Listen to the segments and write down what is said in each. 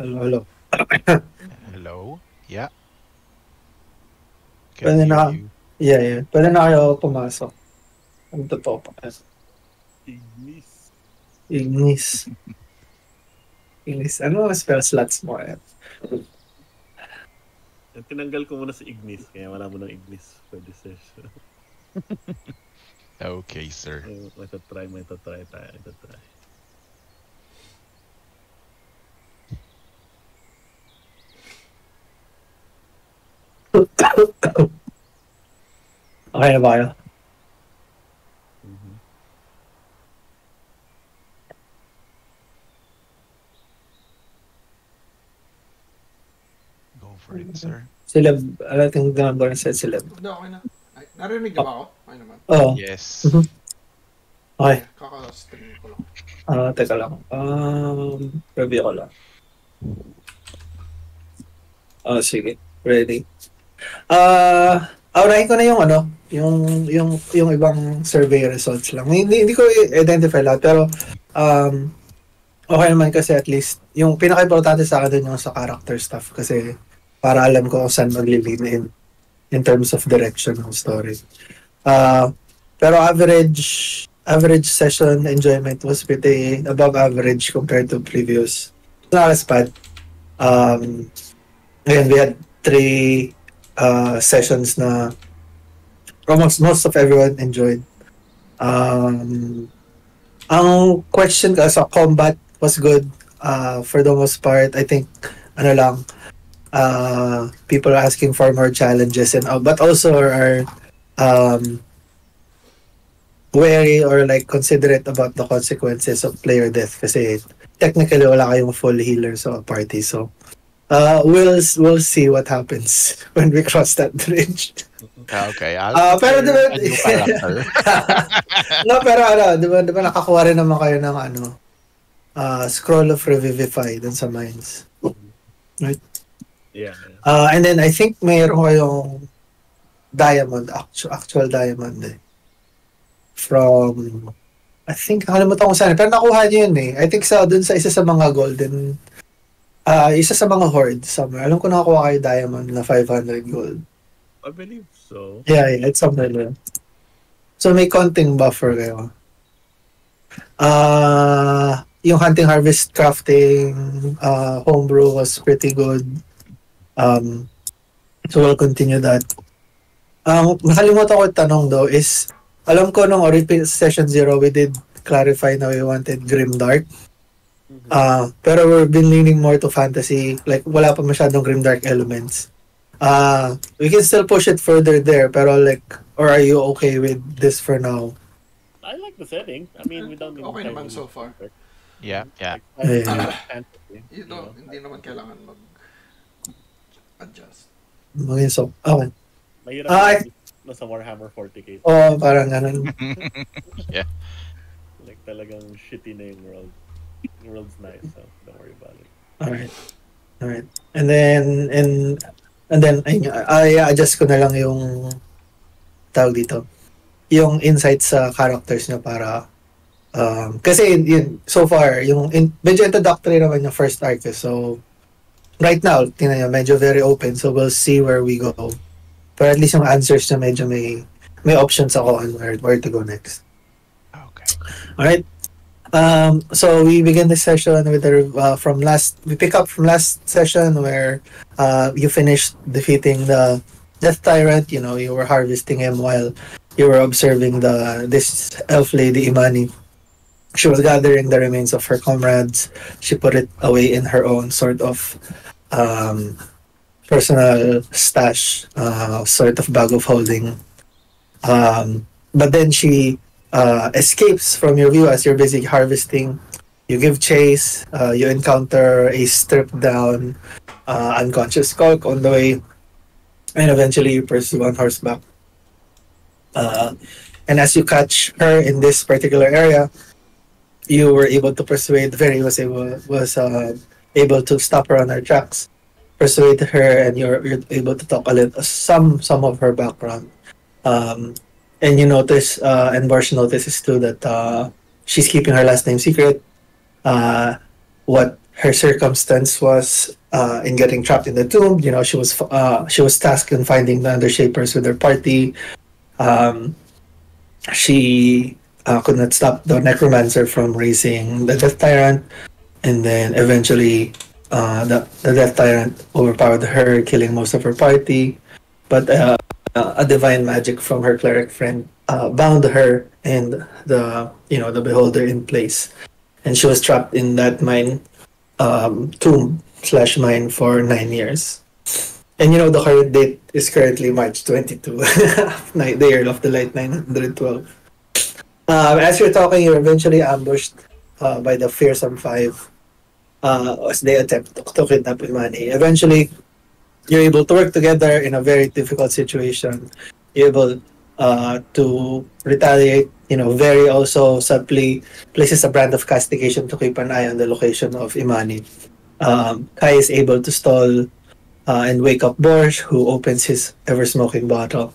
Hello. Hello? Yeah, can Pwede hear na, you. yeah. Pwede na kayo pumasok. Ang totoo pa. Ignis. Ignis. Ignis. Ano ang spell slots mo? Tinanggal ko muna si Ignis, kaya wala mo ng Ignis for this session. Okay, sir. May tatry tayo. Okay na ba kayo? Mhm. Go for it, sir. Sila, alam ginagawa na sila. Hindi, okay na. Ay, narinig niyo ba ako? Okay naman. Oo. Yes. Okay. Kaka-stream ko lang. Teka lang. Review ko lang. Sige. Ready. Unahin ko na yung yung ibang survey results lang. Hindi ko identify lahat, pero okay naman kasi at least yung pinaka-importante sa akin dun yung sa character stuff kasi para alam ko kung saan magli-lean in terms of direction ng story. Pero average session enjoyment was pretty above average compared to previous. Not as bad. Again, we had 3 sessions na almost most of everyone enjoyed. Ang question ka sa combat was good for the most part. I think people are asking for more challenges and but also are wary or like considerate about the consequences of player death kasi technically wala kayong full healer sa party, so we'll see what happens when we cross that bridge. Okay, pero diba, a new character. no, pero diba nakakuha rin naman kayo ng scroll of revivify dun sa mines, right? Yeah. And then I think mayroon kayong diamond, actual diamond from, I think nakalimutan ko saan, pero nakuha niyo yun I think dun sa isa sa mga golden, isa sa mga horde somewhere. Alam ko nakakuha kayo diamond na 500 gold. I believe so. Yeah, it's somewhere there. So may konting buffer kayo. Yung hunting, harvest, crafting, homebrew was pretty good. So we'll continue that. Nakalimutan ko tanong though is, alam ko nung session 0 we did clarify na we wanted grimdark. Pero we've been leaning more to fantasy, like wala pa masyadong grimdark elements. We can still push it further there, pero like, or are you okay with this for now? I like the setting. I mean, we don't need Okay naman so far. Yeah. Hindi naman kailangan mag-adjust. So, okay. Mahirap sa Warhammer 40k. Parang ganun. Yeah. Like talagang shitty na yung world. Yung world's nice, so don't worry about it. Alright. And then I adjust ko na lang yung tawag dito. Yung insights sa characters niya para kasi yun, so far yung medyo introductory naman yung first arc. So right now, tingnan niyo, medyo very open. So we'll see where we go. Pero at least yung answers na medyo may options ako on where to go next. Okay. Alright. So we begin this session with we pick up from last session where you finished defeating the Death Tyrant. You were harvesting him while you were observing this elf lady Imani. She was gathering the remains of her comrades. She put it away in her own sort of personal stash, sort of bag of holding. But then she escapes from your view as you're busy harvesting. You give chase. You encounter a stripped down, unconscious skulk on the way, and eventually you pursue on horseback. And as you catch her in this particular area, you were able to persuade Verri was able to stop her on her tracks, persuade her, and you're able to talk a little some of her background. And you notice, and Borsh notices too that she's keeping her last name secret. What her circumstance was in getting trapped in the tomb. You know, she was tasked in finding the Undershapers with her party. Um, she could not stop the necromancer from raising the death tyrant, and then eventually the death tyrant overpowered her, killing most of her party. But a divine magic from her cleric friend bound her and the beholder in place, and she was trapped in that mine, tomb slash mine for 9 years. And the current date is currently March 22, the year of the light 912. As you're talking, you're eventually ambushed by the fearsome five as they attempt to kidnap Imani. Eventually, you're able to work together in a very difficult situation. You're able to retaliate. Very also subtly places a brand of castigation to keep an eye on the location of Imani. Kai is able to stall and wake up Borsh, who opens his ever smoking bottle.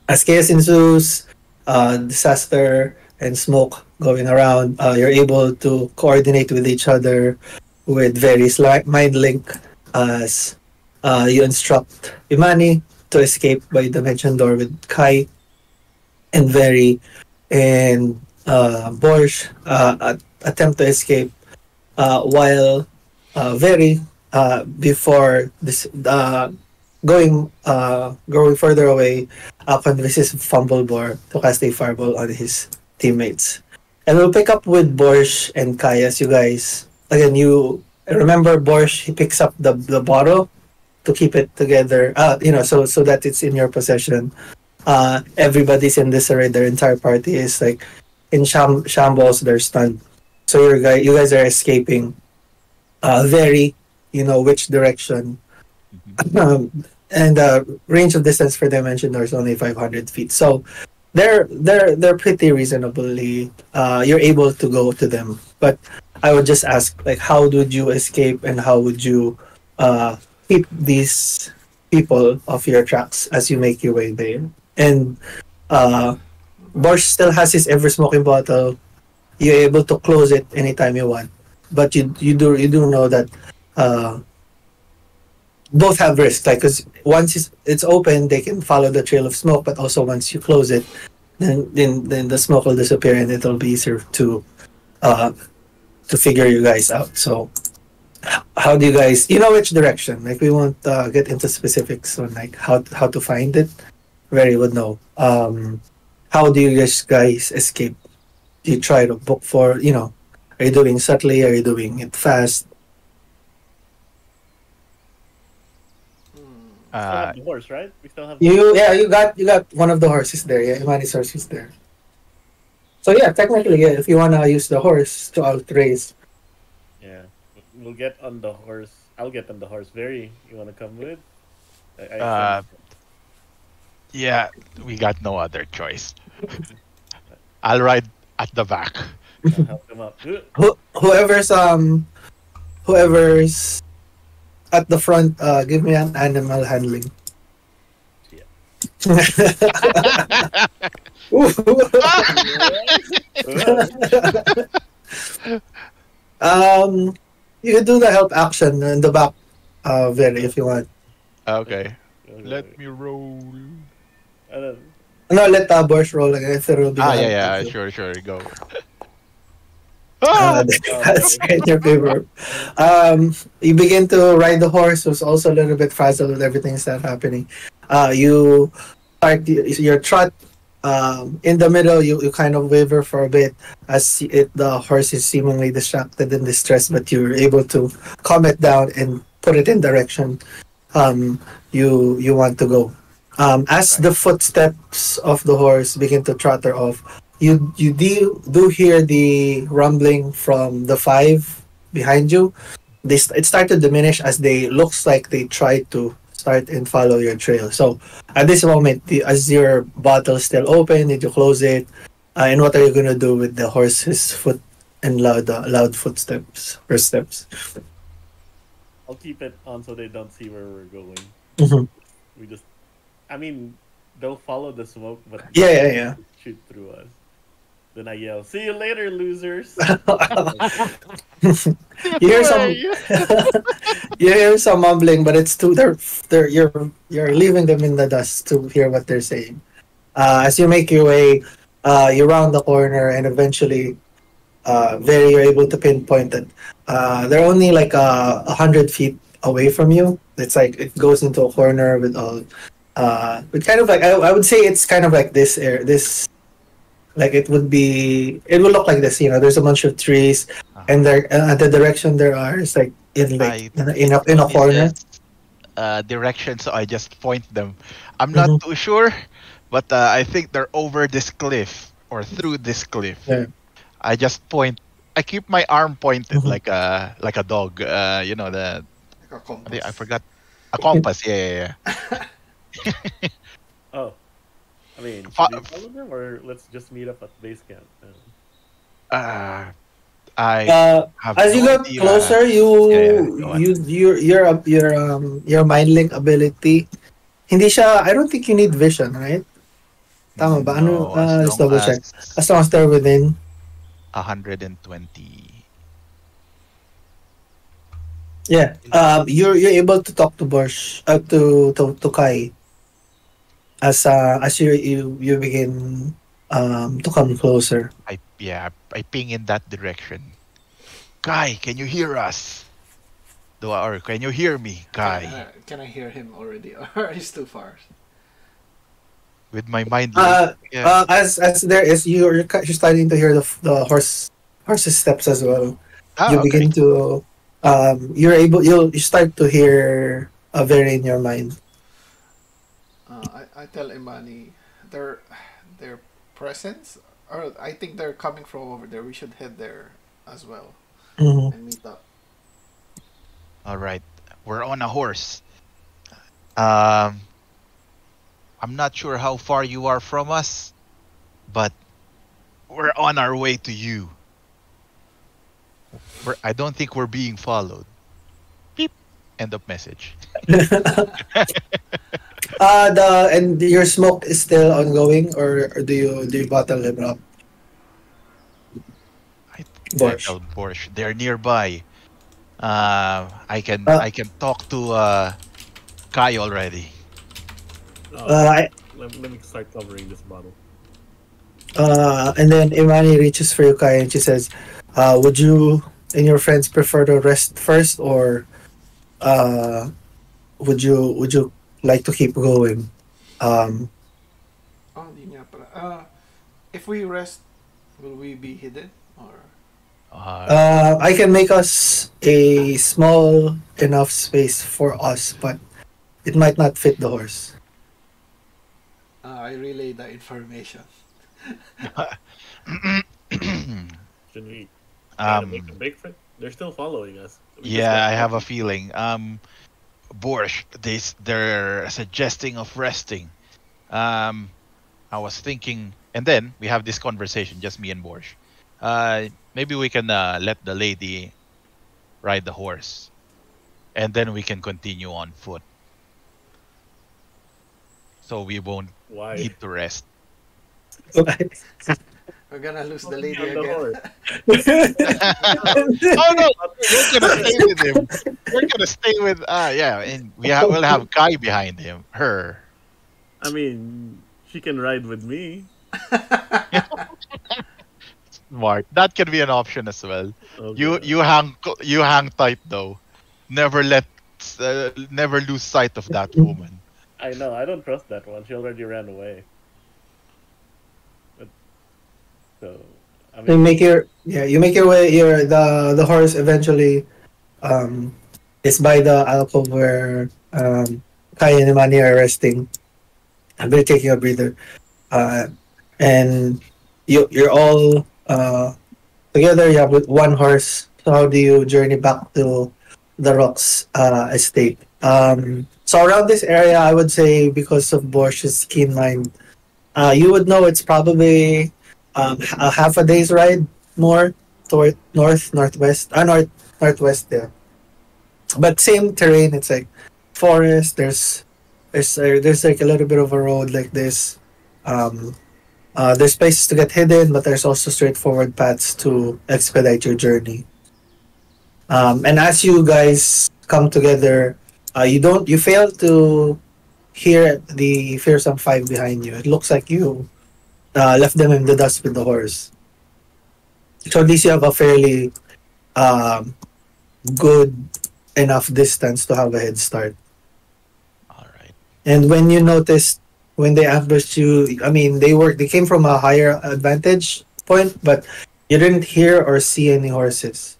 As chaos ensues, disaster and smoke going around, you're able to coordinate with each other with various mind link as you instruct Imani to escape by the mentioned door with Kai and Verri, and Borsh attempt to escape while Verri before this going further away, convinces Fumbledore to cast a fireball on his teammates. And we'll pick up with Borsh and Kai as you guys again. You remember Borsh? He picks up the bottle to keep it together. So that it's in your possession. Everybody's in disarray. Their entire party is like in shambles. They're stunned. So you guys are escaping. Very, which direction. And range of distance for Dimension Door is only 500 feet. So they're pretty reasonably. You're able to go to them. But I would just ask, like, how would you escape and how would you keep these people off your tracks as you make your way there? And Borsh still has his ever smoking bottle. You're able to close it anytime you want, but you do know that both have risk. Like, because once it's open, they can follow the trail of smoke, but also once you close it, then the smoke will disappear and it'll be easier to figure you guys out. So how do you guys, which direction? Like, we won't get into specifics on like how to find it. Verri would know. How do you guys escape? Do you try to book for, are you doing subtly? Are you doing it fast? We still have the horse, right? We still have. You got one of the horses there. Yeah, Imani's horse is there. So yeah, technically, yeah, if you wanna use the horse to outrace. Yeah, we'll get on the horse. I'll get on the horse. Verri, you wanna come with? Yeah, we got no other choice. I'll ride at the back. I'll help him up. Whoever's at the front, give me an animal handling. Yeah. You can do the help action in the back, Verri, if you want. Okay. Let me roll. No, let Borsh roll again. If it will be Yeah, sure, go. That's in your favor. You begin to ride the horse, who's also a little bit frazzled with everything that's happening. You start your trot. In the middle, you kind of waver for a bit as the horse is seemingly distracted and distressed, but you're able to calm it down and put it in direction you want to go. As the footsteps of the horse begin to trotter off, you do hear the rumbling from the five behind you. It started to diminish as they looks like they tried to start and follow your trail. So at this moment, as your bottle is still open, did you close it? And what are you gonna do with the horse's foot and loud footsteps or steps? I'll keep it on so they don't see where we're going. Mm-hmm. They'll follow the smoke, but Yeah. shoot through us. Then I yell, "See you later, losers!" You hear some you hear some mumbling, but it's too they're you're leaving them in the dust to hear what they're saying. As you make your way, you round the corner and eventually, very you're able to pinpoint it. They're only like 100 feet away from you. It's like it goes into a corner with all, with kind of like I would say it's kind of like this like it would look like this. There's a bunch of trees, and there the direction there are is like in like in a corner. Direction, so I just point them. I'm not Mhm. too sure, but I think they're over this cliff or through this cliff. Yeah. I just point. I keep my arm pointed Mhm. like a dog. The Like a compass. I forgot a compass. Yeah. Oh, I mean, should Fa- we follow them or let's just meet up at base camp? I have As you no got idea. closer, Yeah, go on. your mind link ability. Hindi siya. I don't think you need vision, right? Tama ba? Ano? No, as Let's long double check. As long as they're within. 120. Yeah. You're able to talk to Borsh, to Kai as you begin to come closer. I ping in that direction. Guy, can you hear us? Or can you hear me, Guy? Can I hear him already? Or he's too far? With my mind. As there is you're starting to hear horse's steps as well. You Okay. begin to you start to hear a Verri in your mind. I tell Imani their presence, or I think they're coming from over there. We should head there as well Mhm. and meet up. All right. We're on a horse. Um, I'm not sure how far you are from us, but we're on our way to you. I don't think we're being followed. Beep. End of message. And your smoke is still ongoing, or do you bottle them up? I Borsh. tell Borsh they're nearby. I can Uh, I can talk to Kai already. Oh, I let me start covering this bottle. And then Imani reaches for you, Kai, and she says, "Would you and your friends prefer to rest first, or uh, would you like to keep going?" Um, Oh, di nga pala. If we rest, will we be hidden or? I can make us a small enough space for us, but it might not fit the horse. I relay the information. Should we try to make a break for it? They're still following us. We just Yeah, got I have a lucky. feeling. Borsh, they're suggesting of resting. I was thinking, and then we have this conversation, just me and Borsh. Maybe we can let the lady ride the horse, and then we can continue on foot, so we won't Why? need to rest. We're gonna lose the lady On the again. horse. Oh no, we're gonna stay with him. We're gonna stay with yeah, and we'll have Kai behind him. Her. I mean, she can ride with me. Smart. That can be an option as well. Okay. You hang tight though. Never lose sight of that woman. I know. I don't trust that one. She already ran away. But, so I You mean, make your way. The horse eventually is by the alcove where Kai and Imani are resting. They're taking a breather, uh, and you're all together. You have one horse. So how do you journey back to the Rocks estate? So around this area, I would say because of Borsh's keen mind, you would know it's probably a half a day's ride more toward northwest, northwest there. But same terrain. It's like forest. There's like a little bit of a road like this. Um, There's places to get hidden, but there's also straightforward paths to expedite your journey. And as you guys come together, you fail to hear the fearsome five behind you. It looks like you left them in the dust with the horse. So at least you have a fairly um, good enough distance to have a head start. All right. And when you noticed when they ambushed you, I mean they came from a higher advantage point, but you didn't hear or see any horses.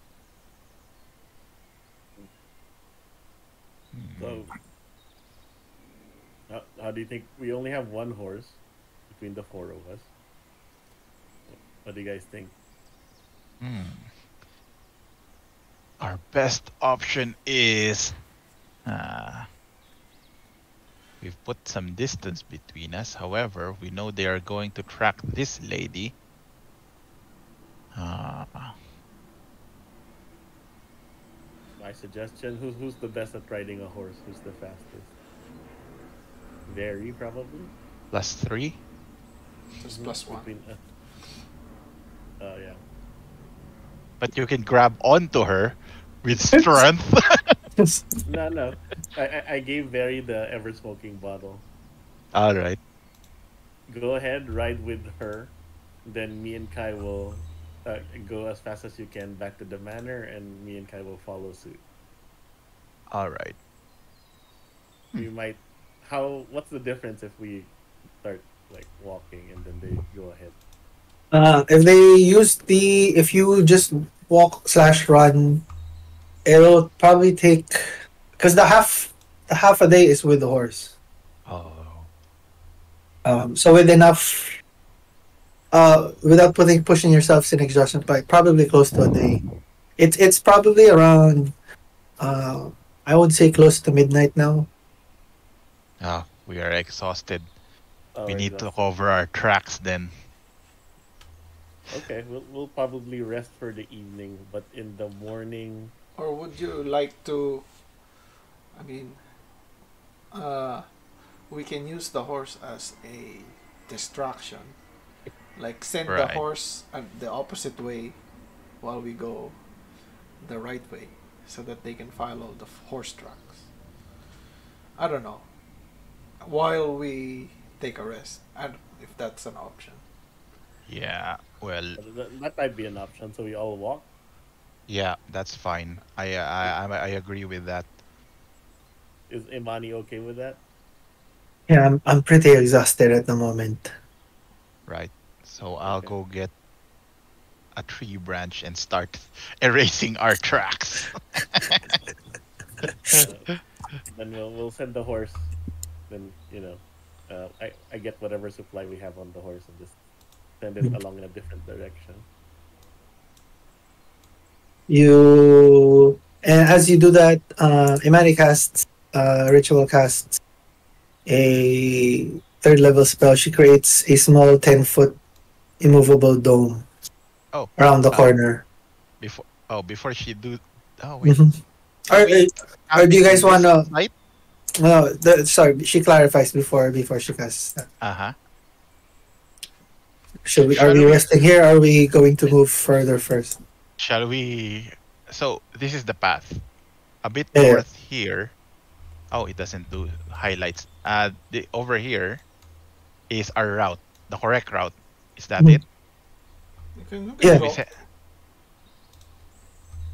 So, how do you think we only have one horse between the four of us? What do you guys think? Our best option is we've put some distance between us. However, we know they are going to track this lady. My suggestion: who's the best at riding a horse? Who's the fastest? Verri, probably. +3. Just +1. Yeah. But you can grab onto her with strength. No. I gave Verri the ever smoking bottle. All right. Go ahead, ride with her. Then me and Kai will go as fast as you can back to the manor, and me and Kai will follow suit. All right. We might. What's the difference if we start like walking and then they go ahead? If you just walk/run, it'll probably take because the half a day is with the horse. Oh. So with enough, without pushing yourselves in exhaustion, but probably close to a day. It's probably around, I would say close to midnight now. We are exhausted. We Or need to just- cover our tracks then. Okay, we'll probably rest for the evening, but in the morning. Or would you like to? I mean, we can use the horse as a distraction. Like send the Right. horse the opposite way while we go the right way so that they can follow the horse tracks. I don't know. While we take a rest, if that's an option. Yeah. Well, That might be an option. So we all walk. yeah, that's fine. I agree with that. Is Imani okay with that? Yeah, I'm pretty exhausted at the moment. Right. So I'll Okay. go get a tree branch and start erasing our tracks. Then we'll send the horse. Then I get whatever supply we have on the horse and just send it along in a different direction. And as you do that, Imani casts ritual casts a third level spell. She creates a small 10-foot immovable dome Oh, around the corner. before she do. Oh wait. Mhm. Or do you guys want to? Right? No, sorry. She clarifies before she casts that. Uh-huh. Are Shall we we- resting here? Or are we going to move further first? Shall we? So this is the path. A bit Yeah. north here. Oh, it doesn't do highlights. Over here is our route, the correct route. Is that Mhm. it? You can Yeah. We go. say-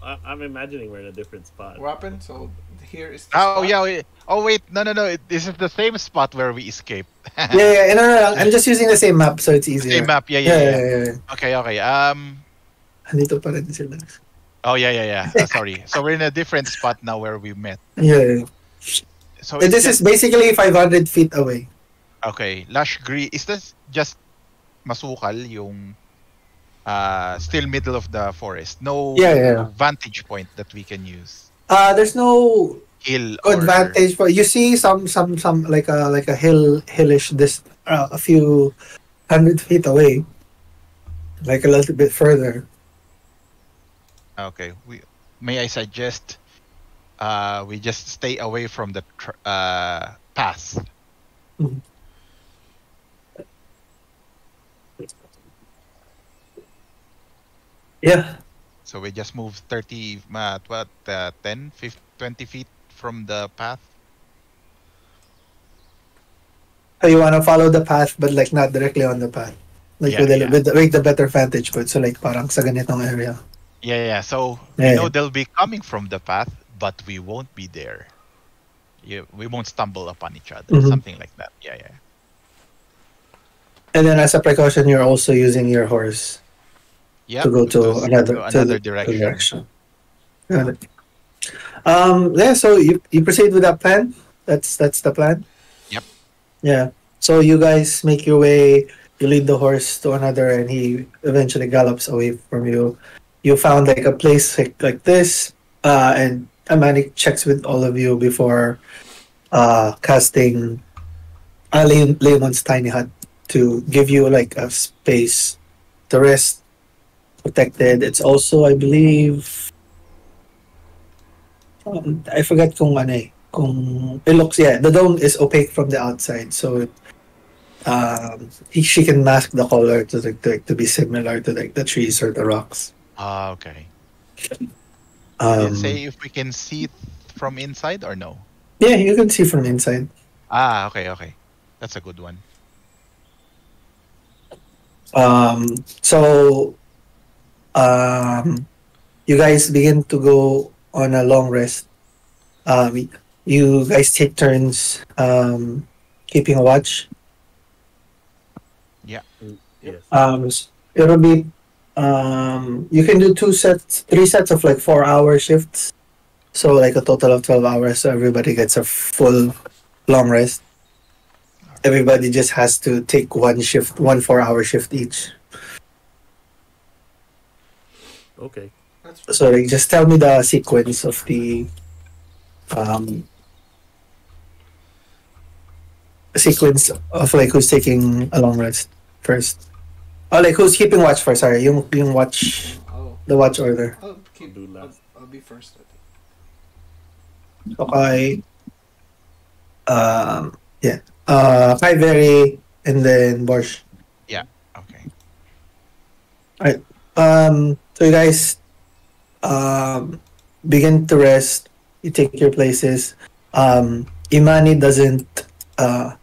I'm imagining we're in a different spot. Weapon. So here is. The Oh spot. yeah. Wait. No. This is the same spot where we escaped. Yeah. No. I'm just using the same map, so it's easier. Same map. Yeah. Yeah. Okay. Andito pa rin sila. Oh yeah. Sorry. So we're in a different spot now where we met. Yeah. So And it's this is basically 500 feet away. okay. Lush green. Is this just masukal yung still middle of the forest? No Yeah. vantage point that we can use. There's no Hill good or vantage for you. See some like a hillish this a few 100 feet away, like a little bit further. Okay. May I suggest we just stay away from the path. Yeah. So we just move 30, 10, 50, 20 feet from the path. So you want to follow the path, but like not directly on the path. Like Yeah, yeah. with the better vantage point. So like parang sa ganitong area. Yeah, yeah. So we Yeah, know yeah. they'll be coming from the path, but we won't be there. We won't stumble upon each other. Mhm. Something like that. Yeah, yeah. And then as a precaution, you're also using your horse to Yep. go To to steer another to another to the direction. direction. Got it. Yeah. So you proceed with that plan. That's the plan. Yep. Yeah. So you guys make your way. You lead the horse to another, and he eventually gallops away from you. You found like a place like this, and Imani checks with all of you before casting Leon's tiny hut to give you like a space to rest, protected. It's also, I believe, I forget kung ano eh. Kung it looks, yeah, the dome is opaque from the outside, so she can mask the color to be similar to like the trees or the rocks. Ah, okay. Did it Um, say if we can see from inside or no? yeah, you can see from inside. Ah, okay, okay. That's a good one. So you guys begin to go on a long rest. Um, you guys take turns keeping a watch. Yeah. Yes. It'll be you can do 3 sets of like 4-hour shifts. So like a total of 12 hours. So everybody gets a full long rest. Everybody just has to take one shift, 1 4-hour shift each. Okay. That's So like just tell me the sequence of the um sequence of like who's taking a long rest first. Oh, like who's keeping watch first? Sorry, yung watch, oh, the watch order. I'll keep. Do last. I'll be first. I think. Okay. Yeah. Hi, Verri, and then Borsh. Yeah. Okay. So you guys begin to rest. You take your places. Imani doesn't uh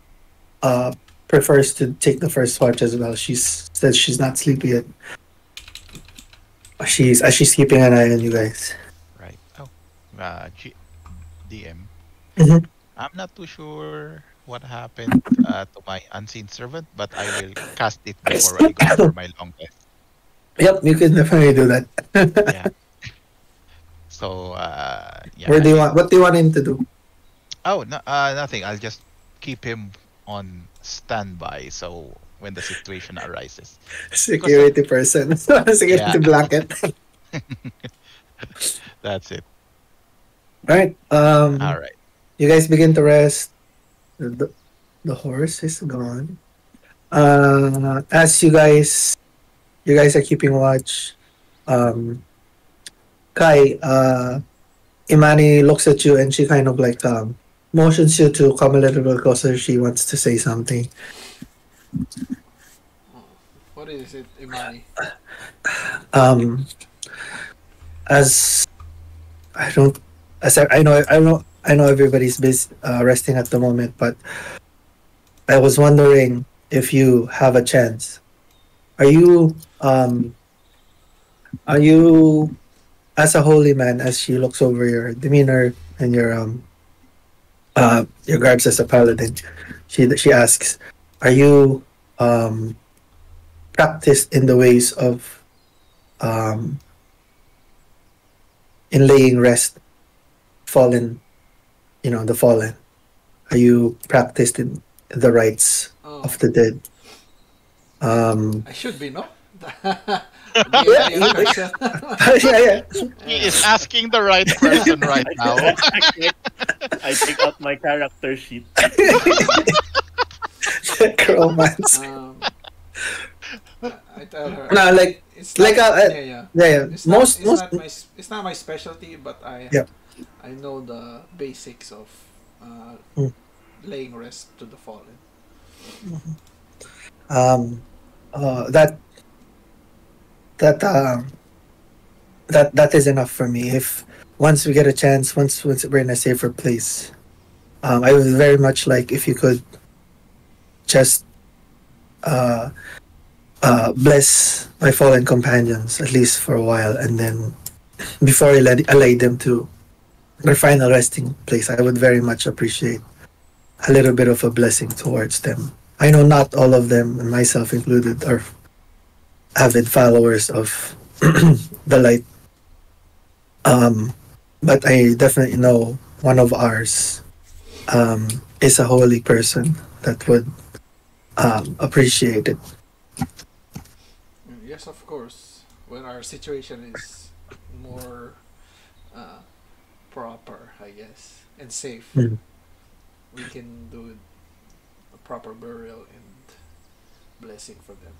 uh prefers to take the first watch as well. She says she's not sleepy yet. She's keeping an eye on you guys. Right. Oh. DM. Mhm. I'm not too sure what happened to my unseen servant, but I will cast it before I go for my long rest. Yep, you can definitely do that. Yeah. So yeah. Where do you want? What do you want him to do? Oh, no, nothing. I'll just keep him on standby. So when the situation arises, Security person. yeah, Security blanket. that's it. All right. All right. You guys begin to rest. The horse is gone. As you guys are keeping watch. Kai, Imani looks at you and she kind of like motions you to come a little bit closer. She wants to say something. Oh, what is it, Imani? Um, as I don't, as I know everybody's busy resting at the moment, but I was wondering if you have a chance. Are you um are you as a holy man, as she looks over your demeanor and your garbs as a paladin, she asks, are you practiced in the ways of um in laying rest fallen, the fallen? Are you practiced in the rites Oh, of the dead? I should be, no? Yeah, D&D question. yeah, He is asking the right person right now. I take out my character sheet. Necromance. I tell her. No, like It's like not, uh, yeah. yeah. It's Most it's not my specialty, but Yeah. I know the basics of Mm. laying rest to the fallen. um that that that is enough for me. If once we get a chance, once we're in a safer place, I would very much like if you could just uh, bless my fallen companions at least for a while, and then before I lay them to their final resting place, I would very much appreciate a little bit of a blessing towards them. I know not all of them, and myself included, are avid followers of the light. But I definitely know one of ours is a holy person that would appreciate it. Yes, of course. When our situation is more proper, I guess, and safe, Mm. we can do a proper burial and blessing for them.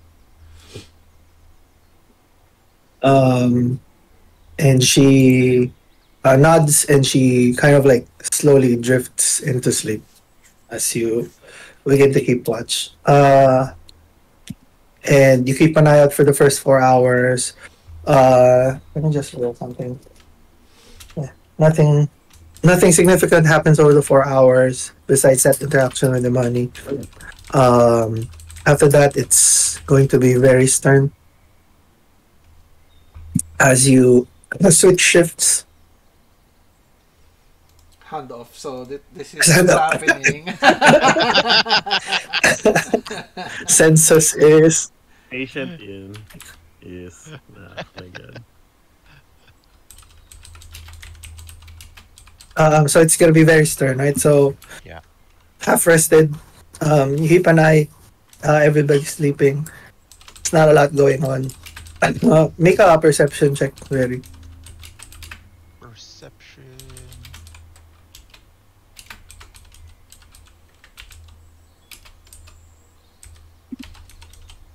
And she nods and she kind of like slowly drifts into sleep as you begin to keep watch. And you keep an eye out for the first 4 hours. Let me just roll something. Yeah, nothing significant happens over the 4 hours besides that interaction with the money. After that, it's going to be very stern as you switch shifts. Hand off. So this is Hand what's off. happening. Census is Patient in is my god. so it's gonna be very stern, right? So Yeah. half rested. You keep an eye. Everybody's sleeping. It's not a lot going on. Make a perception check, Verri. Perception.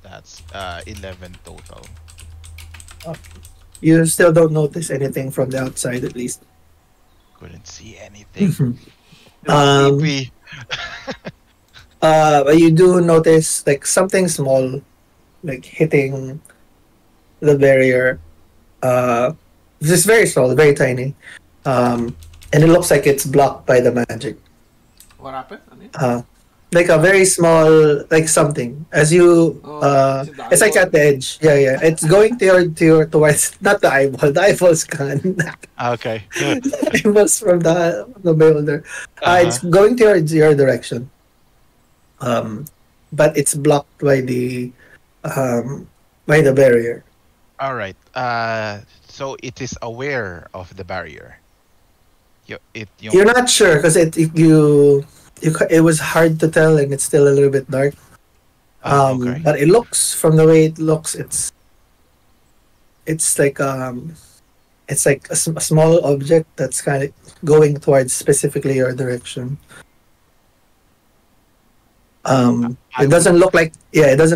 That's 11 total. You still don't notice anything from the outside, at least. Couldn't see anything. Um, Creepy. but you do notice like something small, like hitting the barrier. Just very small, very tiny, and it looks like it's blocked by the magic. What happened? Ano yun? Like a very small, like something. As you, Oh, is it the it's like eyeball? at the edge. Yeah, yeah. It's going towards not the eyeball. The eyeball's gone. Okay. The eyeball's from the builder. It's Uh-huh. going towards your direction. But it's blocked by the barrier. All right. So it is aware of the barrier. You're not sure because it was hard to tell and it's still a little bit dark. Okay. But it looks from the way it looks, it's like a small object that's kind of going towards specifically your direction. It doesn't look like because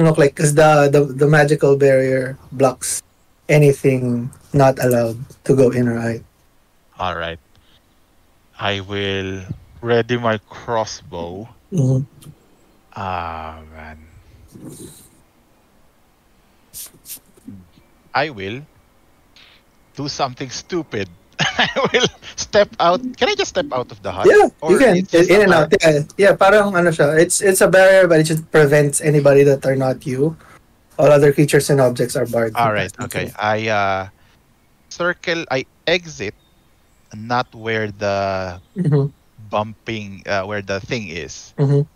the magical barrier blocks anything not allowed to go in or out. All right. I will ready my crossbow. Mhm. Ah, man. I will do something stupid. I will step out. Can I just step out of the hut? Yeah, Or you can it's just in a and out. Yeah, yeah. Parang ano siya. It's a barrier, but it just prevents anybody that are not you. All other creatures and objects are barred. All from right. passing Okay. through. I exit, not where the Mhm, bumping, where the thing is, mhm.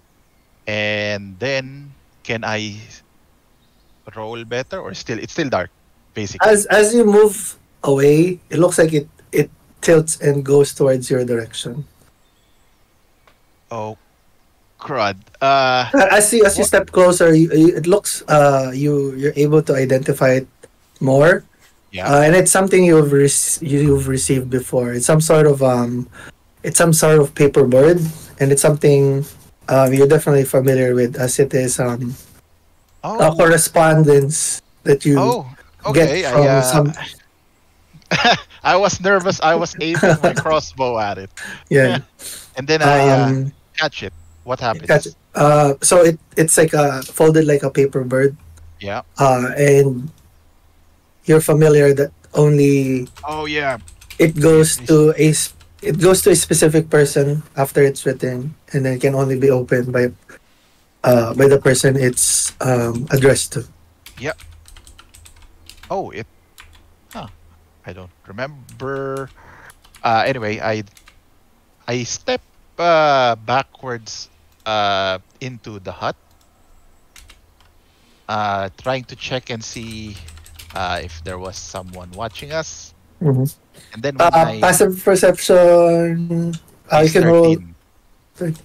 and then can I roll better, or it's still dark, basically. As you move away, it looks like it tilts and goes towards your direction. Oh, crud. As you step closer, it looks you're able to identify it more. Yeah. And it's something you've received before. It's some sort of paperboard, and it's something you're definitely familiar with, as it is a Oh. correspondence that you Oh. get Okay. from some. I was nervous. I was aiming my crossbow at it, Yeah. and then I Um, catch it. What happens? Gotcha. So it's like folded like a paper bird. Yeah. And you're familiar that only Oh yeah, it please, goes please. to it goes to a specific person after it's written, and then it can only be opened by the person it's addressed to. Yeah. Oh, it. Huh. I don't remember. Anyway, I step backwards into the hut, trying to check and see if there was someone watching us. Mhm. And then when I Passive perception. You is can roll. 13.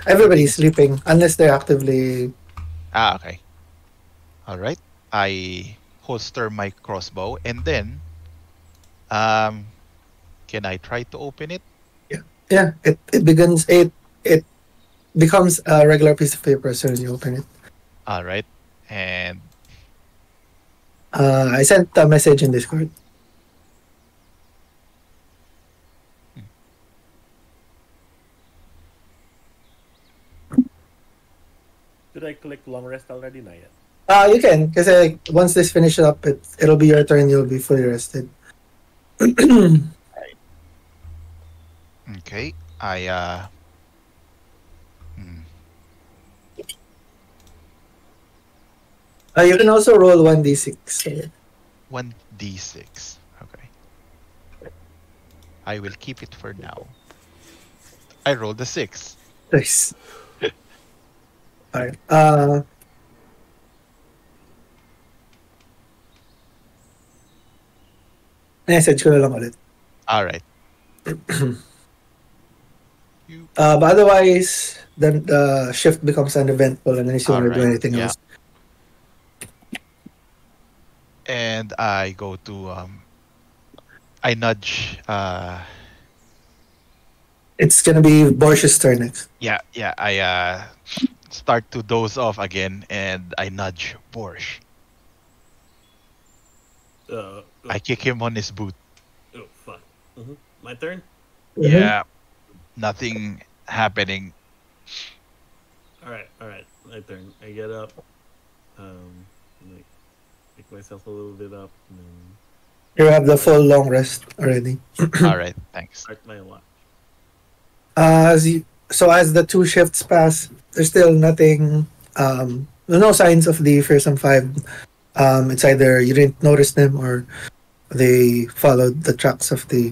Everybody's 13 is sleeping unless they're actively. okay. All right. I holster my crossbow and then um can I try to open it? Yeah, yeah. It becomes a regular piece of paper as soon as you open it. All right. And I sent a message in Discord. hmm, Did I click long rest already? Not yet. You can because like, once this finishes up, it'll be your turn. You'll be fully rested. okay. I hmm, You can also roll 1d6. 1d6. Okay. I will keep it for now. I rolled a 6. Nice. Alright. Message ko na lang ulit. All right. You But otherwise, then the shift becomes uneventful unless you all want to do right. anything Yeah. else. And I go to I nudge It's gonna be Borsh's turn next. yeah, I start to doze off again and I nudge Borsh. Oh, I kick him on his boot. oh fuck. My turn. Mhm. Yeah, nothing happening. All right. My turn. I get up. Like, pick myself a little bit up, and then You have the full long rest already. All right, thanks. start my watch. As the two shifts pass, there's still nothing. No signs of the fearsome five. It's either you didn't notice them or they followed the tracks of the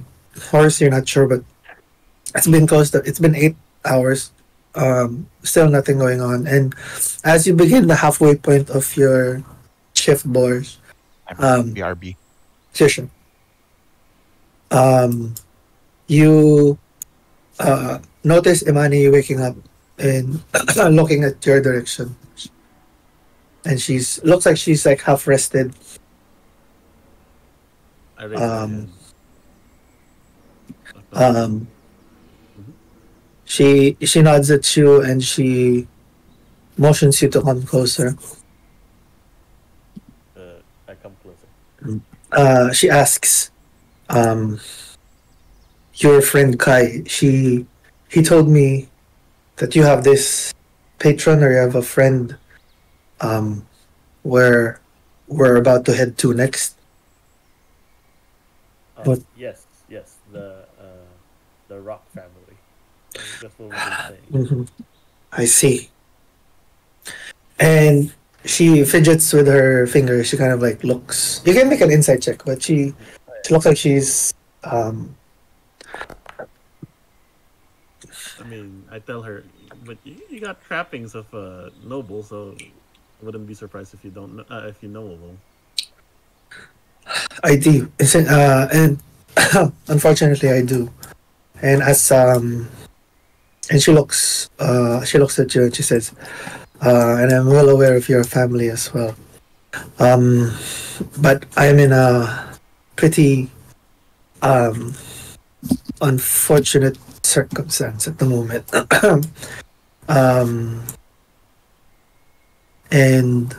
horse. You're not sure, but it's been close to. It's been 8 hours. Still nothing going on, and as you begin the halfway point of your shift, Boars, um, BRB. session, you notice Imani waking up and looking at your direction, and she's looks like she's like half rested. I raise my Um, hand. um, she nods at you and she motions you to come closer. I come closer. She asks, um, "Your friend Kai. He told me that you have this patron or you have a friend. Um, where we're about to head to next." What? Yes. The Rock family. That's what we've been saying. Mhm. I see. And she fidgets with her fingers. She kind of like looks. You can make an insight check, but she looks like she's I mean, I tell her, but you got trappings of a noble, so I wouldn't be surprised if you don't know, if you know of them. I do. And unfortunately, I do. And and she looks at you and she says, and I'm well aware of your family as well. Um, but I'm in a pretty um unfortunate circumstance at the moment. um, and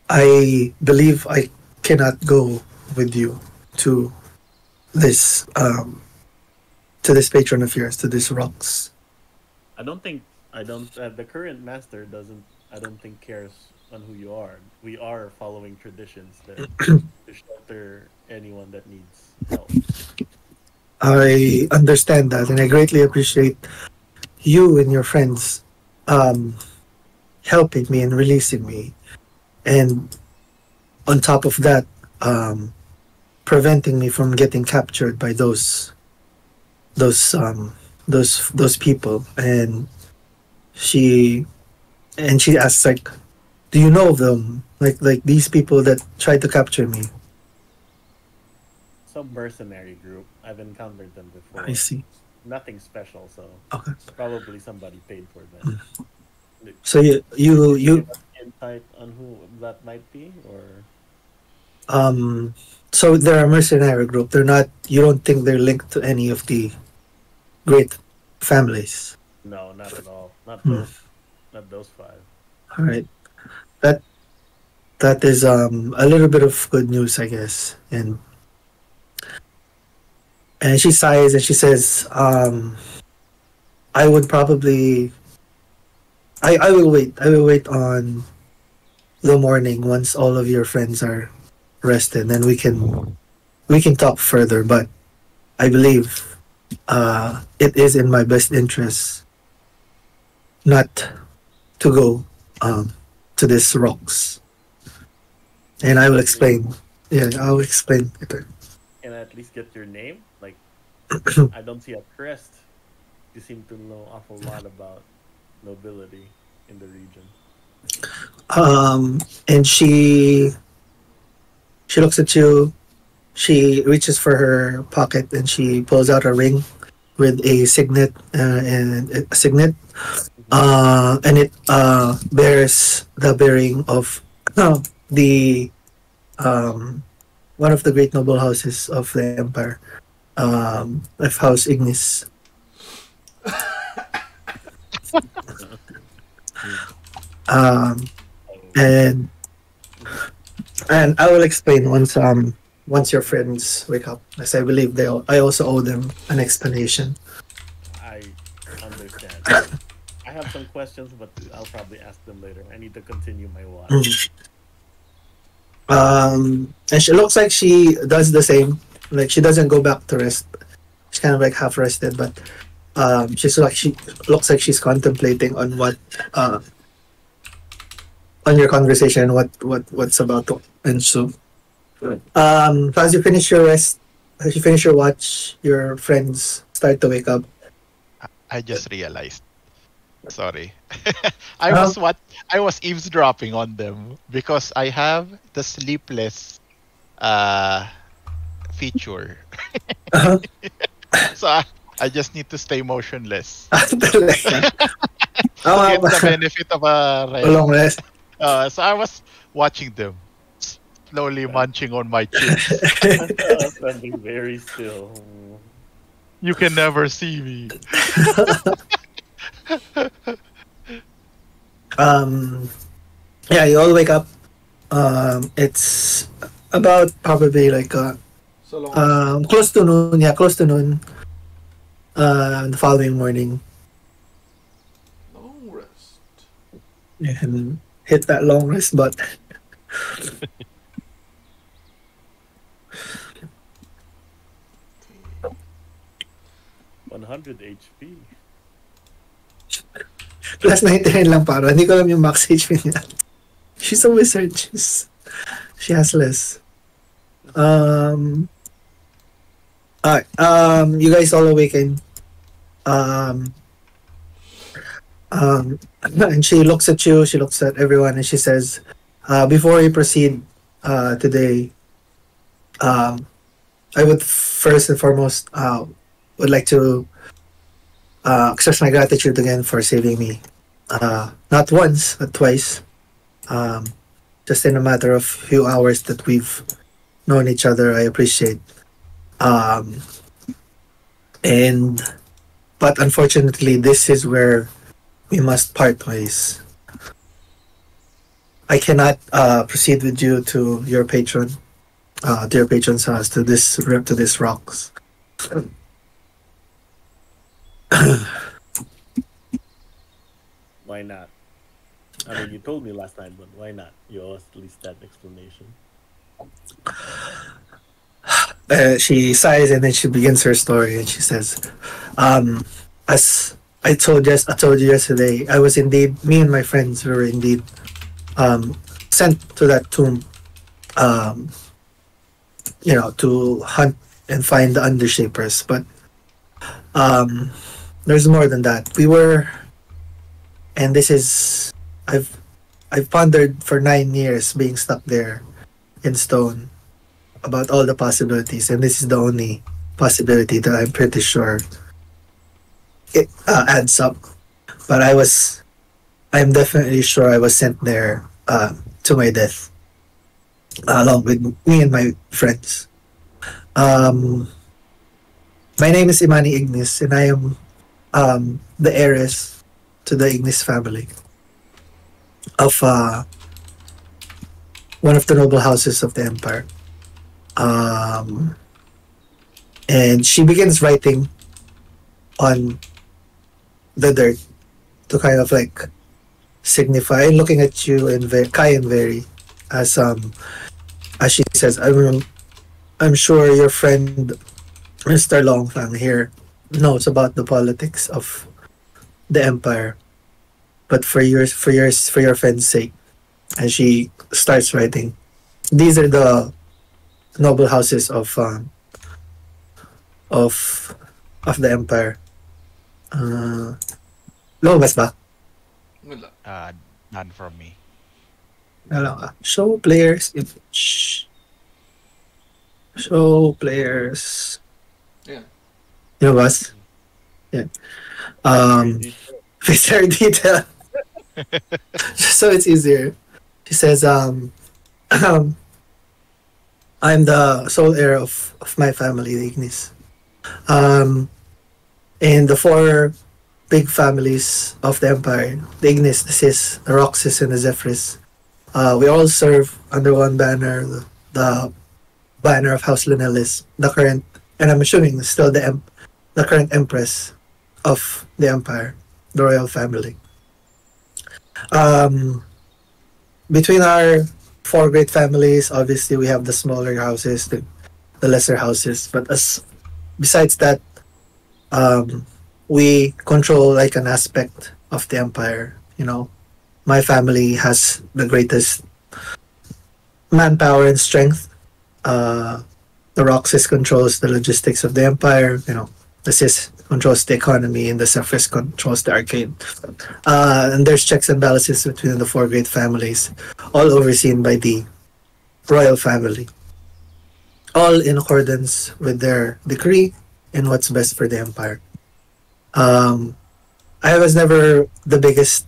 I believe I cannot go with you to this patron of yours, to this rocks. I don't. The current master doesn't. I don't think cares on who you are. We are following traditions that to shelter anyone that needs help. I understand that, and I greatly appreciate you and your friends um, helping me and releasing me. And on top of that, um, preventing me from getting captured by those um, those people. She she asks like, "Do you know of them? Like these people that tried to capture me?" Some mercenary group. I've encountered them I before. see. Nothing special, so Okay. probably somebody paid for them. So Can you give us insight on who that might be, or um so they're a mercenary group. They're not. You don't think they're linked to any of the great families? no? Not at all. Not Hmm. those. Not those five. All right. That that is a little bit of good news, I guess. And she sighs and she says, "I would probably. I will wait. I will wait on the morning once all of your friends are rested, then we can talk further. But I believe it is in my best interest not to go to these rocks, and I will explain. Yeah, I will explain later. Can I at least get your name? Like, I don't see a crest. You seem to know awful lot about nobility in the region. And she looks at you. She reaches for her pocket and she pulls out a ring with a signet and a signet. Mhm. And it bears the bearing of the um, one of the great noble houses of the empire, of House Ignis. Um, Oh, and mhm. and I will explain once your friends wake up, as I believe I also owe them an explanation. I understand. I have some questions, but I'll probably ask them later. I need to continue my watch. Mm. And she looks like she does the same. Like she doesn't go back to rest. She's kind of like half rested, but she looks like she's contemplating on what on your conversation, what's about to ensue. So as you finish your rest, as you finish your watch, your friends start to wake up. I just realized. Sorry. I Um, was what I was eavesdropping on them because I have the sleepless uh feature. uh, So I just need to stay motionless talaga. to get Um, the benefit of a a rest. long rest. So I was watching them slowly munching on my chips. Standing very still. You can never see me. um, yeah, you all wake up. It's about probably like So long rest. close to noon. Yeah, close to noon. The following morning, Long rest. you can hit that long rest button. 100 HP. Plus 99 lang para. Hindi ko alam yung max HP niya. She's a wizard. She has less. Um, alright. You guys all awaken. Um, and she looks at you. She looks at everyone, and she says, "Before we proceed today, um, I would first and foremost would like to express my gratitude again for saving me. Not once, but twice. Um, just in a matter of few hours that we've known each other, I appreciate. Um, and but unfortunately, this is where we must part ways. I cannot proceed with you to your patron, to your patron's house, to this rocks. Why not? I mean, you told me last time, but why not? You owe us at least that explanation. She sighs and then she begins her story and she says, as I told you yesterday, I was indeed, me and my friends were indeed sent to that tomb, um, to hunt and find the Undershapers. But there's more than that. We were, and this is, I've pondered for 9 years being stuck there in stone about all the possibilities, and this is the only possibility that I'm pretty sure it adds up. But I'm definitely sure I was sent there to my death, along with me and my friends. Um, my name is Imani Ignis, and I am the heiress to the Ignis family of one of the noble houses of the empire. Um, and she begins writing on the dirt to kind of like signify, looking at you and Kai and Verri, as she says, I'm sure your friend Mr. Longfang here knows about the politics of the empire, but for your friend's sake, and she starts writing. These are the noble houses of the empire. Lumabas ba? Wala. None from me. Show players show players. Yeah. Lumabas? Yeah. Very detail. So it's easier. She says, I'm the sole heir of my family, the Ignis. And the four big families of the Empire, the Ignis, the Sis, the Roxas, and the Zephyrs, we all serve under one banner, the banner of House Linelis, the current, and I'm assuming still the current Empress of the Empire, the royal family. Between our four great families, obviously we have the smaller houses, the lesser houses, but besides that, we control like an aspect of the empire. My family has the greatest manpower and strength. The Roxas controls the logistics of the empire. The Sis controls the economy, and the Zephyrs controls the arcade. And there's checks and balances between the four great families, all overseen by the royal family, all in accordance with their decree and what's best for the empire. I was never the biggest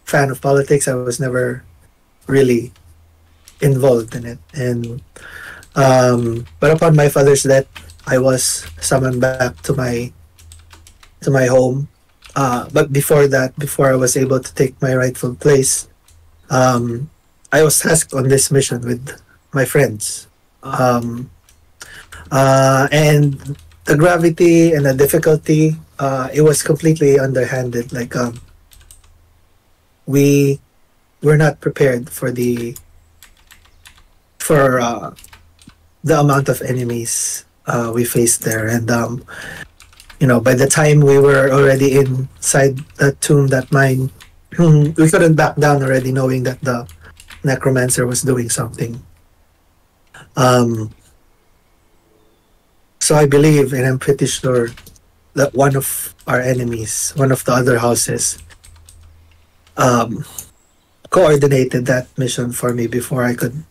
fan of politics. I was never really involved in it. And but upon my father's death, I was summoned back to my home. But before that, before I was able to take my rightful place, I was tasked on this mission with my friends. And the gravity and the difficulty, it was completely underhanded. Like we were not prepared for the amount of enemies we faced there, and by the time we were already inside that tomb, that mine, we couldn't back down already, knowing that the necromancer was doing something. So I believe, and I'm pretty sure, that one of our enemies, one of the other houses, coordinated that mission for me before I could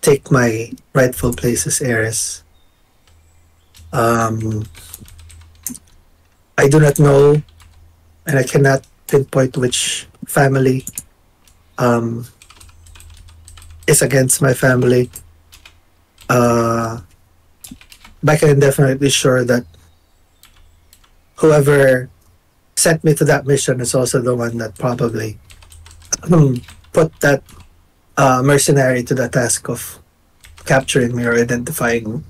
take my rightful place as heiress. I do not know, and I cannot pinpoint which family is against my family. But I can definitely sure that whoever sent me to that mission is also the one that probably put that mercenary to the task of capturing me or identifying me.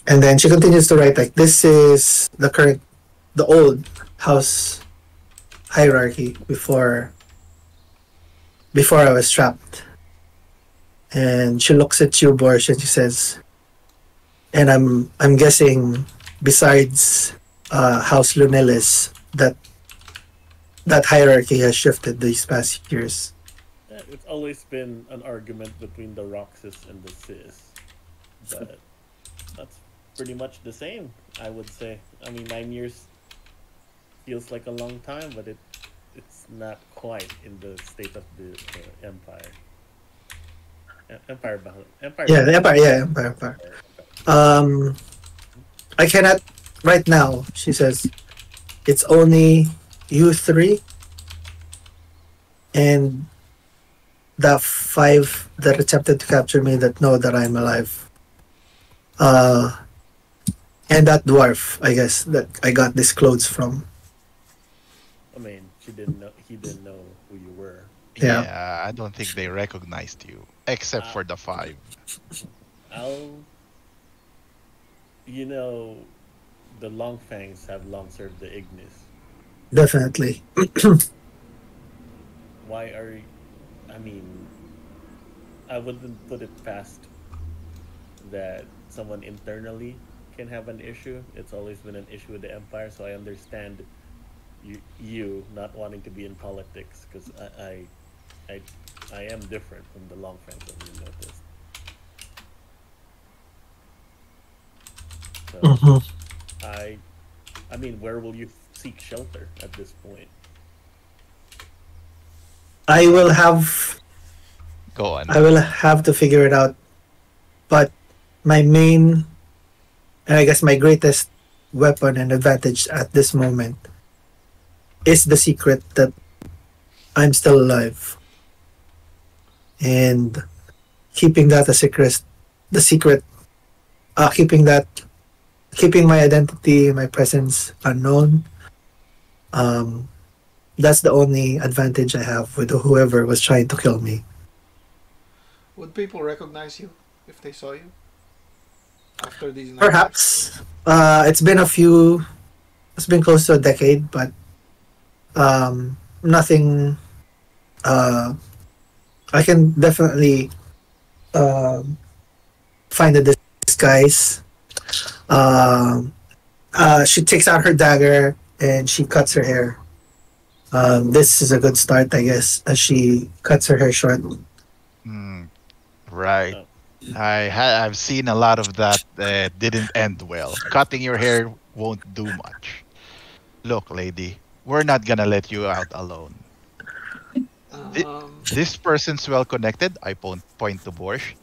And then she continues to write, like, this is the old house hierarchy before I was trapped. And she looks at you, Borsh, and she says, and I'm guessing besides House Lunelis that hierarchy has shifted these past years. Yeah, it's always been an argument between the Roxas and the Sis, but that's pretty much the same, I would say. I mean, 9 years feels like a long time, but it's not quite in the state of the Empire. Empire. Yeah, the Empire. Yeah, Empire. Um, I cannot right now. She says it's only you three and the five that attempted to capture me that know that I'm alive. Uh, and that dwarf, I guess, that I got these clothes from. I mean, she didn't know. He didn't know who you were. Yeah. Yeah, I don't think they recognized you, except Ah. for the five. I'll. You know, the Longfangs have long served the Ignis. Definitely. Why are? I mean, I wouldn't put it past that someone internally can have an issue. It's always been an issue with the Empire, so I understand you not wanting to be in politics because I I am different from the Longfangs, as you noticed. So Mhm. I I mean, where will you seek shelter at this point? I will have Go on. I will have to figure it out. But my main and I guess my greatest weapon and advantage at this moment is the secret that I'm still alive. And keeping that a secret, the secret, keeping my identity, my presence unknown, um, that's the only advantage I have with whoever was trying to kill me. Would people recognize you if they saw you after these 9 years? Perhaps. It's been close to a decade, but nothing. Uh, I can definitely um find a disguise. Um, she takes out her dagger and she cuts her hair. This is a good start, I guess, as she cuts her hair short. Hmm, right. Oh, I've seen a lot of that didn't end well. Cutting your hair won't do much. Look, lady, we're not gonna let you out alone. Thi- Um, This person's well connected. I point to Borsh.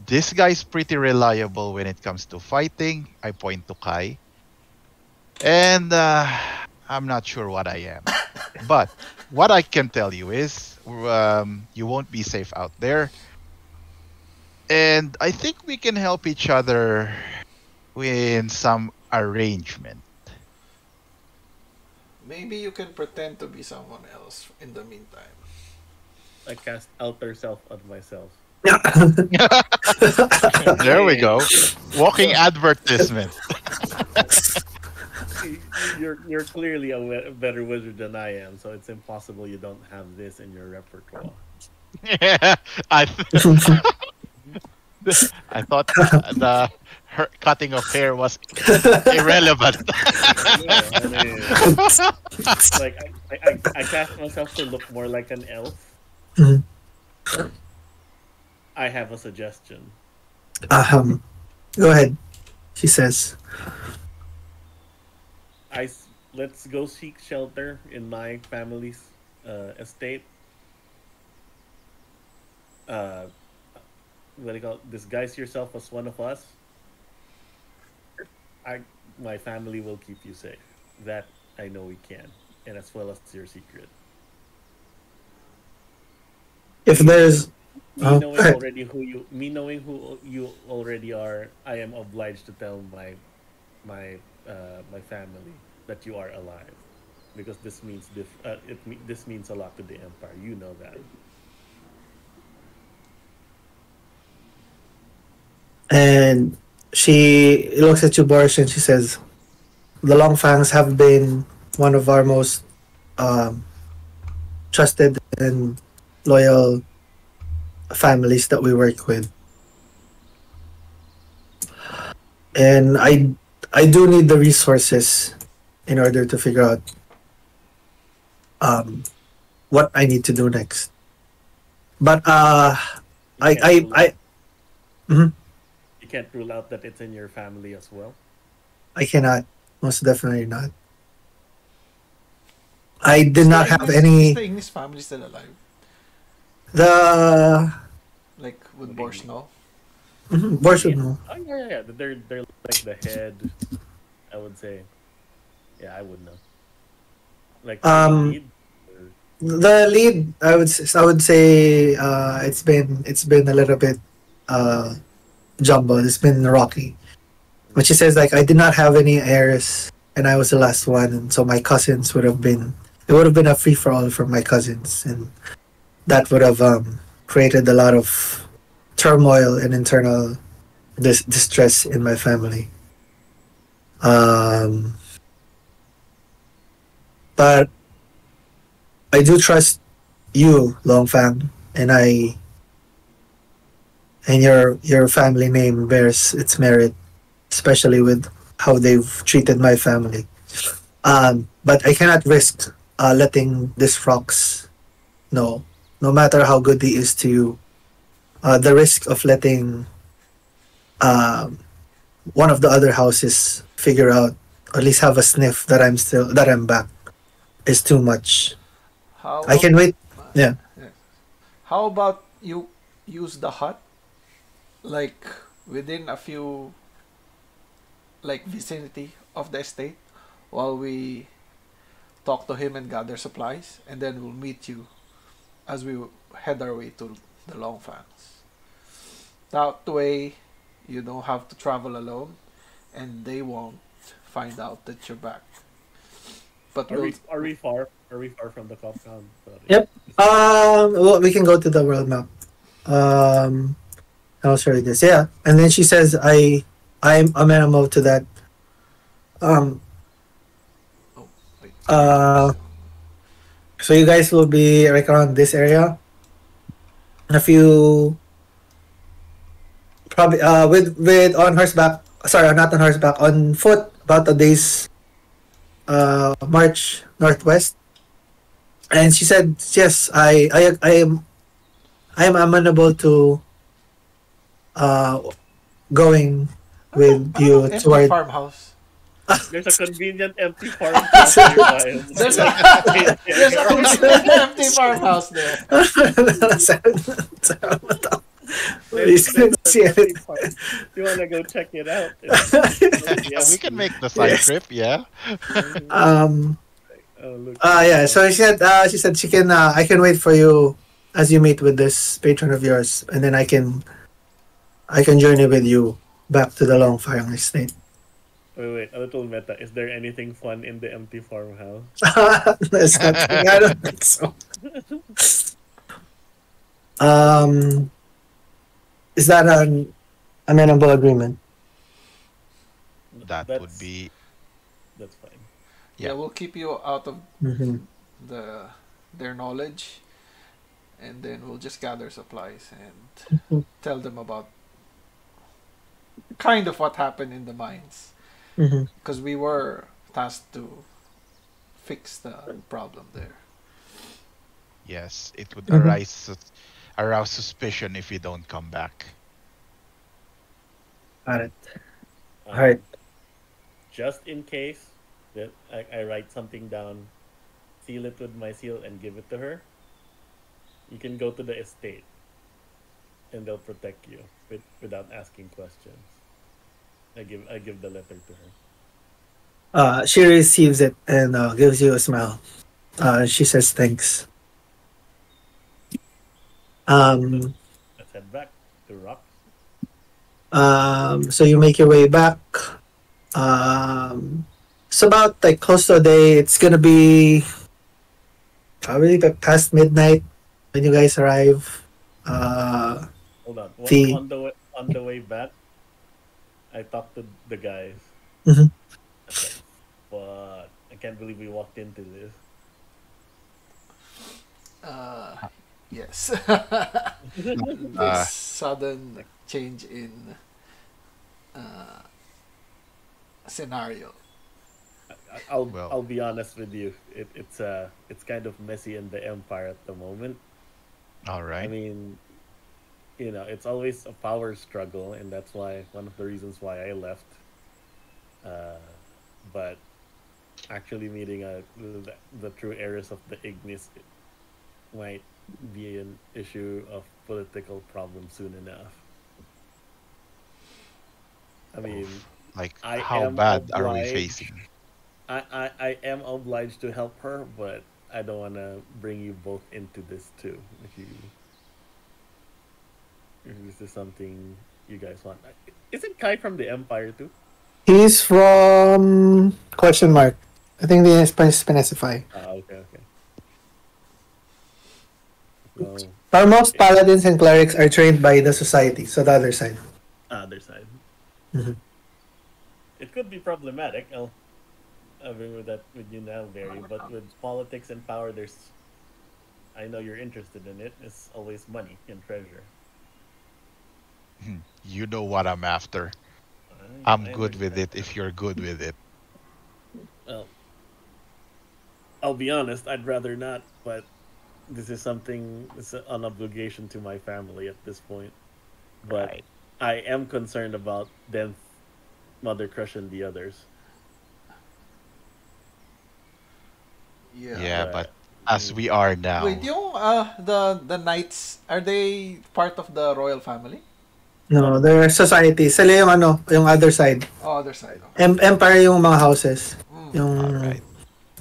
This guy's pretty reliable when it comes to fighting. I point to Kai. And I'm not sure what I am. But what I can tell you is you won't be safe out there. And I think we can help each other in some arrangement. maybe you can pretend to be someone else in the meantime. I cast outer self on myself. There we go. Walking advertisement. You're clearly a better wizard than I am, so it's impossible you don't have this in your repertoire. Yeah, I thought the her cutting of hair was irrelevant. Yeah, I mean, like I cast myself to look more like an elf. Mhm. I have a suggestion. um, Go ahead, she says. Let's go seek shelter in my family's estate. Uh, what do you call it? Disguise yourself as one of us. My family will keep you safe. That I know we can, and as well as your secret. If there's Me knowing go ahead. already who you already are, I am obliged to tell my family that you are alive, because this means a lot to the empire. You know that. And she looks at you, Borsh, and she says, "The Longfangs have been one of our most um, trusted and loyal families that we work with, and I do need the resources in order to figure out um, what I need to do next. But You can't rule out mhm, you can't rule out that it's in your family as well. I cannot, most definitely not. I did Is the not have English is any the English family still alive? the Like would What do you Borsh mean? know? Borsh would Yeah. know. Oh yeah. They're like the head. I would say. Yeah, I would know. Like any Um, lead. Or, the lead, I would say it's been a little bit uh jumbled. It's been rocky. But she says like I did not have any heirs, and I was the last one, and so my cousins would have been. It would have been a free for all for my cousins, and that would have created a lot of turmoil and internal distress in my family. Um, but I do trust you, Longfang, and your family name bears its merit, especially with how they've treated my family. But I cannot risk letting this Fox know, no matter how good he is to you. The risk of letting um, one of the other houses figure out, or at least have a sniff that I'm back, is too much. How I can wait. Yeah. yeah. How about you use the hut like within a few like vicinity of the estate while we talk to him and gather supplies, and then we'll meet you as we head our way to the Longfangs. That way, you don't have to travel alone, and they won't find out that you're back. But are we'll we are we far? Are we far from the compound? Sorry. Yep. Well, we can go to the world map. Um, I'll show you this. Yeah, and then she says, I'm amenable to that. Um, oh wait, uh, so you guys will be like around this area. A few probably with on horseback. Sorry, not on horseback. On foot, about a day's march northwest. And she said, yes, I am amenable to uh going with Ano you empty toward. farmhouse. There's a convenient empty farmhouse nearby. There's a Wait there's a there. convenient empty farmhouse there. There's He's gonna an see it. empty farm. You wanna go check it out? It's Yeah, we Yes. can empty. make the side Yes. trip. Yeah. Mhm. Um. Oh look. Yeah. So she said she can. I can wait for you as you meet with this patron of yours, and then I can journey with you back to the Longfang estate. Wait, a little meta. Is there anything fun in the empty farmhouse? That's not. I don't think so. Um. Is that an amenable agreement? That would That's be that's fine. Yeah, yeah. we'll keep you out of Mm-hmm. the their knowledge, and then we'll just gather supplies and tell them about kind of what happened in the mines, Mm-hmm. because we were tasked to fix the problem there. Yes, it would Mm-hmm. arouse suspicion if you don't come back. Got it. All Um, right. just in case that I write something down, seal it with my seal, and give it to her. You can go to the estate, and they'll protect you without asking questions. I give the letter to her. She receives it and gives you a smile. She says thanks. Let's Um, let's head back to Rocks. so you make your way back. It's about like close to a day. It's gonna be probably past midnight when you guys arrive. Hold on. The On the way back, I talked to the guys. Mhm. I was like, "But I can't believe we walked into this." Uh, yes. This Uh, sudden change in uh, scenario. well, I'll be honest with you. It's kind of messy in the empire at the moment. all I right. mean, it's always a power struggle, and that's why one of the reasons why I left. Uh, but actually meeting the true heirs of the Ignis might be an issue of political problem soon enough. I mean, Oof. Like, I how am bad are we obliged. facing? I am obliged to help her, but I don't want to bring you both into this too. If this is something you guys want, isn't Kai from the Empire too? He's from question mark. I think they specify. Ah, okay, okay. So, But most yeah, paladins and clerics are trained by the society, so the other side. other side. Mhm. It could be problematic. I'll agree with that with you now, Barry. But with politics and power, I know you're interested in it. It's always money and treasure. You know what I'm after. I'm I good with understand. it if you're good with it. Well, I'll be honest. I'd rather not, but this is something. It's an obligation to my family at this point. But Right. I am concerned about Den's Mother Crush and the others. Yeah. Yeah, but But as mm, we are Wait, now, yung the knights, are they part of the royal family? No, no, they're society. Sila yung ano, yung other side. Oh, other side. Okay. Empire yung mga houses. Mm. all Yung right.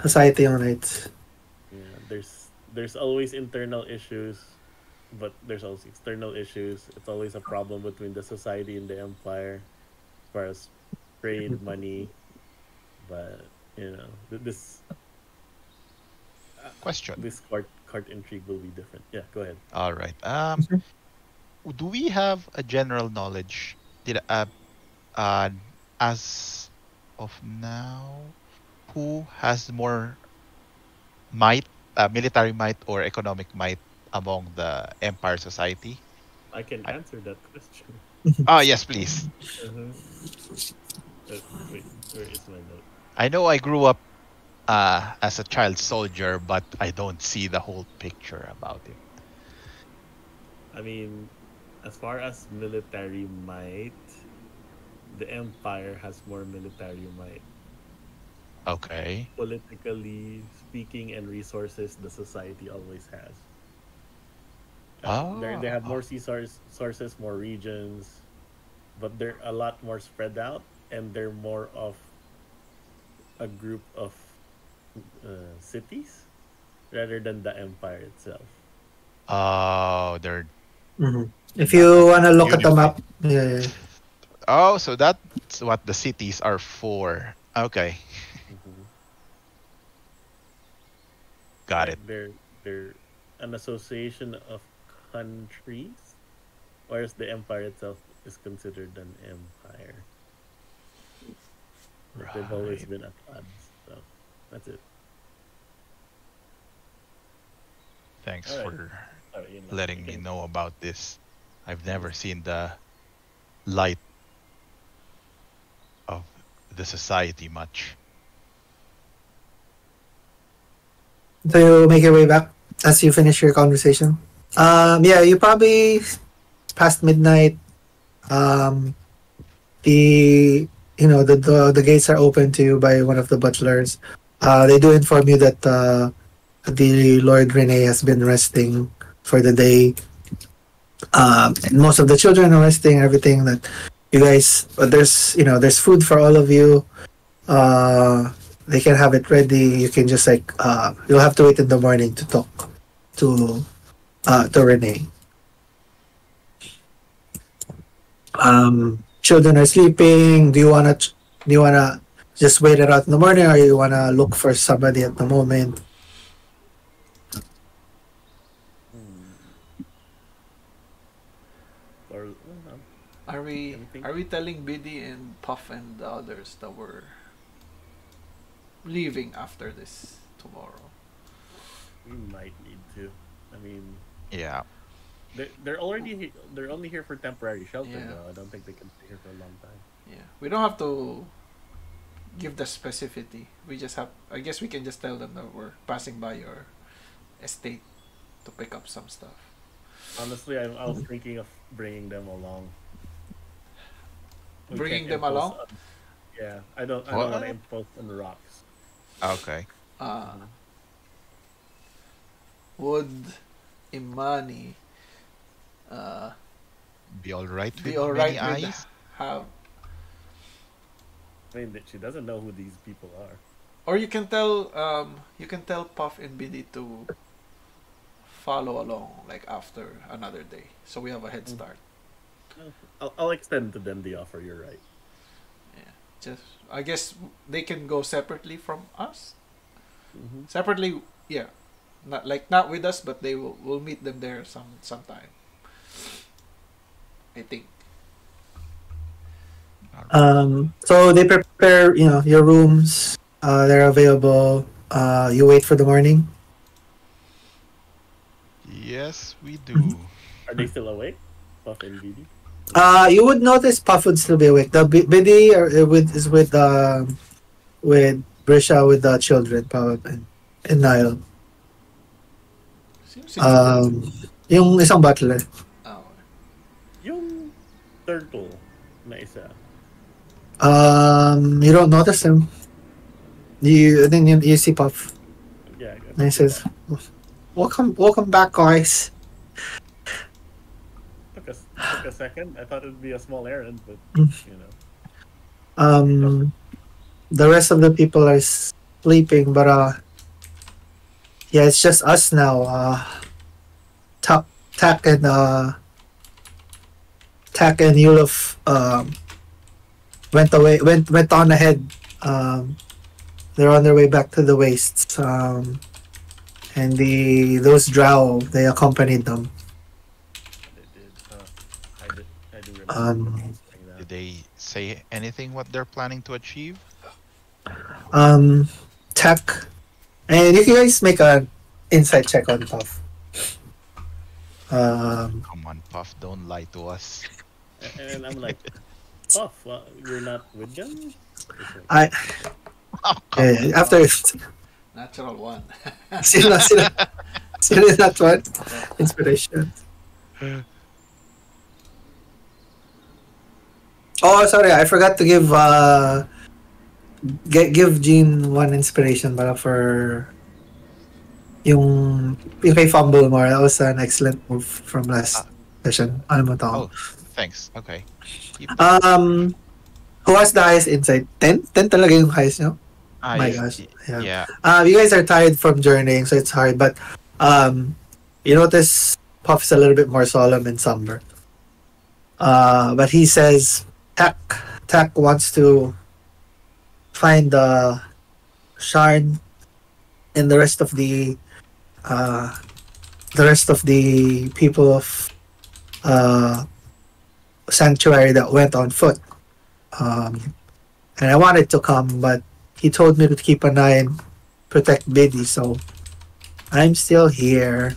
society yung knights. yeah, there's always internal issues, but there's also external issues. It's always a problem between the society and the empire, as far as trade, money. But this Question. this court intrigue will be different. Yeah, go ahead. All right. Do we have a general knowledge? Did uh as of now, who has more might, military might or economic might among the Empire Society? I can I, answer that question. oh yes, please. Uh-huh. Wait, where is my note? I know I grew up as a child soldier, but I don't see the whole picture about it. I mean, as far as military might, the empire has more military might. Okay. Politically speaking, and resources, the society always has. They have Oh, more sources, more regions, but they're a lot more spread out, and they're more of a group of cities rather than the empire itself. oh, they're Mhm. If not you as wanna look at the unified. map, yeah. Oh, so that's what the cities are for. Okay, Hmm. got Right? it. They're an association of countries, whereas the empire itself is considered an empire. But they've always Right. been at odds. So that's it. Thanks All right. for Sorry, you letting me can. know about this. I've never seen the light of the society much. So you make your way back as you finish your conversation. Yeah, you probably past midnight. Um, the the gates are open to you by one of the butlers. They do inform you that the Lord Rene has been resting for the day. And most of the children are resting. Everything that you guys, but there's food for all of you. Uh, they can have it ready. You can just like you'll have to wait in the morning to talk to Rene. Children are sleeping. Do you wanna just wait it out in the morning, or you wanna look for somebody at the moment? Hmm. Or Are we anything? are we telling Biddy and Puff and the others that we're leaving after this tomorrow? We might need to. I mean, Yeah. they're only here for temporary shelter Yeah. though. I don't think they can stay here for a long time. Yeah, we don't have to give the specificity. We just have. I guess we can just tell them that we're passing by your estate to pick up some stuff. Honestly, I was thinking of bringing them along. We Bringing can't them impose along. on- yeah, I don't want to What? impose on the rocks. Okay. Uh, Mhm. would Imani uh, Be all right be with all many right with eyes. have? I mean, she doesn't know who these people are. Or you can tell Puff and BD to follow along like after another day, so we have a head Mm. start. I'll extend to them the offer. You're right. Yeah, just I guess they can go separately from us. Mm-hmm. Separately, yeah, not with us, but they will we'll meet them there sometime. I think. So they prepare, your rooms. They're available. You wait for the morning. Yes, we do. Are they still awake? Puff and BD? You would notice Puff would still be awake. The Biddy is with Brisha with the children probably and Niall. Seems Yung isang butler. oh, Yung turtle na isa. You don't notice him. You see Puff. Yeah. And he says, "Welcome back, guys." Took a second. I thought it'd be a small errand, but Mm. you know. The rest of the people are sleeping, but yeah, it's just us now. Tak and Tak and Yulov went on ahead. They're on their way back to the wastes. And those drow, they accompanied them. They did. I do remember Um, saying that. Did they say anything what they're planning to achieve? Tech, and you guys make an insight check on Puff. Come on, Puff, don't lie to us. And I'm like, Puff, you're not with them? It's like, I Oh, come on. after natural one. sino that one inspiration. Oh, sorry, I forgot to give Jean one inspiration para for yung kay fumble more. That was an excellent move from last session. Ano mo to? Oh, thanks. Okay. Keep that. Who has the highest insight? 10? 10 talaga yung highest nyo? My gosh. Yeah. Yeah. You guys are tired from journeying, so it's hard. But you notice Puff's a little bit more solemn and somber. But he says Tak wants to find the shard and the rest of the people of sanctuary that went on foot. And I wanted to come, but he told me to keep an eye and protect Biddy, so I'm still here.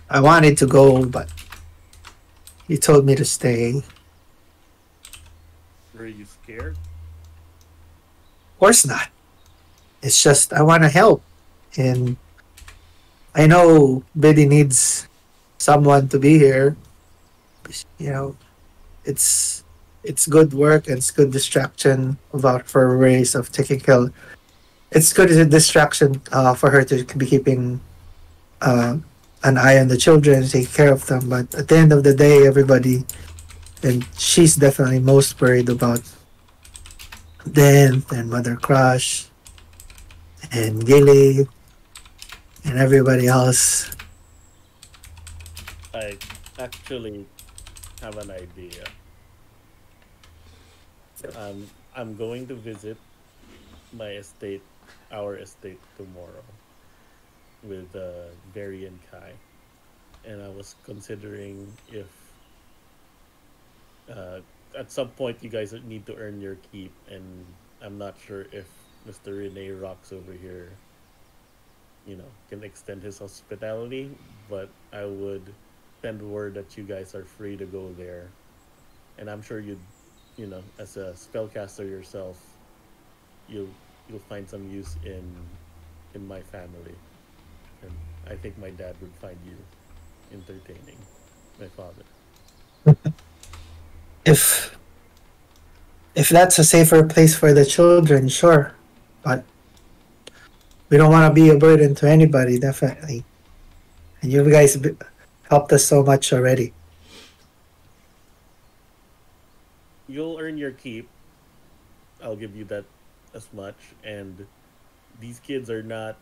I wanted to go, but he told me to stay. Of were you scared? course not. It's just I want to help, and I know Biddy needs someone to be here. It's good work and it's good distraction about for ways of taking care. It's good as a distraction for her to be keeping an eye on the children, take care of them. But at the end of the day, everybody, and she's definitely most worried about Dan and Mother Crush and Gilly and everybody else. I actually have an idea. I'm going to visit my estate, our estate tomorrow with Verri and Kai, and I was considering if at some point you guys need to earn your keep, and I'm not sure if Mr. Rene Rocks over here, can extend his hospitality, but I would send word that you guys are free to go there. And I'm sure as a spellcaster yourself, you'll you'll find some use in my family. And I think my dad would find you entertaining, my father. If if that's a safer place for the children, sure. But we don't want to be a burden to anybody, definitely. And you guys helped us so much already. You'll earn your keep. I'll give you that as much. And these kids are not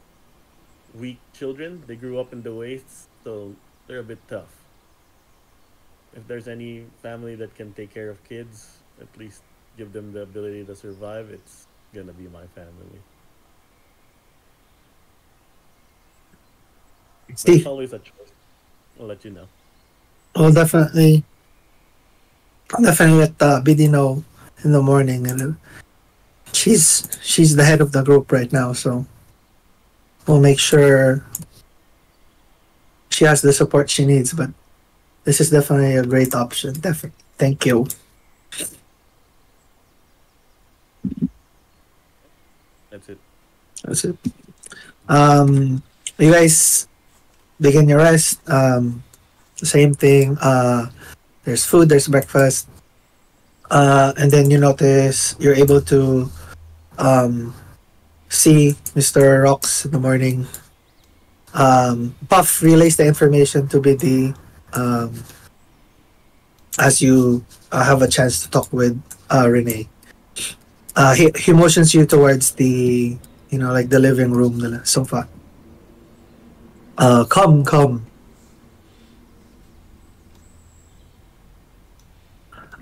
weak children. They grew up in the wastes, so they're a bit tough. If there's any family that can take care of kids, at least give them the ability to survive, it's gonna be my family. But it's Steve, always a choice. I'll let you know. we'll definitely let BD know in the morning. And she's the head of the group right now, so we'll make sure she has the support she needs. But this is definitely a great option. Definitely. Thank you. That's it. That's it. You guys begin your rest. Same thing. There's food, there's breakfast. And then you notice you're able to see Mr. Rocks in the morning. Puff relays the information to BD as you have a chance to talk with Renee. He motions you towards the, like the living room, the sofa. Come.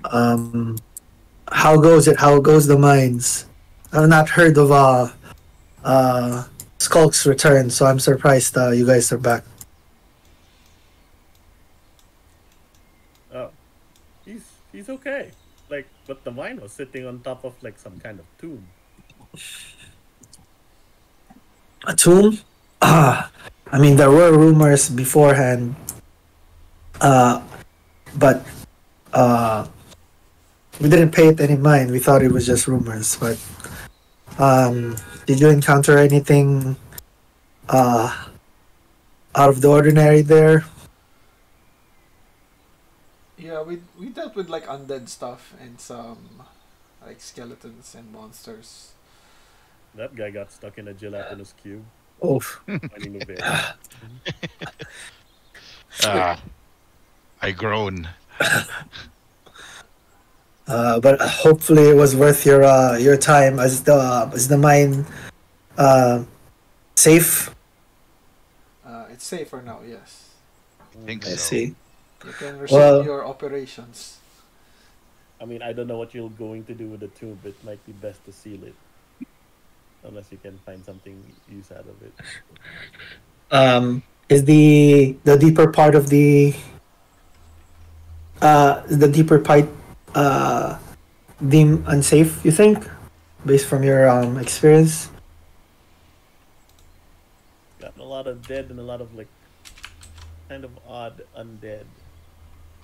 Um, how goes it? How goes the mines? I've not heard of Skulk's return, so I'm surprised you guys are back. Oh, he's okay. Like, but the mine was sitting on top of like some kind of tomb. A tomb? I mean, there were rumors beforehand, but we didn't pay it any mind. We thought it was just rumors. But did you encounter anything out of the ordinary there? Yeah, we dealt with like undead stuff and some like skeletons and monsters. That guy got stuck in a gelatinous cube. Oh, Finding a bear. I groan. but hopefully it was worth your time. As the mine safe? It's safe for now, yes. I think I so. see. You can resume Well, your operations. I mean, I don't know what you're going to do with the tomb, but it might be best to seal it. Unless you can find something use out of it. is the deeper part of the deeper part deemed unsafe? You think, based from your experience? Got a lot of dead and a lot of like kind of odd undead.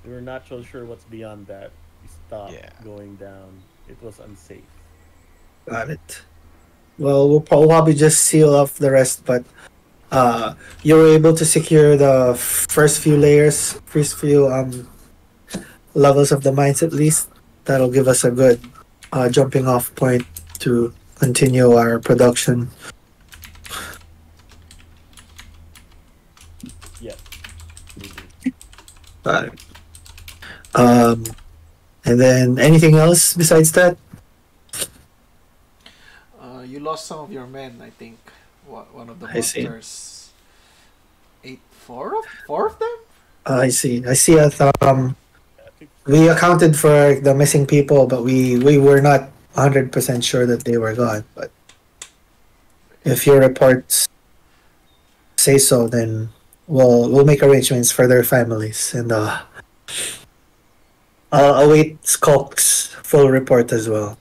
We were not so sure what's beyond that. We stopped Yeah. going down. It was unsafe. Got it. Well, we'll probably just seal off the rest, but you were able to secure the first few levels of the mines at least. That'll give us a good jumping off point to continue our production. Yeah. We do. Got it. And then anything else besides that? You lost some of your men, I think. One of the I see. monsters ate four of them? I see. I see. I think We accounted for the missing people, but we were not 100% sure that they were gone. But if your reports say so, then we'll make arrangements for their families, and I'll await Skulk's full report as well.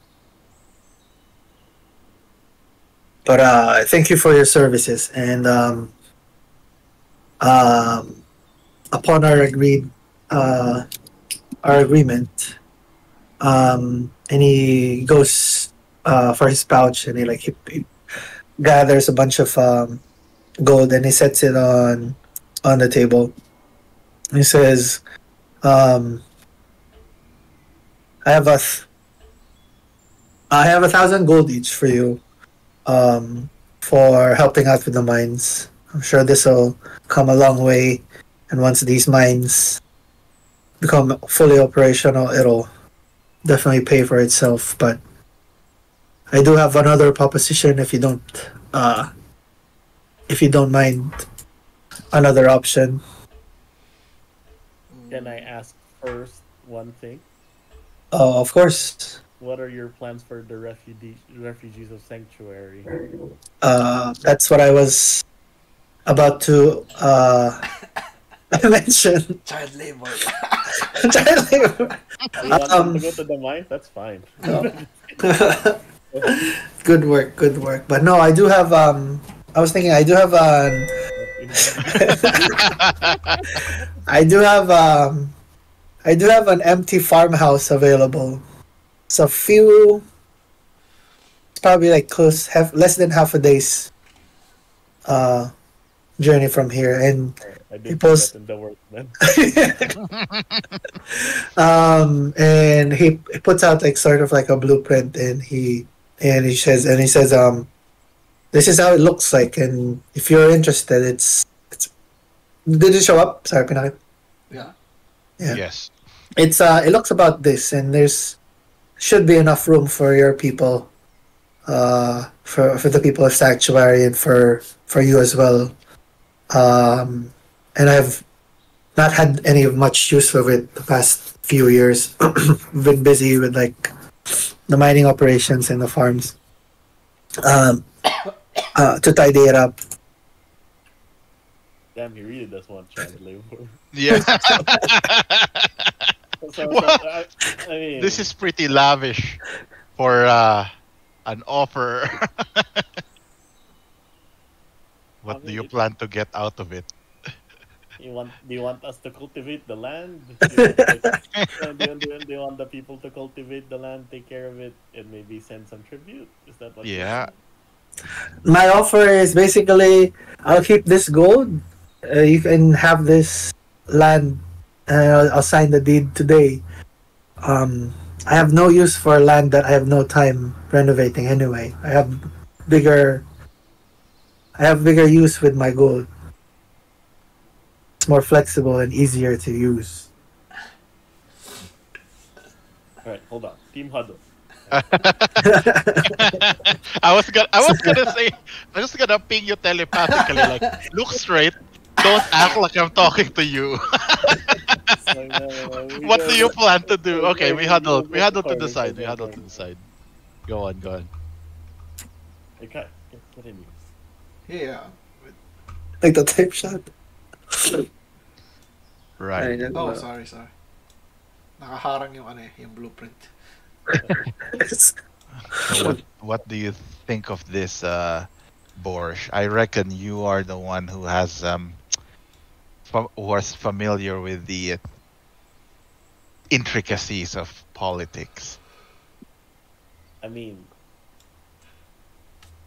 But thank you for your services. And um, upon our agreement, and he goes for his pouch, and he gathers a bunch of gold, and he sets it on the table. He says, um, "I have I have 1,000 gold each for you, um, for helping out with the mines. I'm sure this will come a long way, and once these mines become fully operational, it'll definitely pay for itself. But I do have another proposition uh, if you don't mind another option. Can I ask first one thing? Of course, What are your plans for the refugees of Sanctuary? that's what I was about to mention. Child labor. Child labor. You want them to Um, go to the mines? That's fine. no. Good work, good work. But no, I do have I was thinking I do have I do have I do have an empty farmhouse available. It's a few, it's probably like less than half a day's uh journey from here, and I he did put posts that in the work then. and he puts out like sort of like a blueprint, and he says this is how it looks like, and if you're interested, it's did it show up? Sorry, Pinaki. Yeah. Yeah. Yes. It's it looks about this, and there's should be enough room for your people, for the people of Sanctuary, and for you as well. And I've not had any much use of it the past few years. Been busy with like the mining operations and the farms. Um, to tidy it up. Damn, he really does want child labor. Yeah. I mean, This is pretty lavish for an offer. What do you plan to get out of it? do you want us to cultivate the land? Do you want the people to cultivate the land, take care of it, and maybe send some tribute? Is that what? Yeah. My offer is basically I'll keep this gold. You can have this land. I'll sign the deed today. I have no use for land that I have no time renovating anyway. Bigger I have bigger use with my gold. It's more flexible and easier to use. All right, hold on. Team huddle. I was gonna ping you telepathically, like, look straight, don't act like I'm talking to you. What do you plan to do? Okay, we huddle to the side. Go on. Okay, continue. Yeah. Like the type shot. Right. Oh, sorry. Nakaharang yung blueprint. So what do you think of this, Borsh? I reckon you are the one who has was familiar with the intricacies of politics. I mean,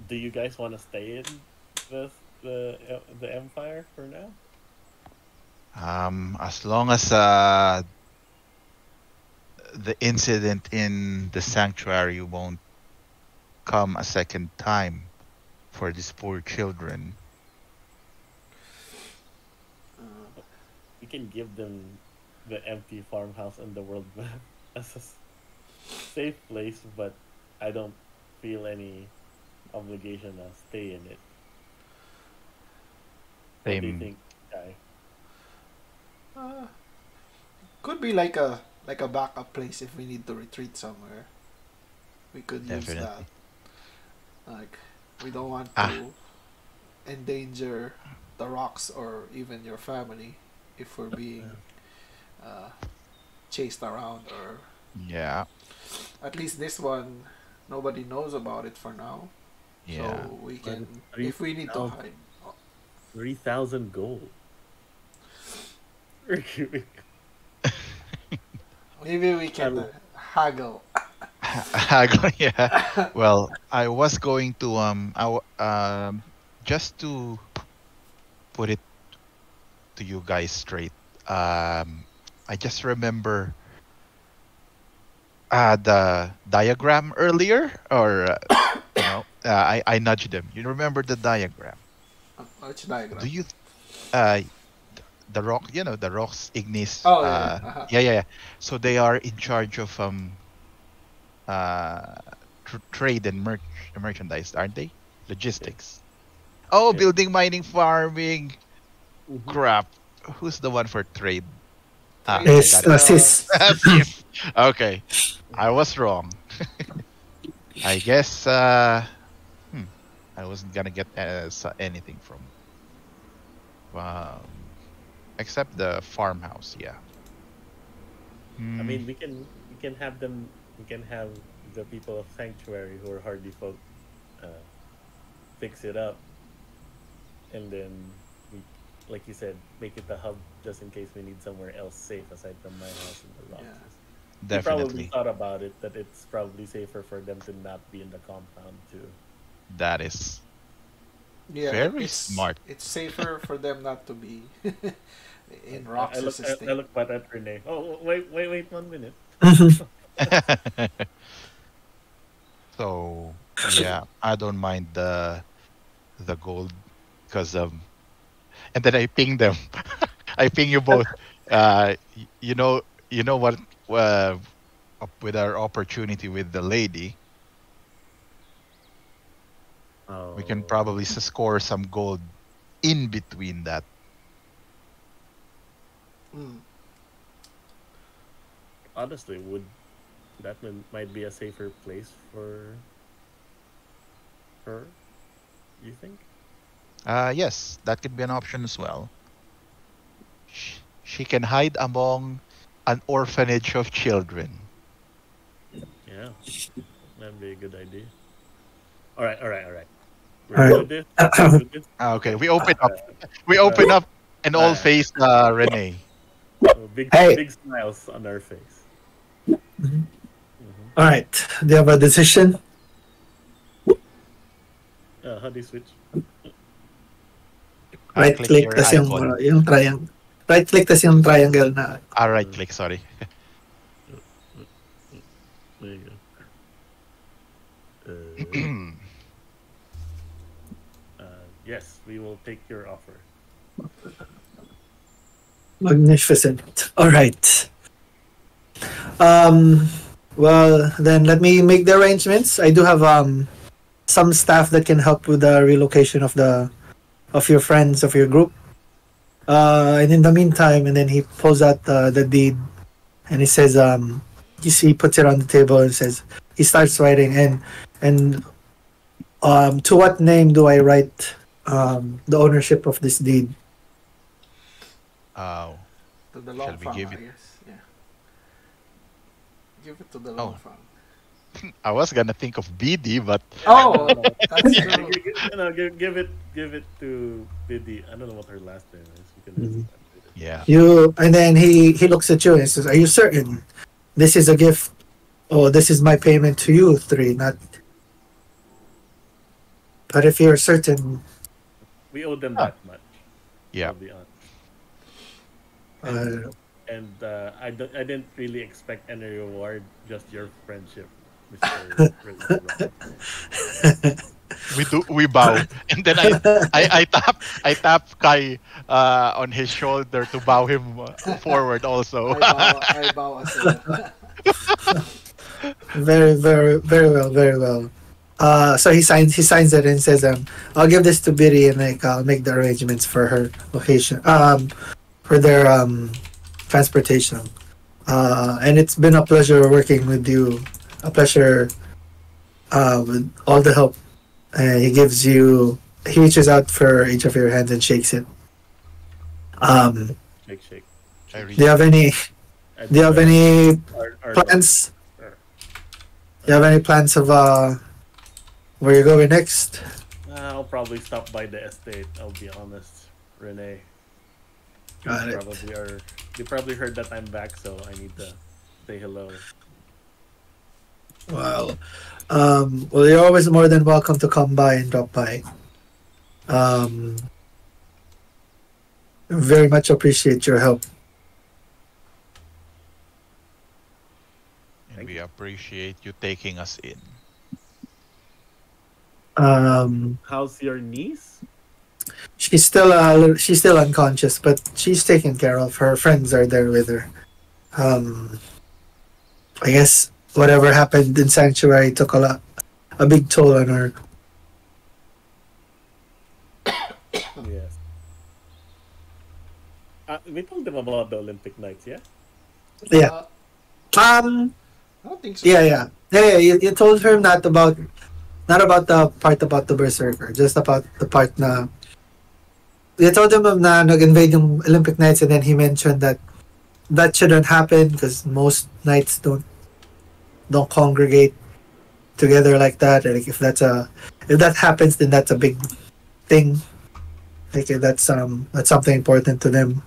do you guys want to stay in the Empire for now? As long as the incident in the sanctuary won't come a second time for these poor children. We can give them the empty farmhouse and the world map as a safe place, but I don't feel any obligation to stay in it. What do you Same. think, Kai? Could be like a backup place if we need to retreat somewhere. We could use Definitely. that. Like, we don't want Ah. to endanger the rocks or even your family if we're being chased around, or Yeah. at least this one nobody knows about it for now. Yeah. So we can, But if we need to 3,000 hide, 3,000 gold. We're giving. maybe we can haggle. Yeah. Well, I was going to just to put it to you guys straight. I just remember the diagram earlier, or I nudged them. You remember the diagram? Which diagram? Do you uh the rock? The rocks, ignis. Oh yeah. Yeah. So they are in charge of trade and merchandise, aren't they? Logistics. Oh, Yeah. building, mining, farming. Mhm. Crap. Who's the one for trade? Trade I Is got is, it. sis. Sis. Okay, I was wrong. I guess I wasn't gonna get anything from um, except the farmhouse. Yeah. I Hmm. mean, we can have them. We can have the people of Sanctuary who are hardy folk uh, fix it up, and then we, like you said, make it the hub just in case we need somewhere else safe aside from my house and the yeah. rocks. We probably Definitely. thought about it that it's probably safer for them to not be in the compound too. That is Yeah, very smart. it's safer for them not to be in I Roxas look I estate. look back at Renee. Oh wait 1 minute. So yeah, I don't mind the gold because and then I ping them. I ping you both. You know what? With our opportunity with the lady, we can Oh, probably score some gold in between that. Mm. honestly, would might be a safer place for her? You think? Yes, that could be an option as well. She can hide among an orphanage of children. Yeah, that'd be a good idea. All right. We're All good right. with this. We're good with this. Okay, we open up. We Uh, open up and all uh, face Renee. big Hey. big smiles on our face. Mhm. Hmm. All right. Do you have a decision? How do you switch? Right Click click your tas icon. yung triangle. Right click tas yung triangle na. Right Uh, click, sorry. uh, there you go. Yes, we will take your offer. Magnificent. All right. Um. Well, then let me make the arrangements. I do have some staff that can help with the relocation of your friends of your group. And in the meantime, and then he pulls out the deed, and he says, you see, he puts it on the table and says, he starts writing, and to what name do I write the ownership of this deed? Oh, To the shall we Longfang, give I it? guess. Yeah. Give it to the Oh, Longfang. I was gonna think of BD, but Oh, No. that's true. Give it to Biddy. I don't know what her last name is. You can ask Mhm. that yeah. You and then he looks at you and says, "Are you certain this is a gift? Oh, this is my payment to you three, not." But if you're certain, we owe them Ah, that much. yeah. I'll be honest. And uh, I didn't really expect any reward. Just your friendship, Mister President. We bow, and then I tap Kai on his shoulder to bow him forward also. I bow as well. very, very, very well, very well. So he signs it and says, I'll give this to Biddy and like I'll make the arrangements for her location, for their transportation. And it's been a pleasure working with you. A pleasure with all the help. He reaches out for each of your hands and shakes it. Um, Shake, shake. I do you reach. have any? I Do you have declare any our plans? Lord. Do you have any plans of Where you going next? I'll probably stop by the estate. I'll be honest, Renee. They Got it. probably are. They probably heard that I'm back, so I need to say hello. Well, well, you're always more than welcome to come by and drop by. Um, very much appreciate your help. And we appreciate you taking us in. How's your niece? She's still unconscious, but she's taken care of. Her friends are there with her. Um, I guess whatever happened in Sanctuary took a big toll on her. Yes. We told them about the Olympic nights, yeah? Yeah. Um. I don't think so. Yeah. You told her not about the part about the berserker, just about the part na. You told him na nag-invade yung Olympic Nights, and then he mentioned that shouldn't happen because most nights don't congregate together like that. And like if that happens, then that's a big thing. Like that's something important to them.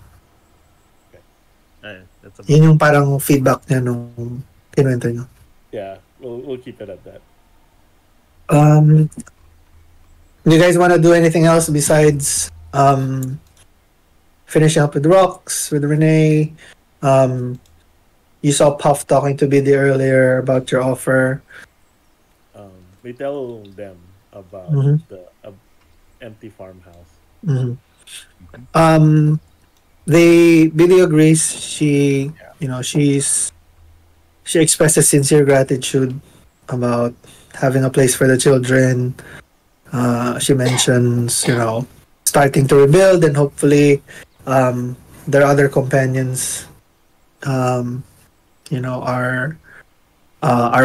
That's a Yun yung parang feedback niya nung kinuwento niyo. yeah. We'll keep it at that. Do you guys want to do anything else besides finishing up with Rocks, with Renee? You saw Puff talking to BD earlier about your offer. We tell them about Mhm. the empty farmhouse. Mm-hmm. BD agrees. She expresses sincere gratitude about having a place for the children. She mentions, starting to rebuild, and hopefully, their other companions, are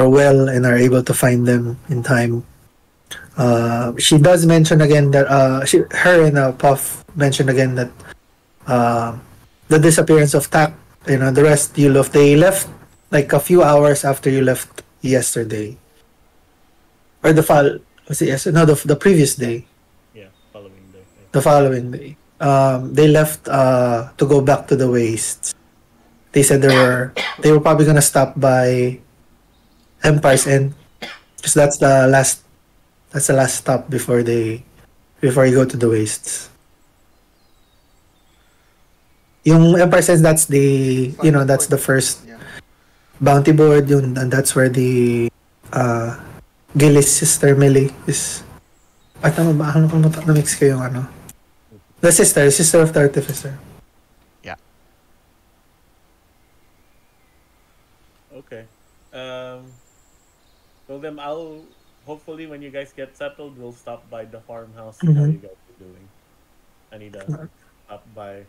well and are able to find them in time. She does mention again that her and Puff mentioned again that the disappearance of Tak, the rest they left like a few hours after you left yesterday, or was it yesterday? No, the previous day. Yeah, following day. Yeah. The following day. They left to go back to the wastes. They said they were probably gonna stop by Empire's End, because that's the last stop before you go to the wastes. Yung Empire's End, that's that's the first Yeah. bounty board, yun, and that's where the Gillis sister Millie is. Ay, tama ba? Ano kung na-mix ko yung ano? The sister of the artificer. Okay. Well then hopefully when you guys get settled, we'll stop by the farmhouse, see how Mhm. you guys are doing. I need to stop by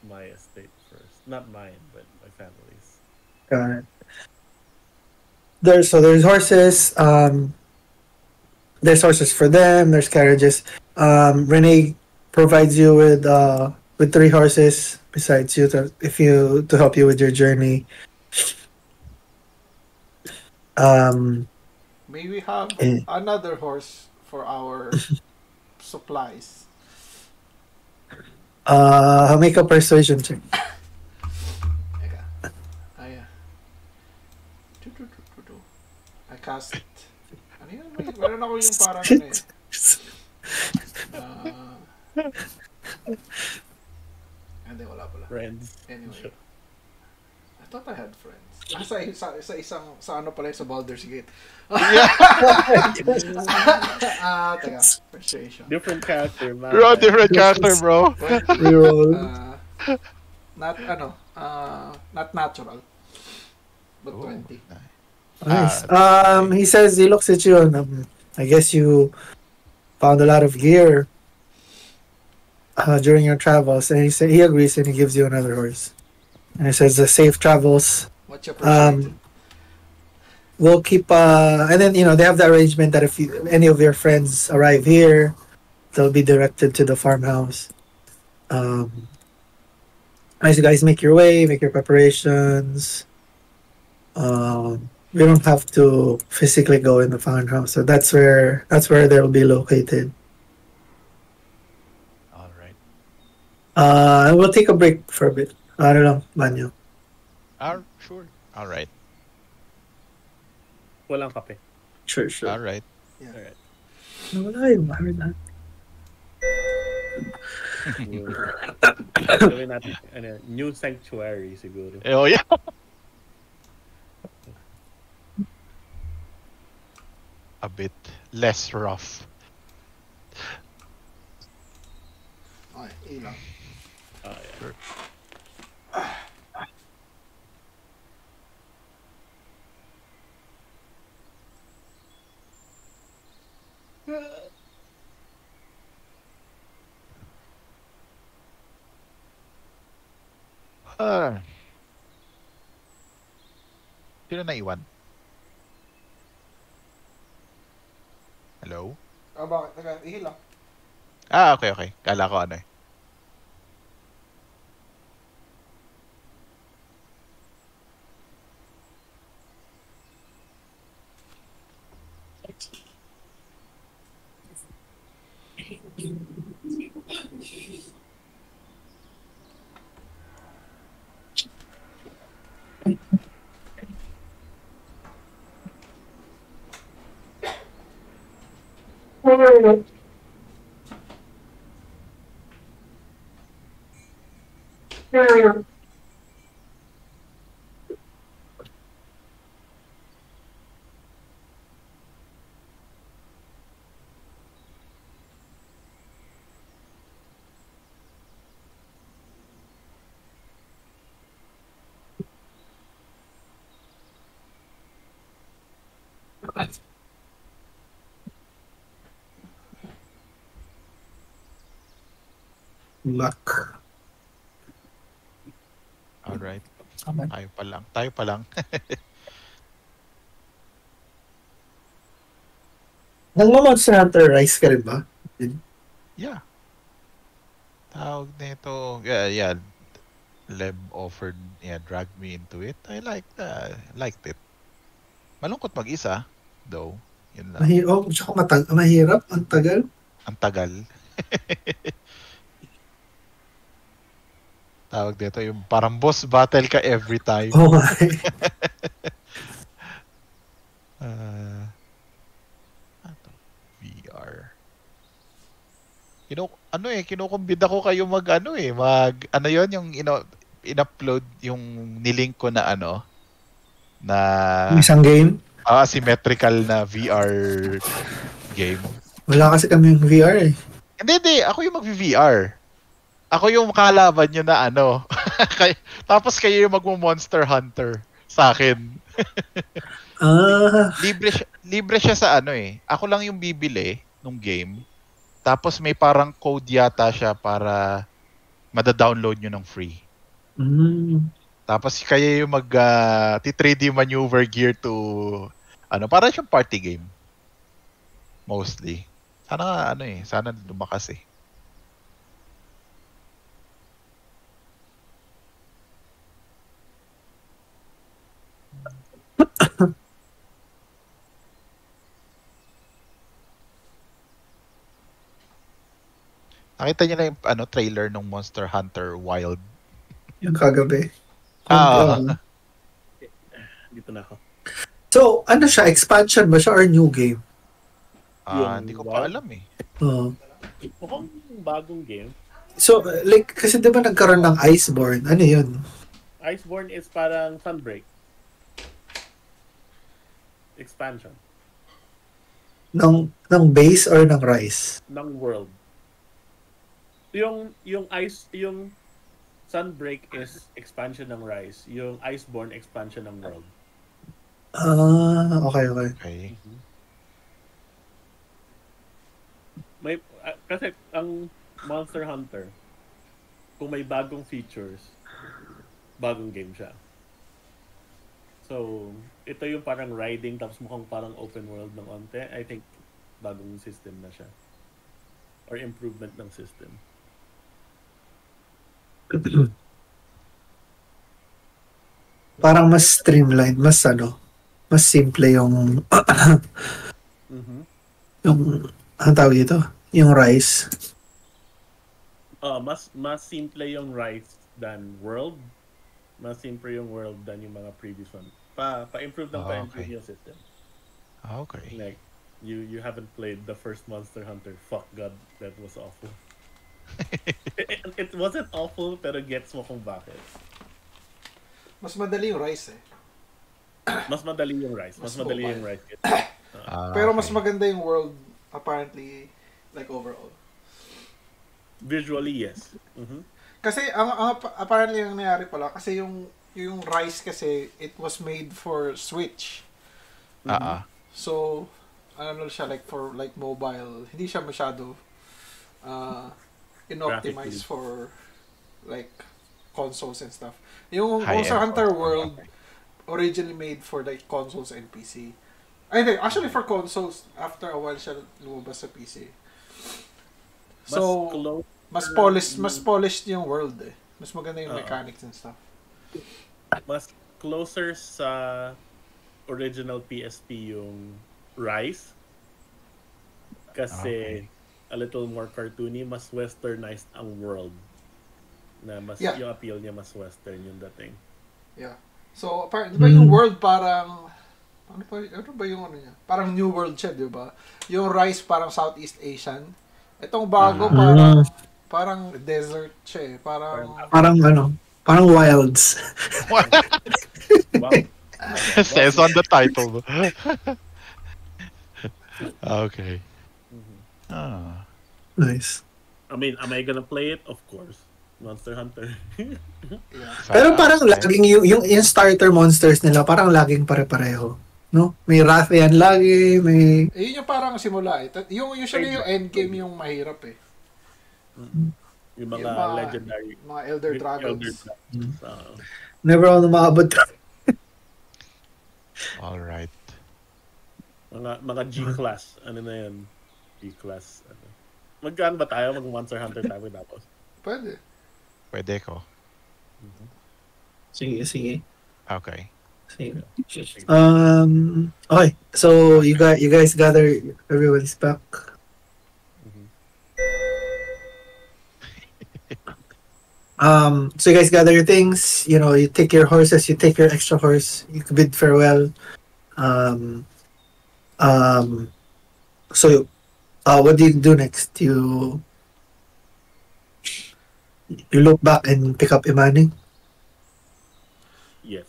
my estate first. Not mine, but my family's. Got it. There's horses. There's horses for them. There's carriages. Renee provides you with 3 horses besides you to help you with your journey. May we have Eh. another horse for our supplies? Make a persuasion check. Teka. I cast. Ano yun? Meron ako yung parang ano eh. Hindi, wala pala. Friends. Anyway. I thought I had friends. Sa ano pala sa Baldur's Gate. Teka. Persuasion. Different character, man. You're a different character, bro. Reroll. Not natural. But 20. Nice. He says he looks at you and I guess you found a lot of gear during your travels, and he agrees and he gives you another horse. And he says safe travels. What's your persuasion? We'll keep and then they have the arrangement that if any of your friends arrive here, they'll be directed to the farmhouse. As you guys make your way, make your preparations. We don't have to physically go in the farmhouse. So that's where they'll be located. All right. We'll take a break for a bit. I don't know, Manyo. Sure. All right. Walang kape. Sure, sure. All right. Yeah. Alright. Wala yung mahal na. Gawin natin, new sanctuary siguro. Oh yeah. A bit less rough. Okay, ilaw. Ah, yeah. Sure. Ah, sino naiwan? Hello? Bakit? Ihil lang. Okay, okay. Kala ko ano eh. Luck. Alright. Okay. Tayo pa lang. Tayo pa lang. Nagmo-Monster Hunter Rise ka rin ba? Yeah. Tawag nito. Yeah. Leb offered, dragged me into it. I liked it. Malungkot mag-isa, though. Yun lang. Tsaka mahirap. Ang tagal. Ang tagal. Tawag dito, yung parang boss battle ka every time. Oh my. Ano? VR. Kinukumbida ko kayo yung in-upload yung nilink ko na na Isang game. asymmetrical na VR game. Wala kasi kami yung VR eh. Hindi. Ako yung mag-VR. Ako yung kalaban nyo na Tapos kayo yung magmo-Monster Hunter sa akin. Libre siya sa Ako lang yung bibili nung game. Tapos may parang code yata siya para mada-download nyo ng free. Tapos kayo yung mag-3D maneuver gear to para siyang party game. Mostly. Sana sana lumakas eh. Nakita niyo na yung trailer ng Monster Hunter Wild. Yung kagabi. Dito na ako. So, ano siya? Expansion ba siya or new game? Hindi ko pa alam eh. Mukhang bagong game. So, kasi di ba nagkaroon ng Iceborne? Ano yun? Iceborne is parang Sunbreak. Expansion. Ng base or ng Rise? Ng world. Yung Sunbreak is expansion ng Rise. Yung Iceborne expansion ng world. Okay. Okay. Kasi ang Monster Hunter, kung may bagong features, bagong game siya. So, ito yung parang riding tapos mukhang parang open world ng onte. I think bagong system na siya. Or improvement ng system. Parang mas streamlined, mas mas simple yung Mm-hmm. yung ang tawag dito, yung rice. Mas simple yung Rise than World. Mas simple yung World than yung mga previous one. Pa-improve ng Oh, pa-improve okay. yung system. Okay. Like, you haven't played the first Monster Hunter. Fuck God, that was awful. It wasn't awful, pero gets mo kung bakit. Mas madali yung rice eh. Mas madali yung Rise. Mas Mas madali mobile. yung Rise. Pero mas Okay. maganda yung world apparently like overall. Visually, yes. Mm-hmm. Kasi apparently ang nangyari pala kasi yung rice kasi it was made for Switch. So ano siya like for like mobile. Hindi siya masyado inoptimized Graphically. for like consoles and stuff. Yung High-end Monster Hunter console, World okay. originally made for like consoles and PC. Ay, hindi. Actually for consoles after a while siya lumabas sa PC. So mas polished yung world eh. Mas maganda yung mechanics and stuff. Mas closer sa original PSP yung Rise. Kasi a little more cartoony, mas westernized ang world. Na mas Yeah. yung appeal niya mas western yung dating. Yeah. So, di ba yung world parang ano ba yung ano niya? Parang New World siya, di ba? Yung Rise parang Southeast Asian. Itong bago parang desert siya eh. Parang wilds. Wow. Says on the title. Okay. Ah. Nice. I mean, am I gonna play it? Of course. Monster Hunter. Yeah. Pero parang laging yung starter monsters nila parang laging pare-pareho, no? May Rathian lagi, may Eh, yun yung parang simula eh. Yung usually yung endgame yung mahirap eh. Yung mga Yung mga- legendary. Mga Elder Dragons. never ako maabot. All right. Mga G-class. Ano na yan? G-class. Ano. Magkaan ba tayo? Mag-Monster Hunter tayo tapos? Pwede. Pwede ko. Sige. Okay. Sige. Okay. So you guys gather, everyone's back. So you guys gather your things, you take your horses, you take your extra horse, you bid farewell. So what do you do next? You look back and pick up Imani? Yes.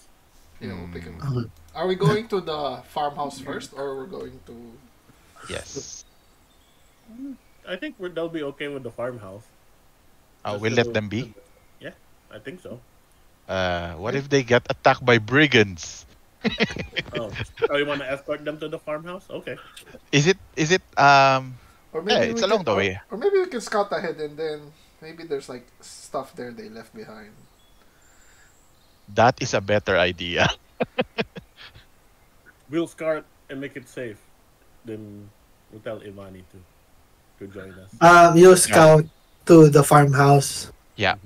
Yeah, we'll pick 'em up. Okay. Are we going to the farmhouse first or we're going to... Yes. I think they'll be okay with the farmhouse. We'll let them be. Yeah, I think so. What if they get attacked by brigands? Oh, you want to escort them to the farmhouse? Okay. Is it Or Yeah, it's we along can- the way. Or maybe we can scout ahead and then maybe there's like stuff there they left behind. that is a better idea? We'll scout and make it safe. Then we'll tell Imani to join us. You scout to the farmhouse. Yeah.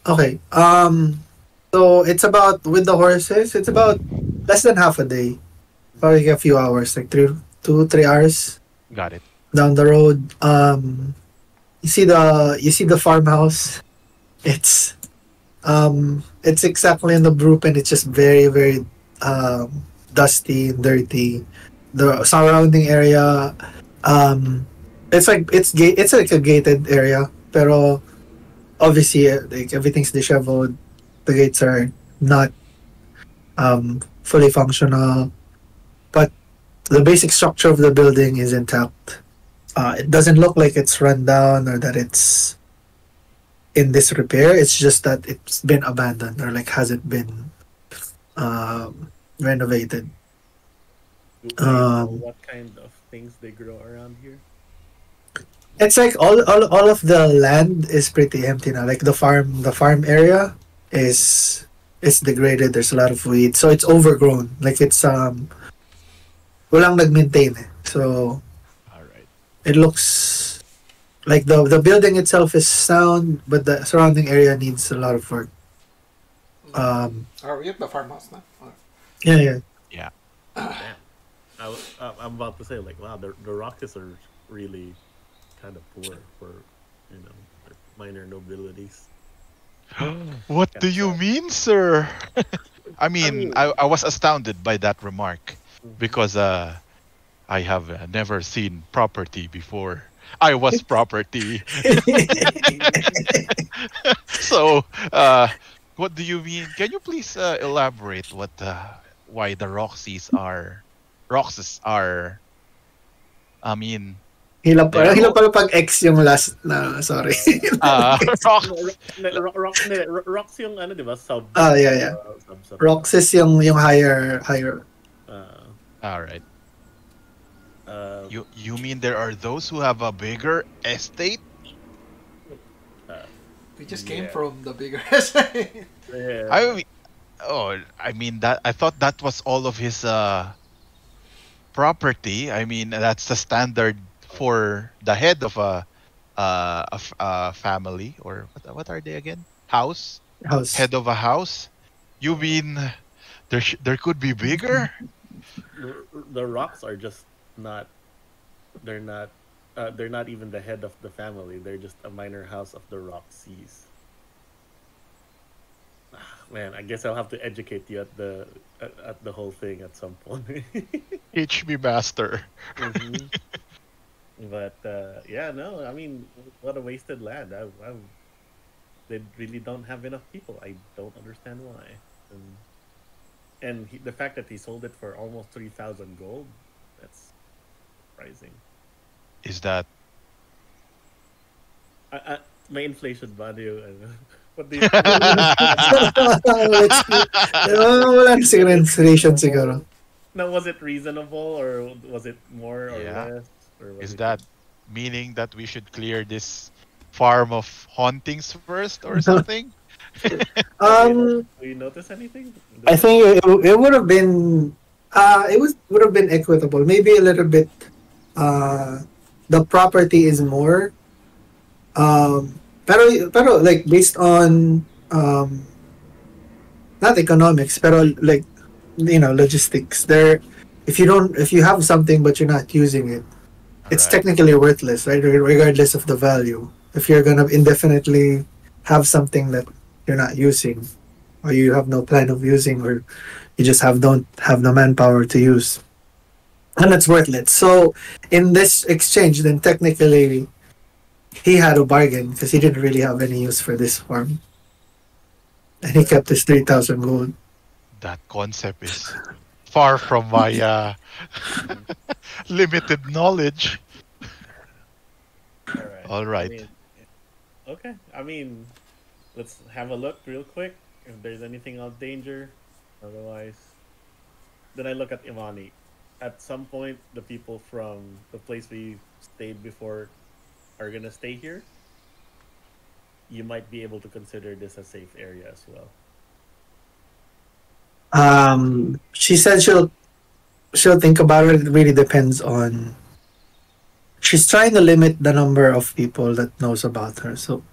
Okay. So it's about, with the horses, it's about less than half a day. Probably a few hours, like 3 hours Got it. down the road. You see the farmhouse. It's exactly in the blueprint. It's just very, very dusty and dirty. The surrounding area, it's like a gated area, pero obviously like everything's disheveled. The gates are not fully functional, but the basic structure of the building is intact. It doesn't look like it's run down or that it's in disrepair. It's just that it's been abandoned or like hasn't been renovated. Do we know what kind of things they grow around here? It's like all of the land is pretty empty now. Like the farm area is degraded. There's a lot of weeds, so it's overgrown. Like it's walang nag-maintain eh. So All right. it looks like the building itself is sound, but the surrounding area needs a lot of work. Are we at the farmhouse now? Or- Yeah. Damn. I'm about to say like, wow, the Rockies are really kind of poor for their minor nobilities. What Kind do of you sad. mean, sir? I I mean, mean, I was astounded by that remark mhm. because I have never seen property before. I was property. So, what do you mean? Can you please elaborate what why the Roxys are? I mean, they're Hirap all pala pag X yung last na, sorry. Uh, Rox. Rocks yung ano, di ba? Yeah, yeah. Sub Roxas yung higher. uh, All right. uh, You mean there are those who have a bigger estate? uh, We just came yeah. from the bigger SI. I Yeah. mean, I mean that I thought that was all of his property. I mean, that's the standard for the head of a family, or what are they again? House, House. head of a house. You Uh, mean there could be bigger? the Rocks are just not. They're not. They're not even the head of the family. They're just a minor house of the Roxies. Man, I guess I'll have to educate you at the whole thing at some point. Teach me, master. hmm But yeah, no, I mean, what a wasted land. They really don't have enough people. I don't understand why. The fact that he sold it for almost 3,000 gold, that's surprising. Is that I, my inflation value. What do you think? Let's see. Wala na siguro inspiration siguro. Now, was it reasonable or was it more or yeah? less? Or what do Is you think? that meaning that we should clear this farm of hauntings first or something? Do you notice anything? I Does it? think it would have been would have been equitable. Maybe a little bit uh the property is more pero like based on not economics pero like logistics there, if you have something but you're not using it, All it's right. technically worthless, right? Regardless of the value. If you're gonna indefinitely have something that you're not using, or you have no plan of using, or you just don't have the manpower to use, and it's worthless. So in this exchange, then technically he had a bargain because he didn't really have any use for this farm, and he That, kept his 3,000 gold. That concept is far from my mhm. limited knowledge. All right. All I right. mean, okay. I mean, let's have a look real quick if there's anything of danger. Otherwise, then I look at Imani. At some point, the people from the place we stayed before are gonna stay here. You might be able to consider this a safe area as well. She said she'll think about it. It really depends on. She's trying to limit the number of people that knows about her. So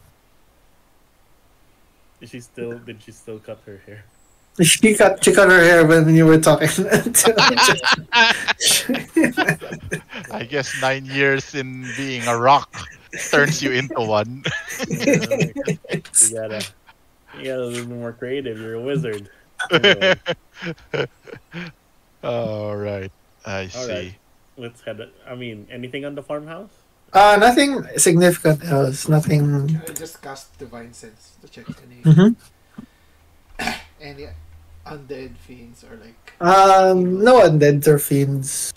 Did she still cut her hair? she cut her hair when you were talking. I guess 9 years in being a rock turns you into one. Yeah, you gotta you gotta be more creative. You're a wizard. Anyway, All right. I all right. see. Let's head. I mean, anything on the farmhouse? Nothing significant else. Nothing. I just cast Divine Sense to check Mhm. any undead fiends or like No undead or fiends.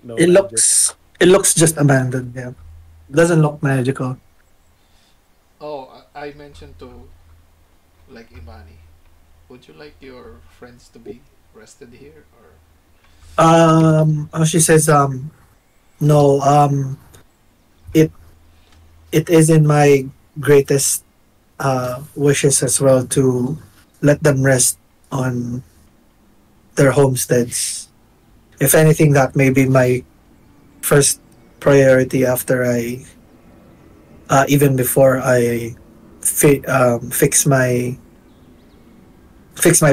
No It magic. looks just abandoned. Yeah, doesn't look magical. Oh, I mentioned to like Imani. Would you like your friends to be rested here or She says no. It it is in my greatest wishes as well to let them rest on their homesteads. If anything, that may be my first priority after I, even before I fix my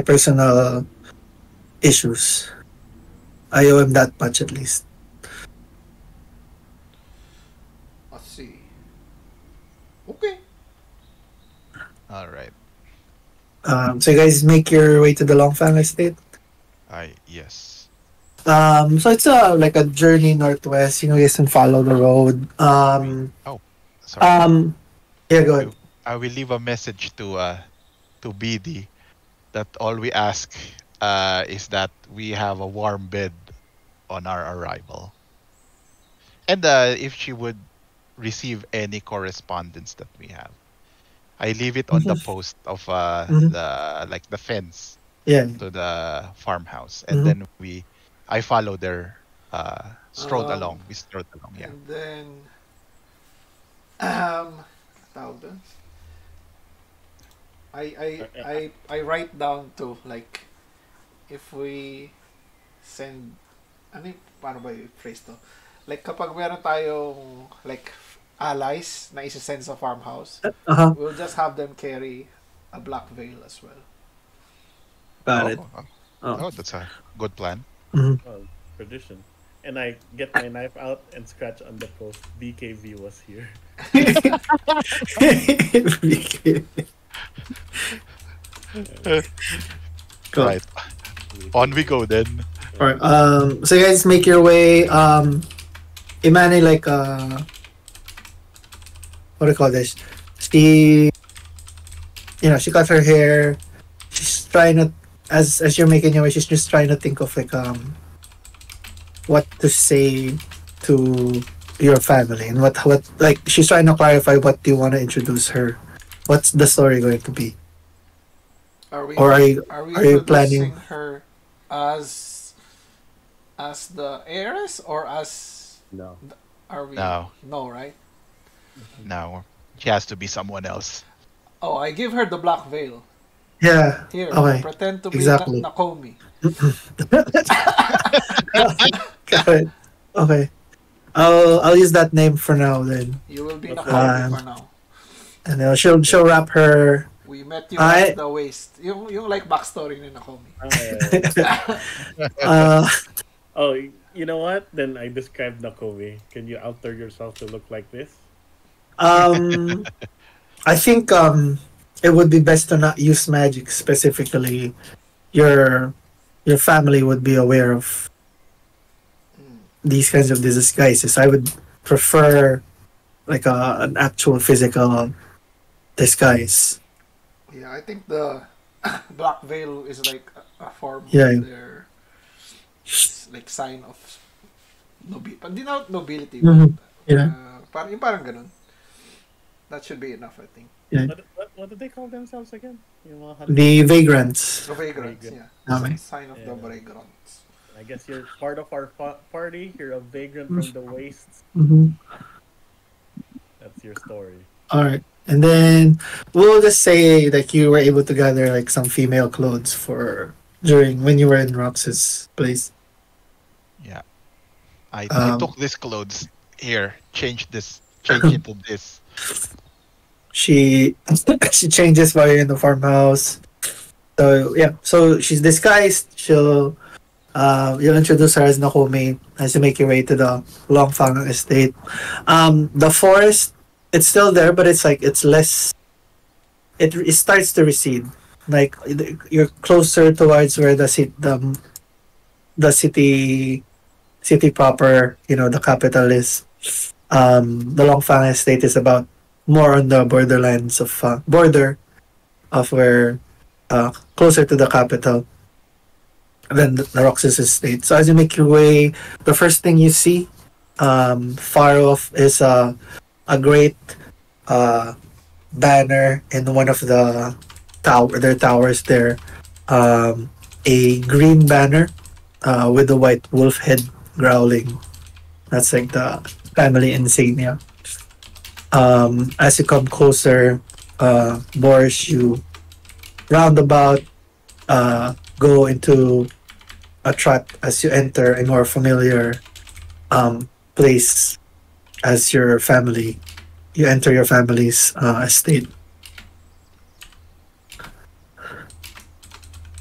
personal issues. I owe him that much at least. Let's see. Okay. All right. So you guys make your way to the Longfang estate. Yes. So it's like a journey northwest. You know, you guys can follow the road. Oh, sorry. Yeah, go ahead. I will leave a message to BD that all we ask is that we have a warm bed on our arrival, and if she would receive any correspondence that we have, I leave it on the Mhm. post of Mhm. the fence Yeah. to the farmhouse, and Mhm. then I follow their strolled Um, along. We strolled along. Yeah. and then, um, tawag dun? I write down to like if we send paano ba yung phrase to? Like kapag meron tayong like allies na isa-send sa farmhouse, Uh-huh. we'll just have them carry a black veil as well. Got it. Oh, that's a good plan. Mhm. Well, tradition. And I get my knife out and scratch on the post. BKV was here. Cool. Right. On we go then. Alright. So you guys make your way. Imani, like what do you call this? She, she cut her hair. She's trying to, as you're making your way, she's just trying to think of like what to say to your family and what like she's trying to clarify what do you want to introduce her. What's the story going to be? Are we Or are you introducing planning? her as the heiress or as No. are we No. right? No, she has to be someone else. Oh, I give her the black veil. Yeah. Here, Okay. pretend to be Exactly. Nakomi. Got it. Okay. I'll use that name for now then. You will be What's Nakomi for now. And she'll wrap her. We met you I- at the waist. Yung like backstory ni Nakomi. Oh, you know what? Then I described Nakomi. Can you alter yourself to look like this? I think it would be best to not use magic specifically. Your family would be aware of these kinds of disguises. I would prefer like an actual physical disguise. Yeah, I think the black veil is like a form Yeah. of their like sign of nobility. Mhm. Yeah. Parang ganun. That should be enough, I think. What do they call themselves again? Yung mga The vagrants. The vagrants, Vagrant. yeah. Okay. Sign of the Yeah. vagrants. I guess you're part of our party. You're a vagrant from the wastes. Mm-hmm. That's your story. All right, and then we'll just say like you were able to gather like some female clothes for during when you were in Rox's place. Yeah. I Um, took these clothes here, change it to this. She she changes while you're in the farmhouse. So yeah, so she's disguised. You'll introduce her as Nakomi as you make your way to the Longfang estate. The forest, it's still there, but it's like it's less. It starts to recede. Like you're closer towards where the city proper, the capital is. The Longfang estate is about more on the borderlands of border of where closer to the capital than the Roxas estate. So as you make your way, the first thing you see far off is a great banner in one of the their towers there. A green banner with the white wolf head growling. That's like the family insignia. As you come closer, Borsh, you roundabout go into a trot as you enter a more familiar place as your family. You enter your family's estate.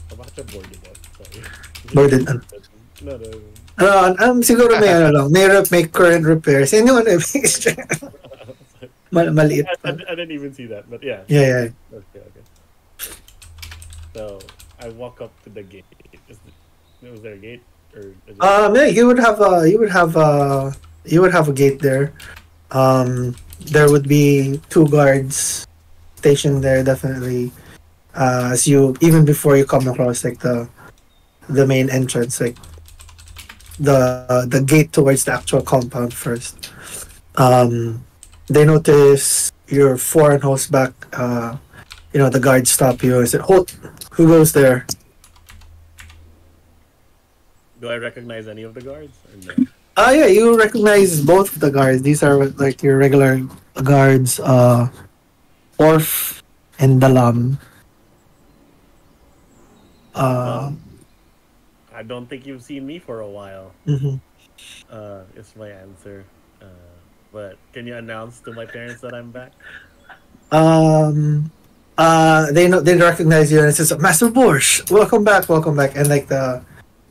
Bakit siya bored about? Sorry. More than ano. No, no. Siguro may ano lang, may current repairs. Yan yung ano, maliit pa. I didn't even see that, but yeah. Yeah. Okay, okay. So I walk up to the gate. Was there a gate or? Yeah, you would have a gate there. There would be two guards stationed there, definitely. As you even before you come across like the main entrance, like the gate towards the actual compound first. They notice you're 4 on horseback. The guards stop you and say, "Halt! Who goes there?" Do I recognize any of the guards? Or no? Yeah, you recognize both of the guards. These are like your regular guards, Orf and Dalam. I don't think you've seen me for a while. Mhm. Is my answer. But can you announce to my parents that I'm back? They recognize you and it says, "Master Borsh, welcome back," and like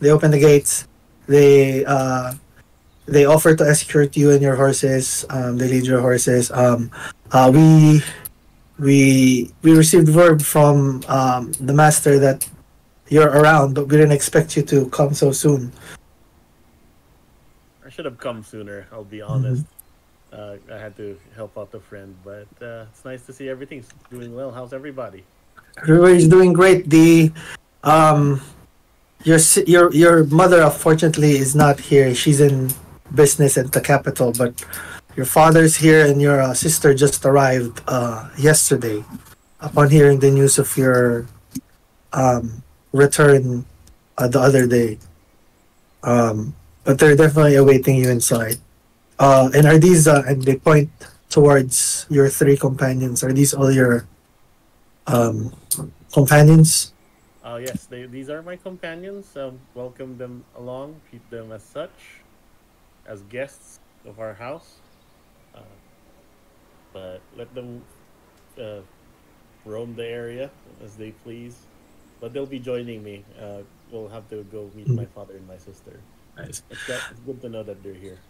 they open the gates. They offer to escort you and your horses. They lead your horses. We received word from the master that you're around, but we didn't expect you to come so soon. I should have come sooner. I'll be honest. I had to help out a friend, but it's nice to see everything's doing well. How's everybody? Everybody's doing great. Your mother unfortunately is not here. She's in business at the capital, but your father's here and your sister just arrived yesterday upon hearing the news of your return the other day. But they're definitely awaiting you inside. And are these and they point towards your 3 companions. Are these all your companions? Yes, these are my companions. Welcome them along. Treat them as such, as guests of our house. But let them roam the area as they please. But they'll be joining me. We'll have to go meet my father and my sister. Nice. It's good to know that they're here.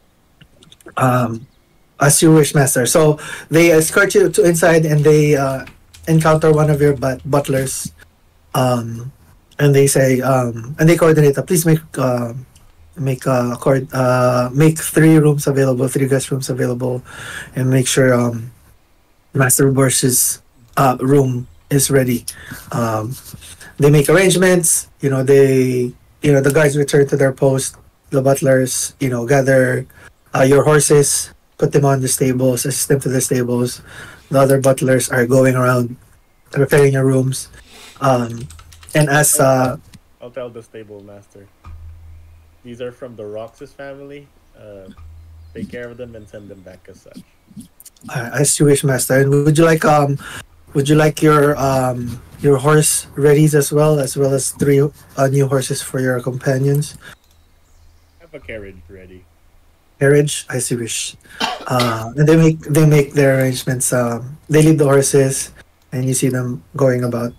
As you wish, master. So they escort you to inside, and they encounter one of your butlers, and they say, and they coordinate. Please make 3 rooms available, 3 guest rooms available, and make sure Master Borsh's room is ready. They make arrangements. The guys return to their post. The butlers, gather your horses, put them on the stables, assist them to the stables. The other butlers are going around preparing your rooms. And as I'll tell the stable master. These are from the Roxas family. Take care of them and send them back as such. As you wish, master. And would you like your horse readies as well as 3 new horses for your companions? I have a carriage ready. Carriage, as you wish. And they make their arrangements. They leave the horses, and you see them going about.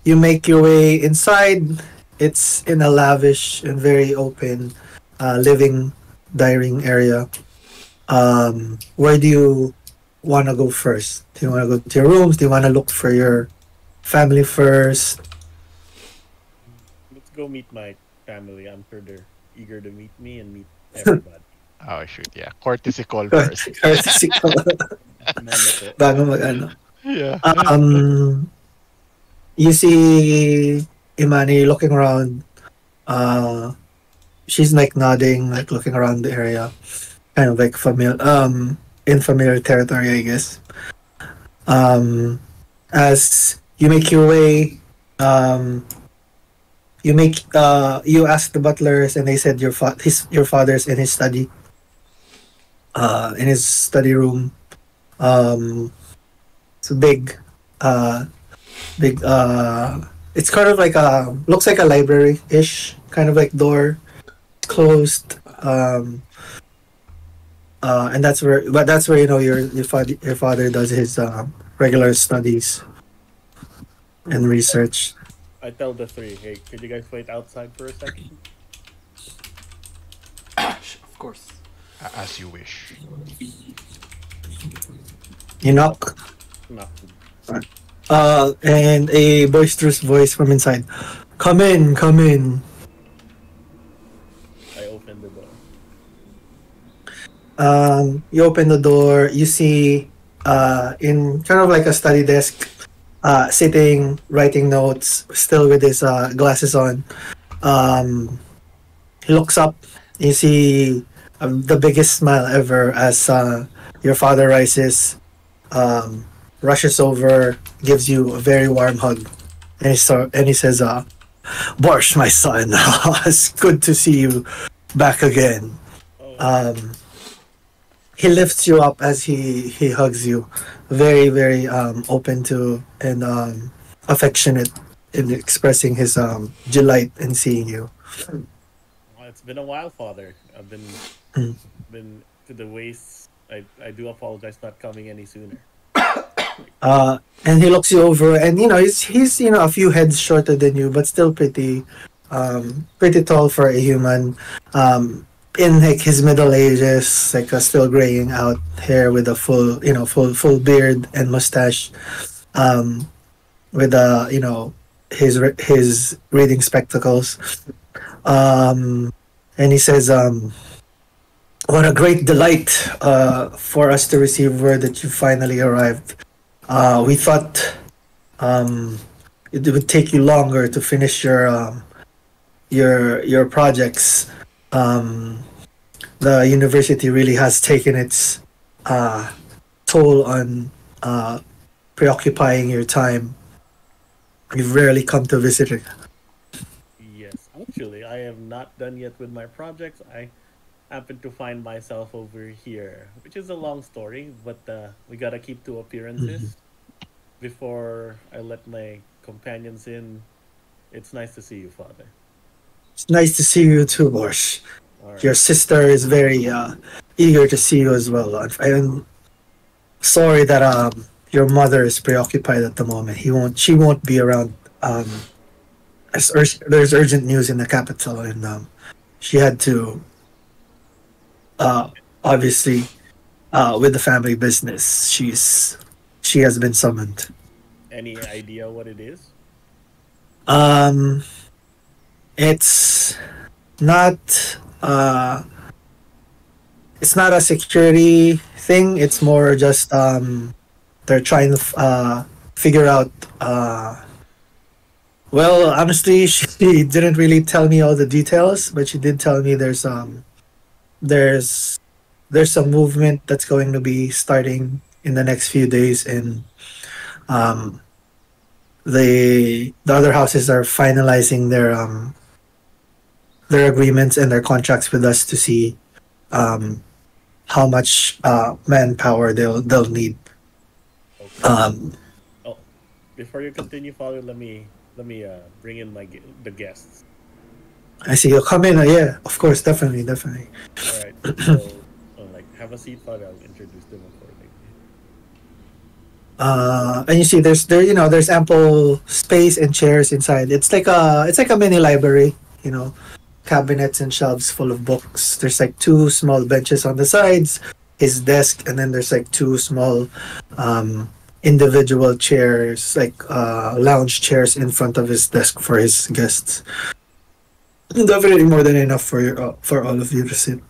You make your way inside. It's in a lavish and very open living dining area. Where do you want to go first? Do you want to go to your rooms? Do you want to look for your family first? Let's go meet my family. I'm sure they're eager to meet me and meet everybody. Oh shoot, yeah. Courtesy call first. Courtesy call. Bago mag-ano. Yeah. You see Imani looking around. She's like nodding, like looking around the area, kind of like in familiar territory, I guess. As you make your way, you ask the butlers, and they said your father's in his study, in his study room. It's big. It's kind of like looks like a library ish, kind of like door closed. And that's where your father does his regular studies and research. I tell the three, hey, could you guys wait outside for a second? Of course. As you wish. You knock, Nothing. and a boisterous voice from inside. Come in, come in. I open the door. You open the door. You see, in kind of like a study desk, sitting, writing notes, still with his glasses on. He looks up. You see the biggest smile ever as your father rises, rushes over, gives you a very warm hug, and he says, "Borsh, my son, it's good to see you back again." Oh, He lifts you up as he hugs you, very very open to and affectionate in expressing his delight in seeing you. well, it's been a while, Father. I've been Mm. been to the waist. I do apologize not coming any sooner. And he looks you over, and he's a few heads shorter than you, but still pretty tall for a human. In like his middle ages, like still graying out hair with a full beard and mustache, with his reading spectacles, and he says, "What a great delight for us to receive word that you finally arrived. We thought it would take you longer to finish your projects. The university really has taken its toll on preoccupying your time. You've rarely come to visit it." Yes, actually, I am not done yet with my projects. I happen to find myself over here, which is a long story, but we gotta keep to appearances before I let my companions in. It's nice to see you, Father. It's nice to see you too, Borsh. All right. Your sister is very eager to see you as well. I'm sorry that your mother is preoccupied at the moment. She won't be around. There's urgent news in the capital, and she had to obviously with the family business. She has been summoned. Any idea what it is? Um, it's not uh it's not a security thing. It's more just they're trying to figure out. Well, honestly, she didn't really tell me all the details, but she did tell me there's some movement that's going to be starting in the next few days, and um the other houses are finalizing their agreements and their contracts with us to see um how much manpower they'll need. Okay. Um, Oh, before you continue, Father, let me bring in the guests. I see you'll come in. Yeah, of course, definitely. All right. So, like, have a seat, Father. I'll introduce them accordingly. And you see, there's ample space and chairs inside. It's like a mini library. Cabinets and shelves full of books. There's like two small benches on the sides, his desk, and then there's like two small individual chairs, like lounge chairs in front of his desk for his guests. Definitely more than enough for all of you to sit.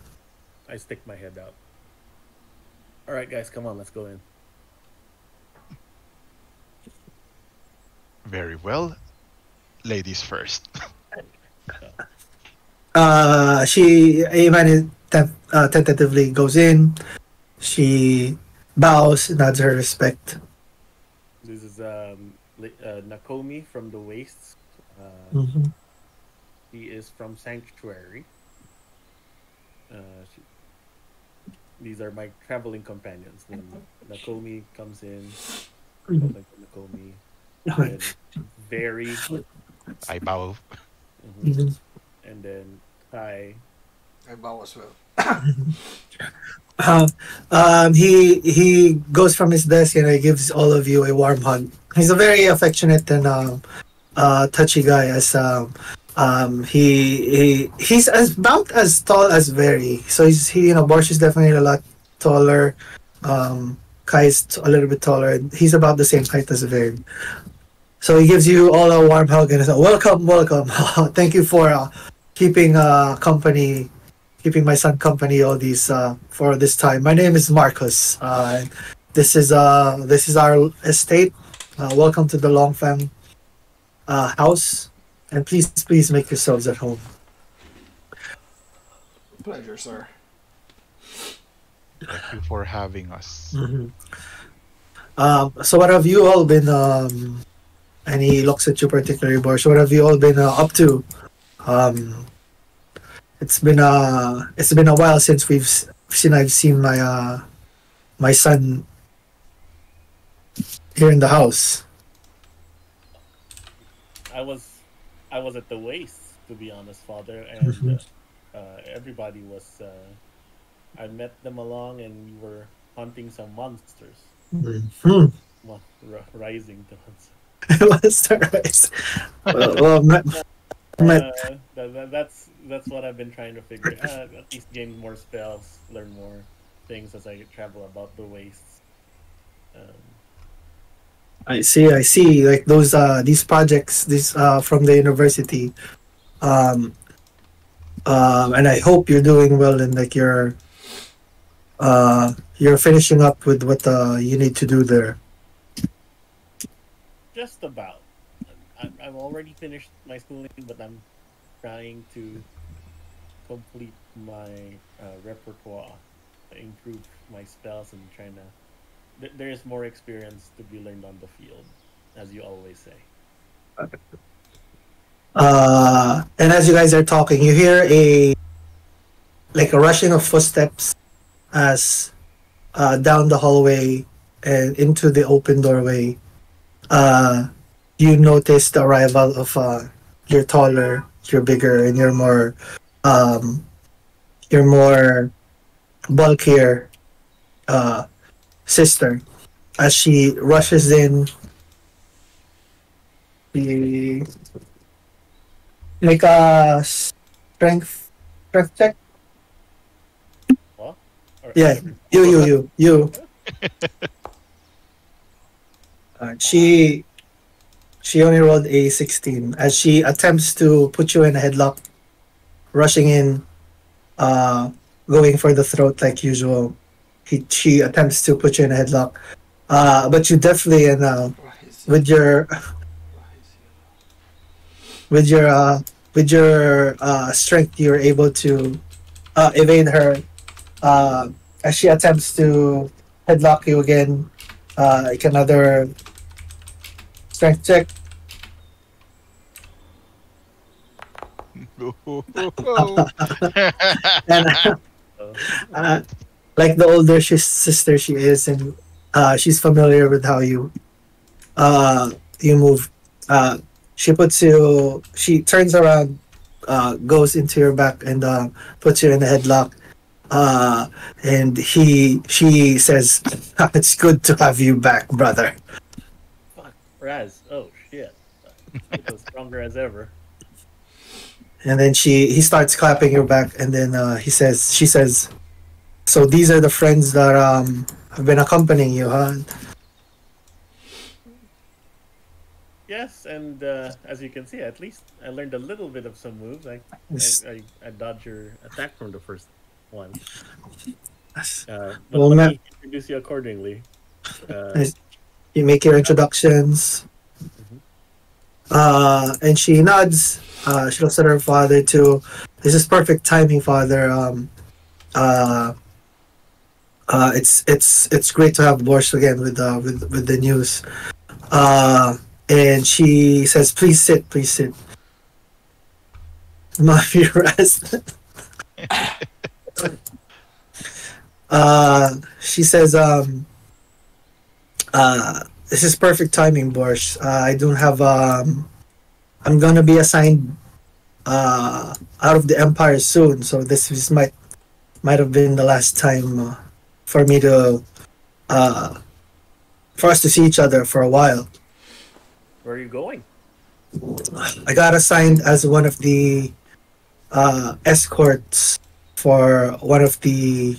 I stick my head out. All right, guys, come on, let's go in. Very well. Ladies first. Imani tentatively goes in. She bows, nods her respect. This is Nakomi from the Wastes. Mhm. She is from Sanctuary. She, these are my traveling companions. Then Nakomi comes in. Welcome to Nakomi. Then Verri. I bow. Mhm. And then Kai. I bow as well. He goes from his desk and he gives all of you a warm hug. He's a very affectionate and touchy guy as he's about as tall as Verri. So Borsh is definitely a lot taller. Kai's a little bit taller. He's about the same height as Verri. So he gives you all a warm hug and says, "Welcome, welcome. Thank you for keeping company, keeping my son company all these for this time. My name is Marcus. This is our estate. Welcome to the Longfang house, and please make yourselves at home." Pleasure, sir. Thank you for having us. Mhm. So what have you all been? And he looks at you particularly, Borsh. What have you all been up to? Um, it's been a while since I've seen my son here in the house. I was at the waist, to be honest, Father, and Mhm. everybody was. I met them along, and we were hunting some monsters. Mhm. Rising dawns. Monster Race. Well, That's what I've been trying to figure. At least gain more spells, learn more things as I travel about the wastes. Um, I see. I see. Like these projects, from the university, um, and I hope you're doing well and like you're finishing up with what you need to do there. just about. I've already finished my schooling, but I'm trying to complete my repertoire, improve my spells, and trying to. There is more experience to be learned on the field, as you always say. And as you guys are talking, you hear a rushing of footsteps as down the hallway and into the open doorway. You notice the arrival of you're taller, you're bigger, and um, you're more bulkier sister. As she rushes in, she make a strength check. What? Or Yeah, you. She only rolled a 16 as she attempts to put you in a headlock, rushing in, uh, going for the throat like usual. She attempts to put you in a headlock, but you definitely with your with your strength, you're able to evade her as she attempts to headlock you again. Like another strength check. And uh, uh, like the older sister she is, and she's familiar with how you move. She turns around, goes into your back, and puts you in a headlock. And she says, "It's good to have you back, brother." fuck, Raz. Oh shit. It was stronger as ever. And then he starts clapping your back, and then she says, "So these are the friends that have been accompanying you, huh?" Yes, and as you can see, at least I learned a little bit of some moves. Yes. I dodged your attack from the first one. Yes. But Well, let Matt, me introduce you accordingly. Uh, yes, you make your introductions, mhm. and she nods. She looks at her father too. This is perfect timing, father. Uh, it's great to have Borsh again with the news. Uh, and she says, "Please sit, please sit." Mommy rest. She says, "This is perfect timing, Borsh. I don't have I'm gonna be assigned out of the Empire soon, so might have been the last time for me to uh, for us to see each other for a while." Where are you going? I got assigned as one of the escorts for one of the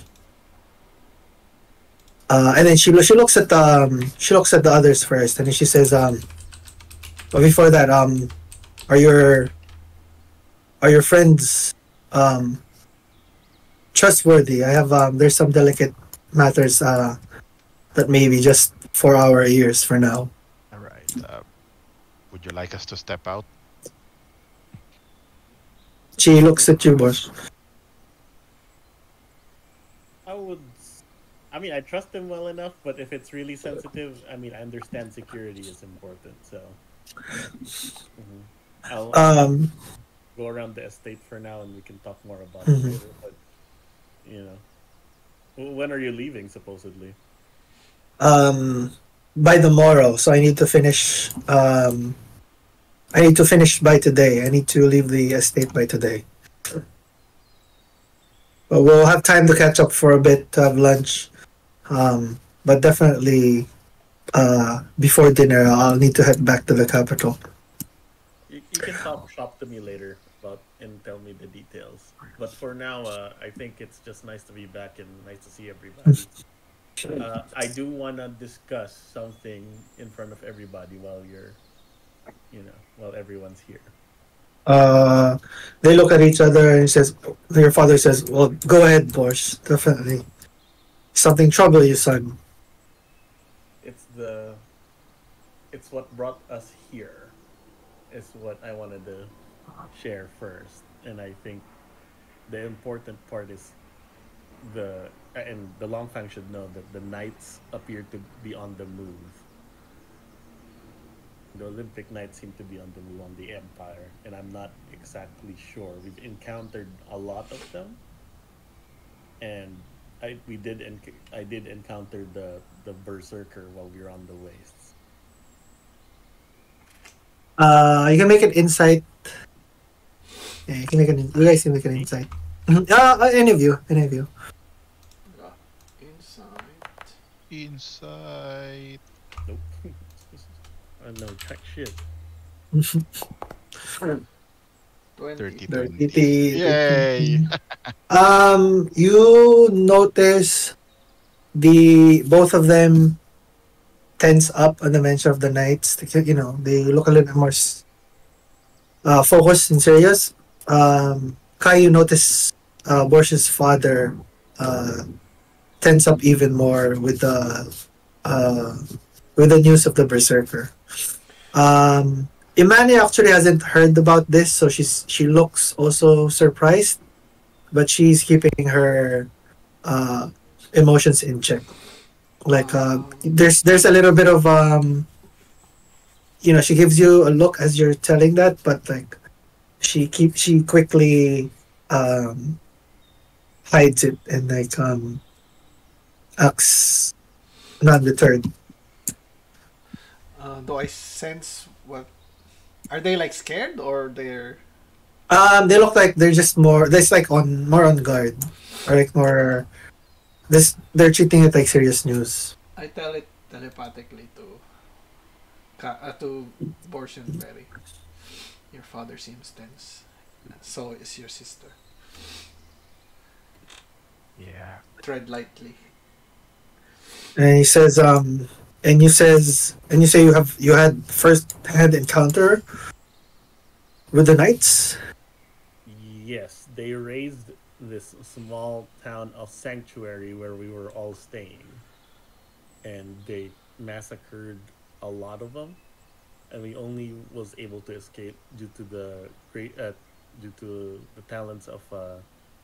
and then she looks at the others first, and then she says, but before that, are your friends trustworthy? I have there's some delicate matters that maybe just for our ears for now. All right. Would you like us to step out? She looks at you, Borsh. I would. I mean, I trust him well enough, but if it's really sensitive, I mean, I understand security is important, so. I'll go around the estate for now, and we can talk more about it later. But you know, when are you leaving? Supposedly. By the morrow, so I need to finish. I need to finish by today. I need to leave the estate by today. But we'll have time to catch up for a bit to have lunch. But definitely, before dinner, I'll need to head back to the capital. You can talk shop to me later about and tell me the details. But for now, I think it's just nice to be back and nice to see everybody. I do want to discuss something in front of everybody while while everyone's here. They look at each other and says, your father says, well, go ahead, Borsh. Definitely. Something trouble you, son. It's what brought us here. Is what I wanted to share first, and I think the important part is the Longfang should know that the knights appear to be on the move. The Olympic Knights seem to be on the move on the Empire, and I'm not exactly sure. We've encountered a lot of them, and I did encounter the Berserker while we were on the wastes. You can make an insight. Yeah, you can make you guys can make an insight. Any of you. Insight. Nope. No check shit. 20. 30. Yay! You notice both of them tense up on the mention of the knights. You know, they look a little more focused and serious. Kai, you notice Borsh's father tense up even more with the news of the Berserker. Imani actually hasn't heard about this, so she looks also surprised, but she's keeping her emotions in check. Like there's a little bit of she gives you a look as you're telling that, but like she quickly hides it and like acts non-deterred. Do I sense what? Are they like scared or they're? They look like they're just more. That's like more on guard, or like more. They're treating it like serious news. I tell it telepathically to Borsh and Verri. Your father seems tense. So is your sister. Yeah. Tread lightly. And he says, and you say you had first-hand encounter with the knights. Yes, they raised this small town of Sanctuary where we were all staying, and they massacred a lot of them, and we only was able to escape due to the talents of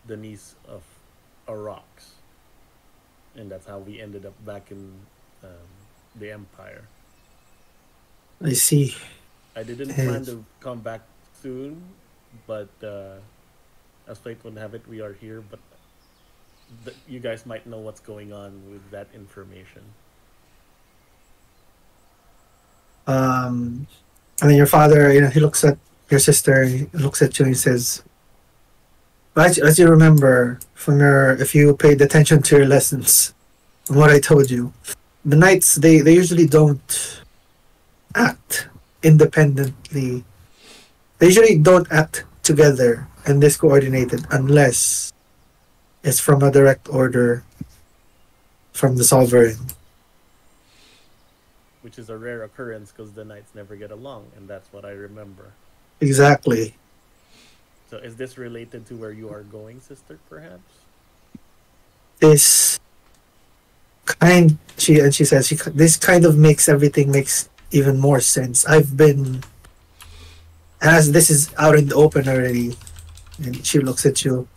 the niece of Arax, and that's how we ended up back in the Empire. I see. I didn't plan to come back soon, but as fate would have it, we are here. But you guys might know what's going on with that information. And then your father, he looks at your sister, he looks at you, and he says, as you remember from if you paid attention to your lessons, from what I told you, the knights, they usually don't act independently They usually don't act together and this coordinated unless it's from a direct order from the sovereign. Which is a rare occurrence because the knights never get along, and that's what I remember. Exactly. So is this related to where you are going, sister, perhaps? This she says this kind of makes everything makes even more sense. I've been, as this is out in the open already, and she looks at you.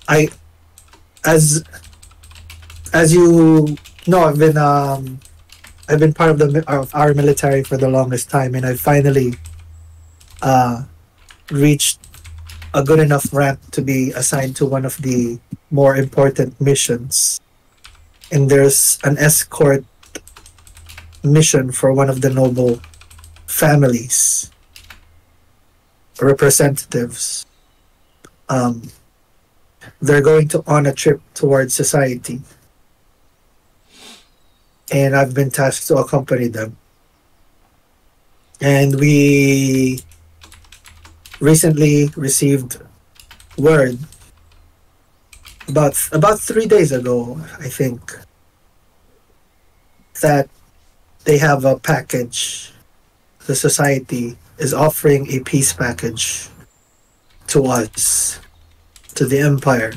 I as you know, I've been part of of our military for the longest time, and I finally uh reached a good enough rank to be assigned to one of the more important missions. And there's an escort mission for one of the noble families, representatives. Um, they're going to on a trip towards society, and I've been tasked to accompany them. And we recently received word about 3 days ago, I think, that they have a package. The society is offering a peace package to us, to the empire,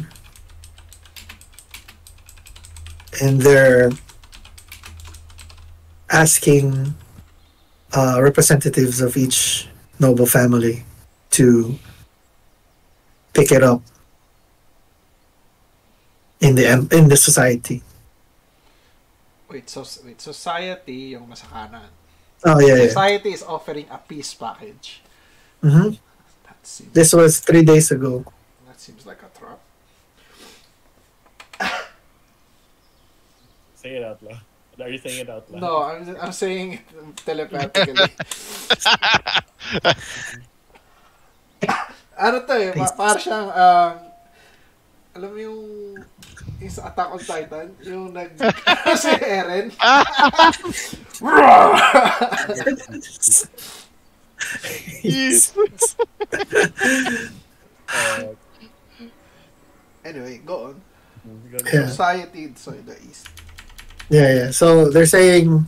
and they're asking representatives of each noble family to pick it up in the society. Wait, society yung nasa kanan. Oh yeah. Society is offering a peace package. Mm-hmm. This was 3 days ago. That seems like a trap. Say it out loud. Are you saying it out loud? No, I'm saying it telepathically. Ano to eh, para siyang, alam mo yung sa Attack on Titan, yung si Eren. Anyway, go on. Yeah. Society, so in the east. Yeah. So they're saying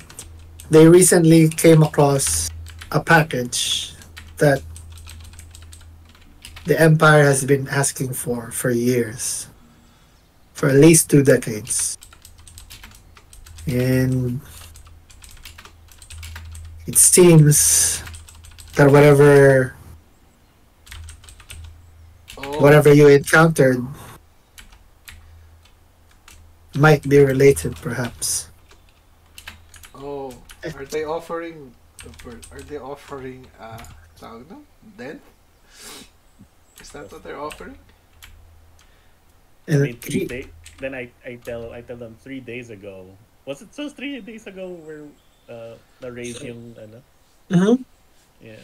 they recently came across a package that the Empire has been asking for years. For at least 2 decades. And it seems that whatever you encountered might be related, perhaps. Oh, are they offering then? Is that what they're offering? I mean, then I tell them 3 days ago. Was it so 3 days ago where the raise yung ano? Mm-hmm. Yeah.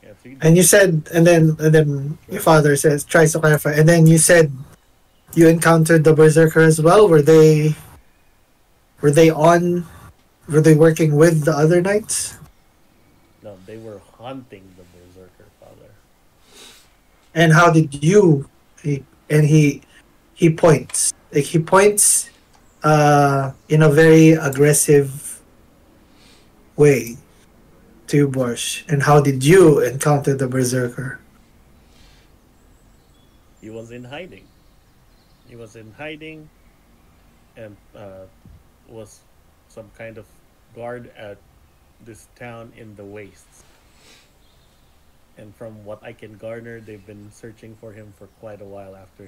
Yeah, 3 days. And you said, and then your father tries to clarify, and then you said you encountered the berserker as well. Were they working with the other knights? No, they were hunting the berserker, father. And how did you? He points. Like he points in a very aggressive way to Borsh. And how did you encounter the berserker? He was in hiding. And was some kind of guard at this town in the wastes. And from what I can garner, they've been searching for him for quite a while after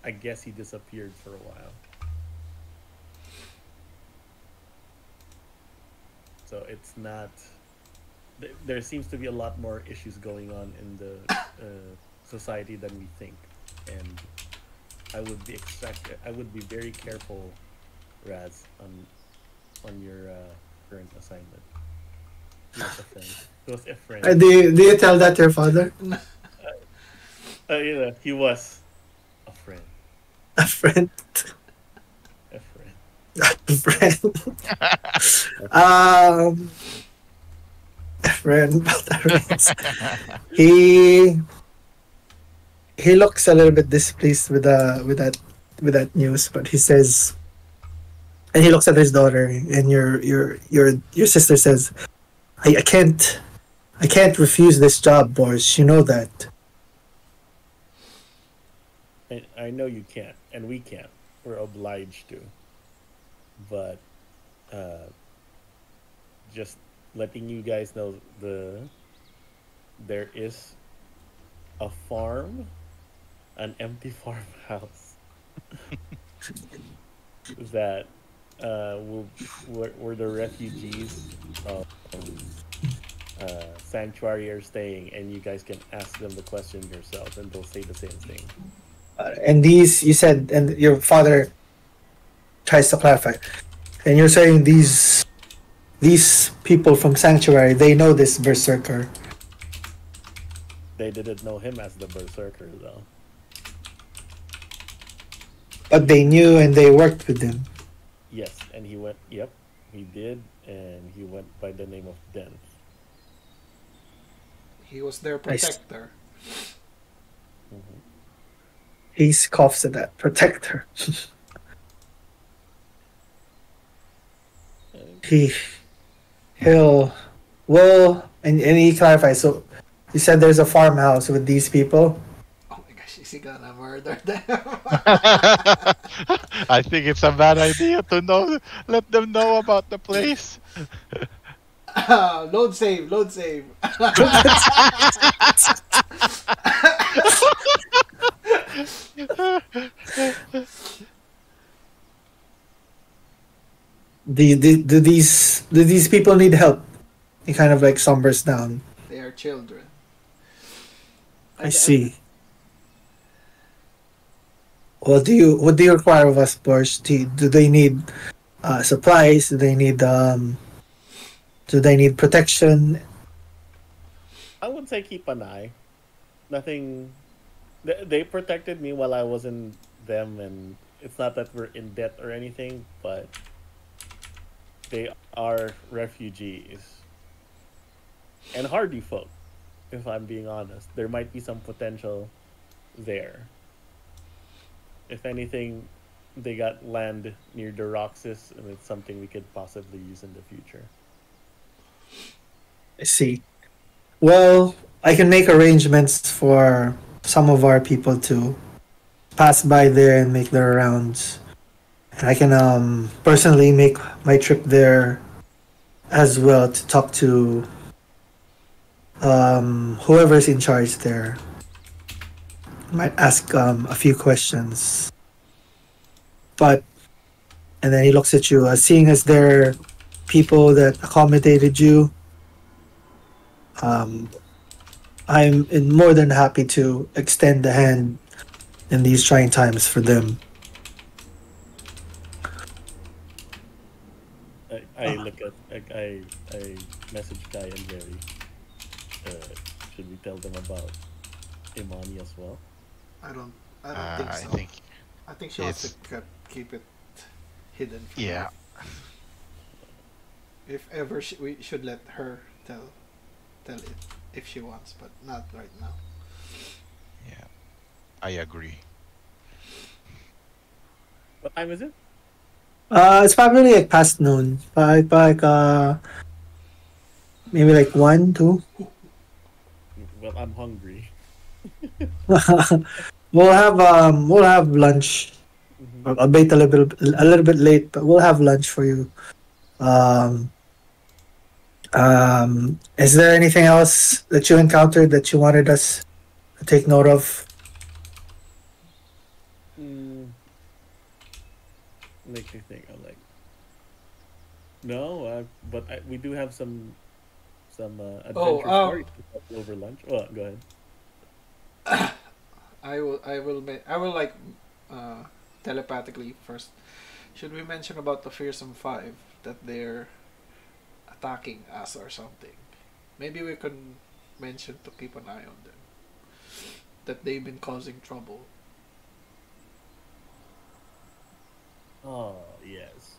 I guess he disappeared for a while. So it's not... There seems to be a lot more issues going on in the society than we think. And I would be very careful, Raz, on your current assignment. He was a friend. He was a friend. Do you tell that to your father? He was a friend. A friend. A friend. A friend. friend, he he looks a little bit displeased with that news, but he says, and he looks at his daughter, and your sister says, I can't refuse this job, boys. You know that. I know you can't, and we can't. We're obliged to. But uh, just letting you guys know there is a farm, an empty farmhouse that where the refugees um, sanctuary are staying, and you guys can ask them the question yourself, and they'll say the same thing. And these, you said, and your father tries to clarify, and you're saying these people from sanctuary, they know this berserker. They didn't know him as the berserker, though. But they knew and they worked with him. Yes, and he went. Yep, he did, and he went by the name of Den. He was their I s- protector. Mm-hmm. He scoffs at that. Protector. he he'll well, and he clarifies. So you said there's a farmhouse with these people. Oh my gosh, is he gonna murder them? I think it's a bad idea to let them know about the place. Load save, load save. Do these people need help? He kind of like sombers down. They are children. I see. What do you require of us, Borsh? Do they need supplies? Do they need protection? I would say keep an eye. Nothing. They protected me while I was in them, and it's not that we're in debt or anything, but they are refugees and hardy folk. If I'm being honest, there might be some potential there. If anything, they got land near the Roxas, and it's something we could possibly use in the future. I see. Well, I can make arrangements for some of our people to pass by there and make their rounds. And I can personally make my trip there as well to talk to whoever's in charge there. Might ask a few questions. But and then he looks at you, seeing as there are people that accommodated you, um, more than happy to extend the hand in these trying times for them. I look at I message Guy and Verri. Should we tell them about Imani as well? I don't. I don't think I so. think I think she wants to it's keep it hidden. From yeah. us. If ever we should let her tell it if she wants, but not right now. Yeah, I agree. What time is it? It's probably like past noon. Like maybe like 1, 2. Well, I'm hungry. We'll have lunch. Mm-hmm. I'll bait a little bit late, but we'll have lunch for you. Um, is there anything else that you encountered that you wanted us to take note of? Makes me think. I'm like, no, we do have some adventure stories to tell over lunch. Oh, go ahead. I will like telepathically first. Should we mention about the fearsome five that they're attacking us or something? Maybe we can mention to keep an eye on them. That they've been causing trouble. Oh yes.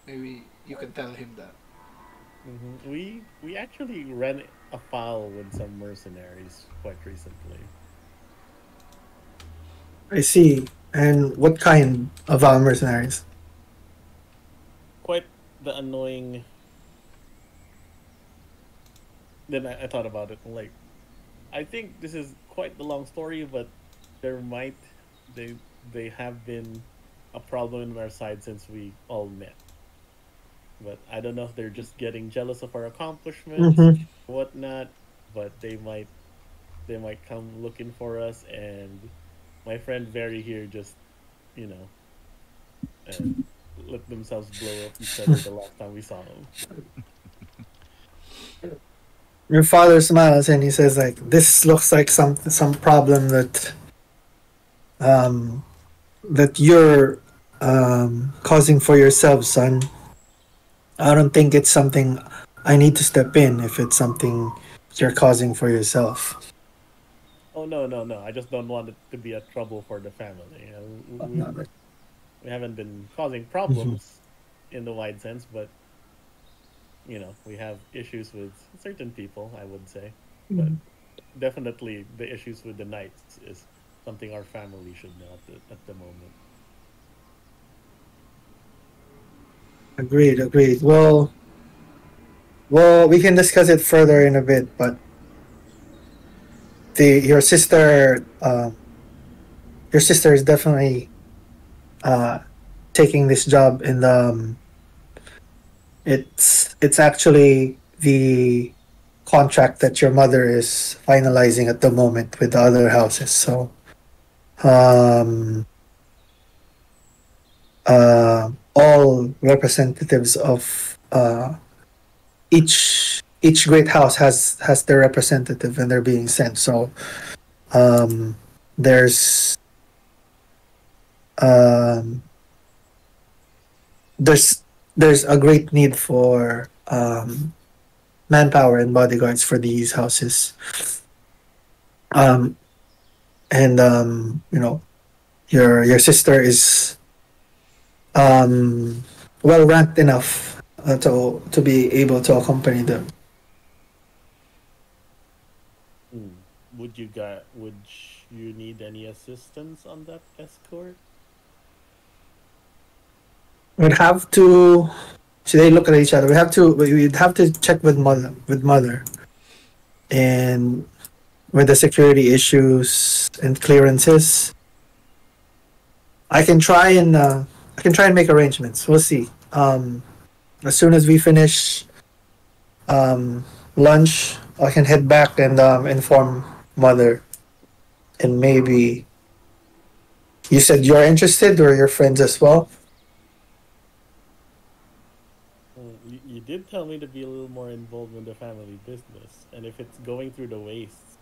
Maybe you can tell him that. We actually ran afoul with some mercenaries quite recently. I see. And what kind of mercenaries? Quite the annoying. Then I thought about it. Like, I think this is quite the long story, but there might they they have been a problem on our side since we all met. But I don't know if they're just getting jealous of our accomplishments, Mm-hmm. whatnot. But they might come looking for us, and my friend Verri here just you know uh, let themselves blow up each other the last time we saw them. Your father smiles and he says, like, this looks like some problem um that you're causing for yourself, son. I don't think it's something I need to step in if it's something you're causing for yourself. Oh no, no, no! I just don't want it to be a trouble for the family. We haven't been causing Mhm. problems in the wide sense, but we have issues with certain people, I would say. But definitely the issues with the knights is something our family should know at the moment. Agreed, agreed. Well, we can discuss it further in a bit, but the your sister is definitely uh taking this job, and it's actually the contract that your mother is finalizing at the moment with the other houses. So um all representatives of each great house has their representative, and they're being sent. So um there's um there's there's a great need for manpower and bodyguards for these houses. Um, and your sister is um, well ranked enough to be able to accompany them. Hmm. Would you need any assistance on that escort? We'd have to. So they look at each other. We'd have to check with mother and with the security issues and clearances. I can try and make arrangements. We'll see. As soon as we finish um, lunch, I can head back and inform mother. And maybe you said you're interested, or your friends as well. You did tell me to be a little more involved in the family business, and if it's going through the waste,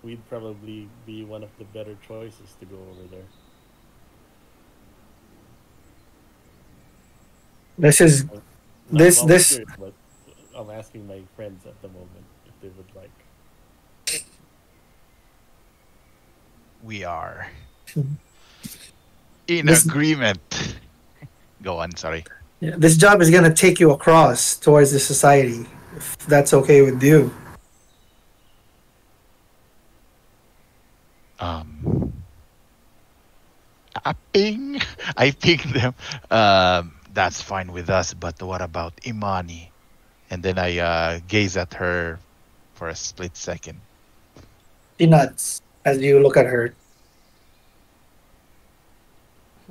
we'd probably be one of the better choices to go over there. This is I'm not this this. volunteering, but I'm asking my friends at the moment if they would like. We are in This agreement. Go on, sorry. Yeah, this job is gonna take you across towards the society, if that's okay with you. Um, Tapping. I ping them. That's fine with us, but what about Imani? And then I gaze at her for a split second. She nods as you look at her.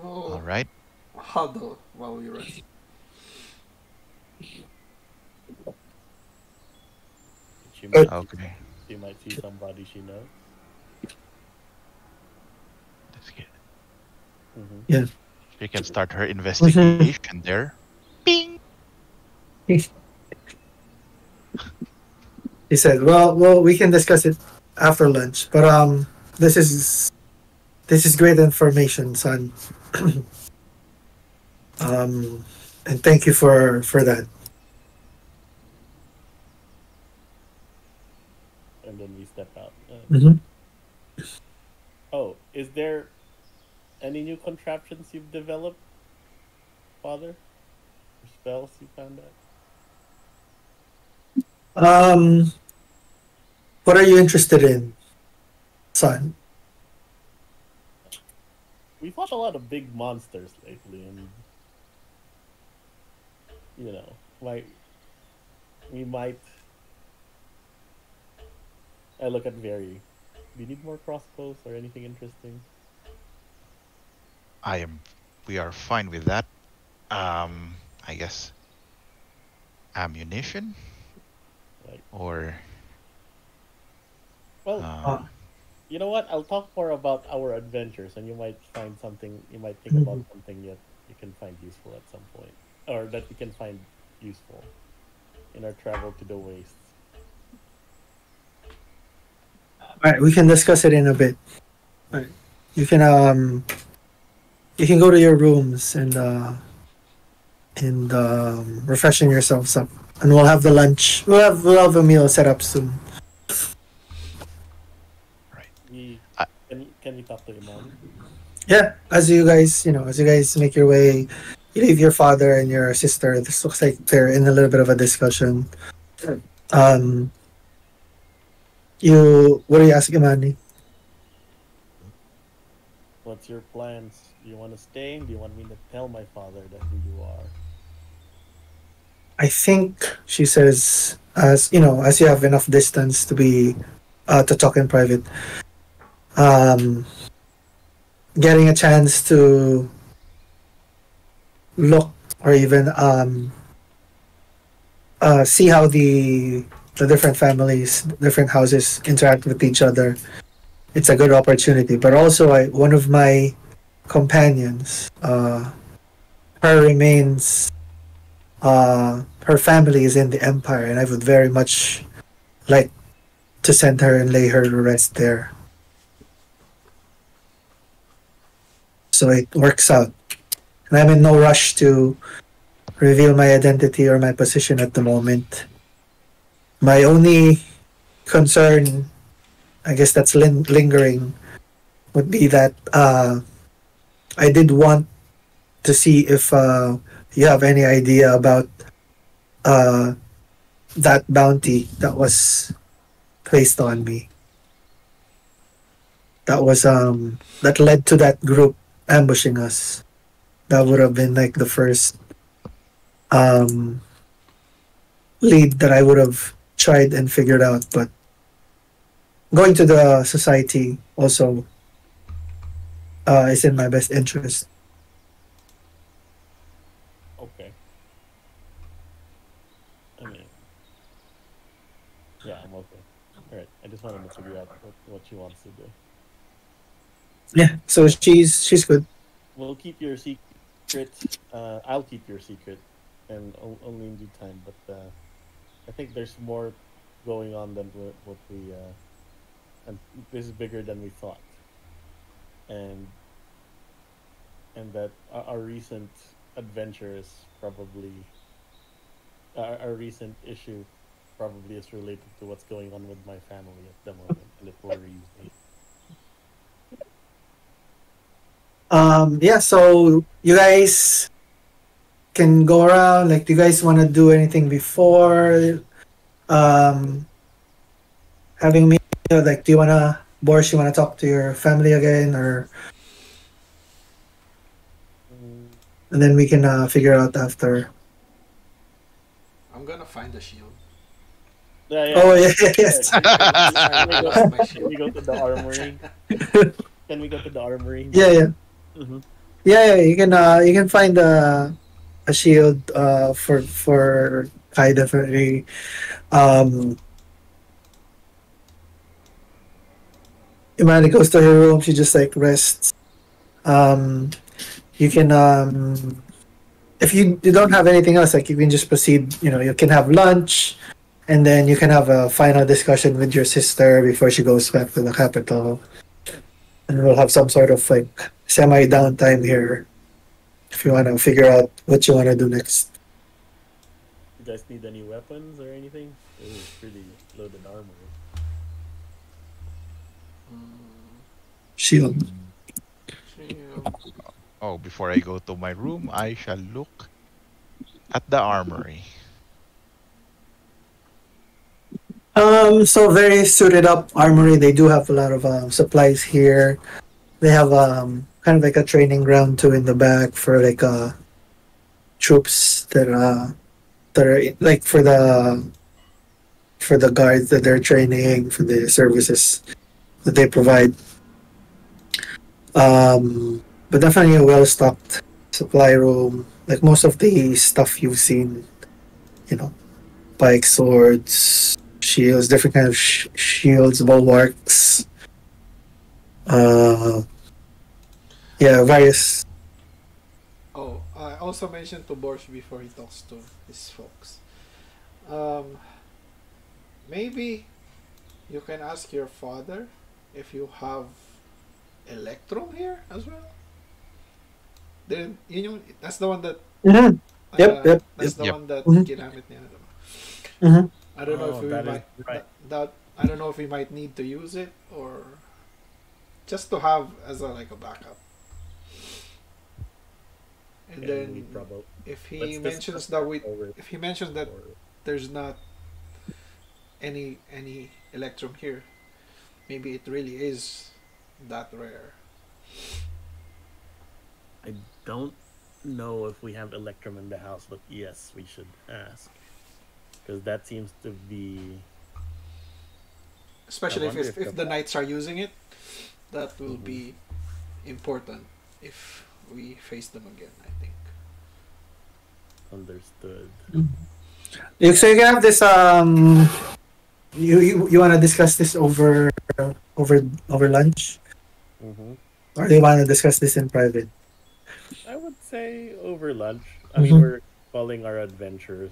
All We'll right. huddle while we rest. She Uh, might see, Okay. she might see somebody she knows. That's good. Mm-hmm. yeah. She can start her Mhm. investigation there. Ping. He said, "Well, we can discuss it after lunch. But this is this is great information, son. um, and thank you for that. And then we step out. Hmm. Oh, is there any new contraptions you've developed, Father? Or spells you found out? Um, what are you interested in, son? We fought a lot of big monsters lately, and you know, might we might. I look at Verri. Do you need more crossbows or anything interesting? I am. We are fine with that. I guess ammunition Like, or well, Uh, um. you know what? I'll talk more about our adventures, and you might find something. You might think about mhm. something that you can find useful at some point, or that we can find useful in our travel to the wastes. All right, we can discuss it in a bit. All right. You can you can go to your rooms and refreshing yourselves up, and we'll have the lunch. We'll have a meal set up soon. Right. We I, can we talk to Imani? Yeah, as you guys make your way, you leave your father and your sister. This looks like they're in a little bit of a discussion. Um, what do you ask Imani? What's your plans? Do you want to stay? Do you want me to tell my father that who you are? I think she says, as you have enough distance to be to talk in private. Um, getting a chance to look or even see how the different families, different houses interact with each other. It's a good opportunity. But also, one of my companions, her remains, her family is in the empire, and I would very much like to send her and lay her to rest there. So it works out. And I'm in no rush to reveal my identity or my position at the moment. My only concern, I guess that's lingering, would be that I did want to see if you have any idea about uh, that bounty that was placed on me. That led to that group ambushing us. That would have been like the first um, lead that I would have tried and figured out. But going to the society also is in my best interest. Okay. I mean, yeah, I'm okay. All right. I just wanted to figure out what she wants to do. Yeah, so she's good. We'll keep your secret. I'll keep your secret, and only in due time. But I think there's more going on than what we. And this is bigger than we thought. And that our recent adventures probably our recent issue probably is related to what's going on with my family at the moment, and it worries me. Yeah, so you guys can go around. Like, do you guys want to do anything before um, having me? Like, do you wanna, Boris? You wanna talk to your family again, or Mm, and then we can figure out after. I'm gonna find the shield. yeah, Oh yeah. yeah, Yeah, yes, I can we go? lost my Can we shield. go to the armory? Can we go to the armory? yeah, yeah, Mm-hmm. yeah, yeah. You can find a shield for Kai definitely. Um, Imani goes to her room. She just like rests. Um, you can if you don't have anything else, like you can just proceed. You can have lunch, and then you can have a final discussion with your sister before she goes back to the capital, and we'll have some sort of like semi downtime here if you want to figure out what you want to do next. You guys need any weapons or anything? Ooh, pretty loaded armory. Mm, Shield. shield. Oh, before I go to my room, I shall look at the armory. So very suited up armory. They do have a lot of supplies here. They have kind of like a training ground too in the back for like troops that are like for the guards that they're training for the services that they provide. But definitely a well stocked supply room. Like most of the stuff you've seen, you know, pike swords, shields, different kind of shields, bulwarks. Uh, yeah, various. Oh, I also mentioned to Borsh before he talks to his folks. Um, Maybe you can ask your father if you have Electrum here as well. Then that's the one that Mhm. Yep. that's the Yep. one that Mhm. ginamit niya. Diba? Mhm. I don't know if Oh, we that is might right. that I don't know if we might need to use it or just to have as a like a backup. And And we then probably if let's he discuss mentions that that over. if he mentions that Or, there's not any Electrum here, maybe it really is that rare. I don't know if we have Electrum in the house, but yes, we should ask because that seems to be. I Especially wonder if if the knights are using it, that will Mhm. be important if we face them again, I think. Understood. So you can have this. You want to discuss this over lunch, Mm-hmm. or do you want to discuss this in private? I would say over lunch. I mean, Mhm. we're calling our adventures,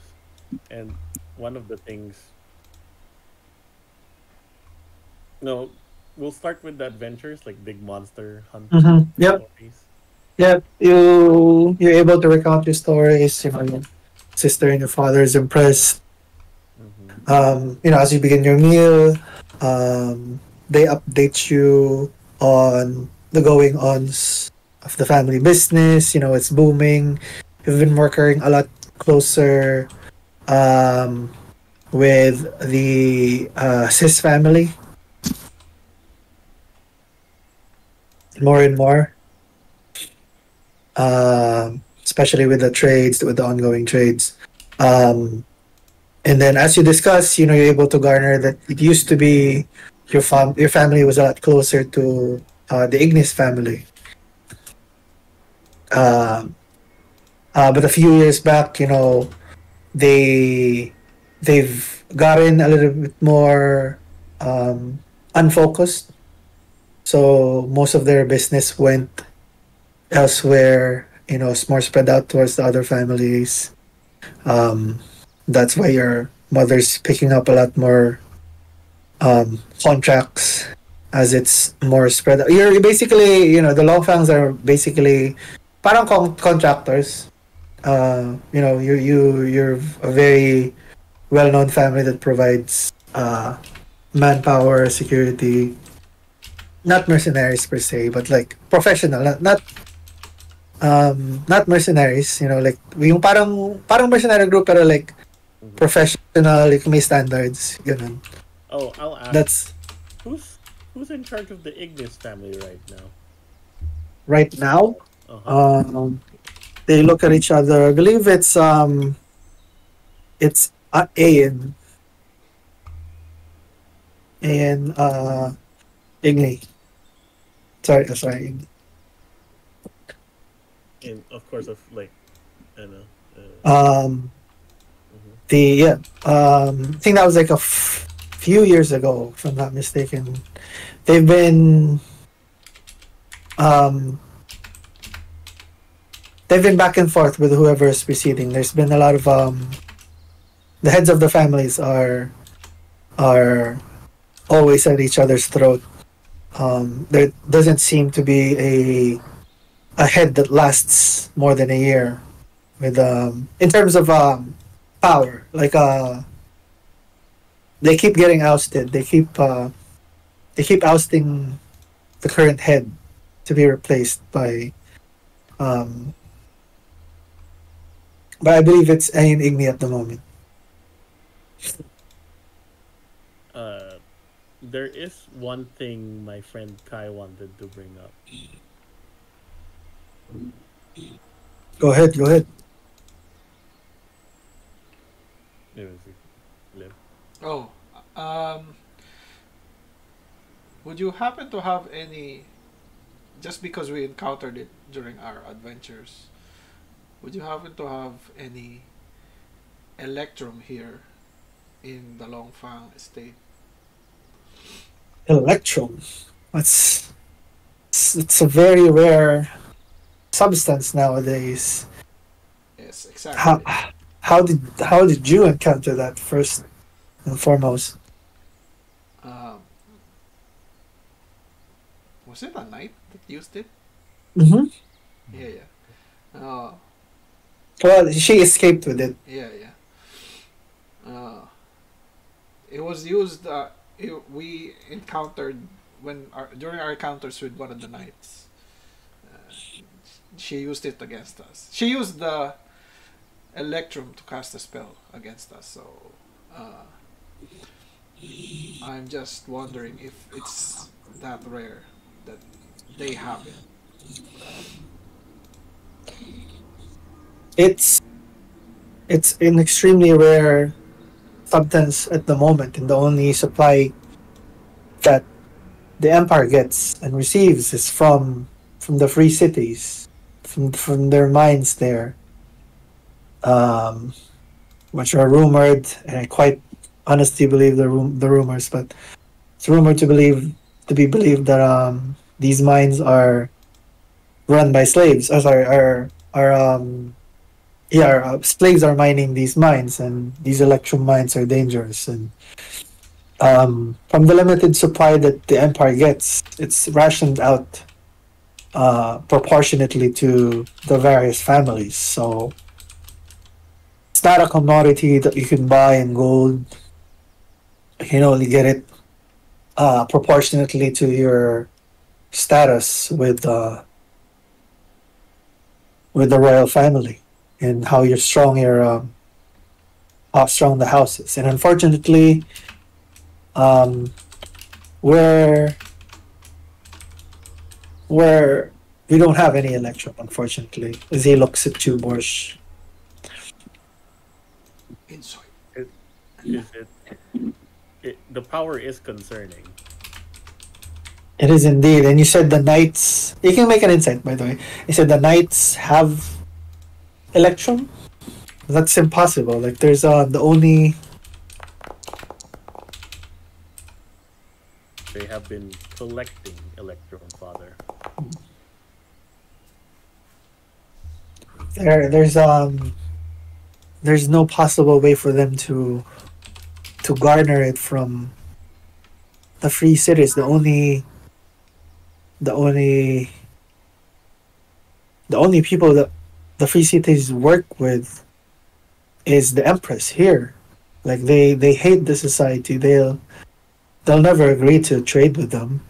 and one of the things. No, we'll start with the adventures, like big monster hunting Yep. stories. Yep. You're able to recount your stories. You know, your sister and your father is impressed. Mm-hmm. As you begin your meal, um, they update you on the going ons of the family business. You know, it's booming. You've been working a lot closer um, with the cis family more and more, especially with the trades, with the ongoing trades. Um, and then as you discuss, you know, you're able to garner that it used to be your family was a lot closer to the Ignis family. Um, but a few years back, you know, they they've gotten a little bit more unfocused. So most of their business went elsewhere. You know, it's more spread out towards the other families. Um, that's why your mother's picking up a lot more contracts as it's more spread out. You're basically, you know, the Longfangs are basically parang contractors. You're a very well-known family that provides manpower, security, not mercenaries per se, but like professional, not mercenaries, you know, like yung parang mercenary group pero like Mm-hmm. professional, like may standards, ganun. Oh, I'll ask That's who's who's in charge of the Ignis family right now. right now. Uh huh. Um, they look at each other. I believe it's Ian Igni. Sorry. And of course, of like, I know. Um, Mhm. I think that was like few years ago, if I'm not mistaken. They've been um, they've been back and forth with whoever is preceding. There's been a lot of the heads of the families are always at each other's throat. There doesn't seem to be a head that lasts more than a year with in terms of power. Like they keep getting ousted. They keep ousting the current head to be replaced um by I believe it's Ayn Igni at the moment. Uh, there is one thing my friend Kai wanted to bring up. Go ahead, go ahead. It was live. Oh, um, would you happen to have any? Just because we encountered it during our adventures, would you happen to have any electrum here in the Longfang estate? Electrum. That's it's a very rare substance nowadays. Yes, How exactly. how did you encounter that first and foremost? Um, was it a knight that used it? Mm-hmm. Yeah, yeah. Uh, Well, she escaped with it. yeah, yeah. It was used. We encountered during our encounters with one of the knights. Uh, she used it against us. She used the electrum to cast a spell against us. So uh, I'm just wondering if it's that rare that they have it. It's it's an extremely rare substance at the moment, and the only supply that the Empire gets and receives is from the free cities, from their mines there, um, which are rumored, and I quite honestly believe the rumors, but it's rumored to be believed that these mines are run by slaves. Sorry, are yeah, slaves are mining these mines, and these electrum mines are dangerous. And from the limited supply that the Empire gets, it's rationed out proportionately to the various families. So it's not a commodity that you can buy in gold. You can only get it proportionately to your status with the royal family and how strong the house is. And unfortunately, um, where where we don't have any election, unfortunately, as he looks at you, Borsh. Insight. Is the power is concerning. It is indeed. And you said the knights. You can make an insight, by the way. You said the knights have election. That's impossible. Like there's the only. They have been collecting electrum, Father. There's no possible way for them to garner it from the free cities. The only the only people that the free cities work with is the empress here. Like they hate the society. They'll never agree to trade with them.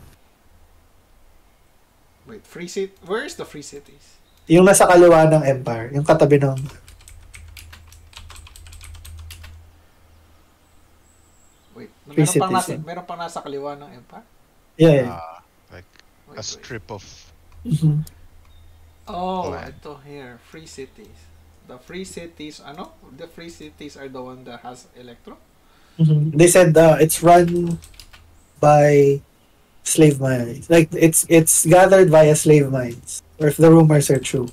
Wait, free city. Where is the free cities? Yung nasa kaliwa ng empire, yung katabi ng Wait, free cities. meron pang nasa kaliwa ng empire? Yeah, yeah. Like Wait, a strip of Mhm. Oh, land. ito here, free cities. The free cities, ano? The free cities are the one that has electro? Mhm. They said it's run by slave mines. Like it's gathered via slave mines. Or if the rumors are true.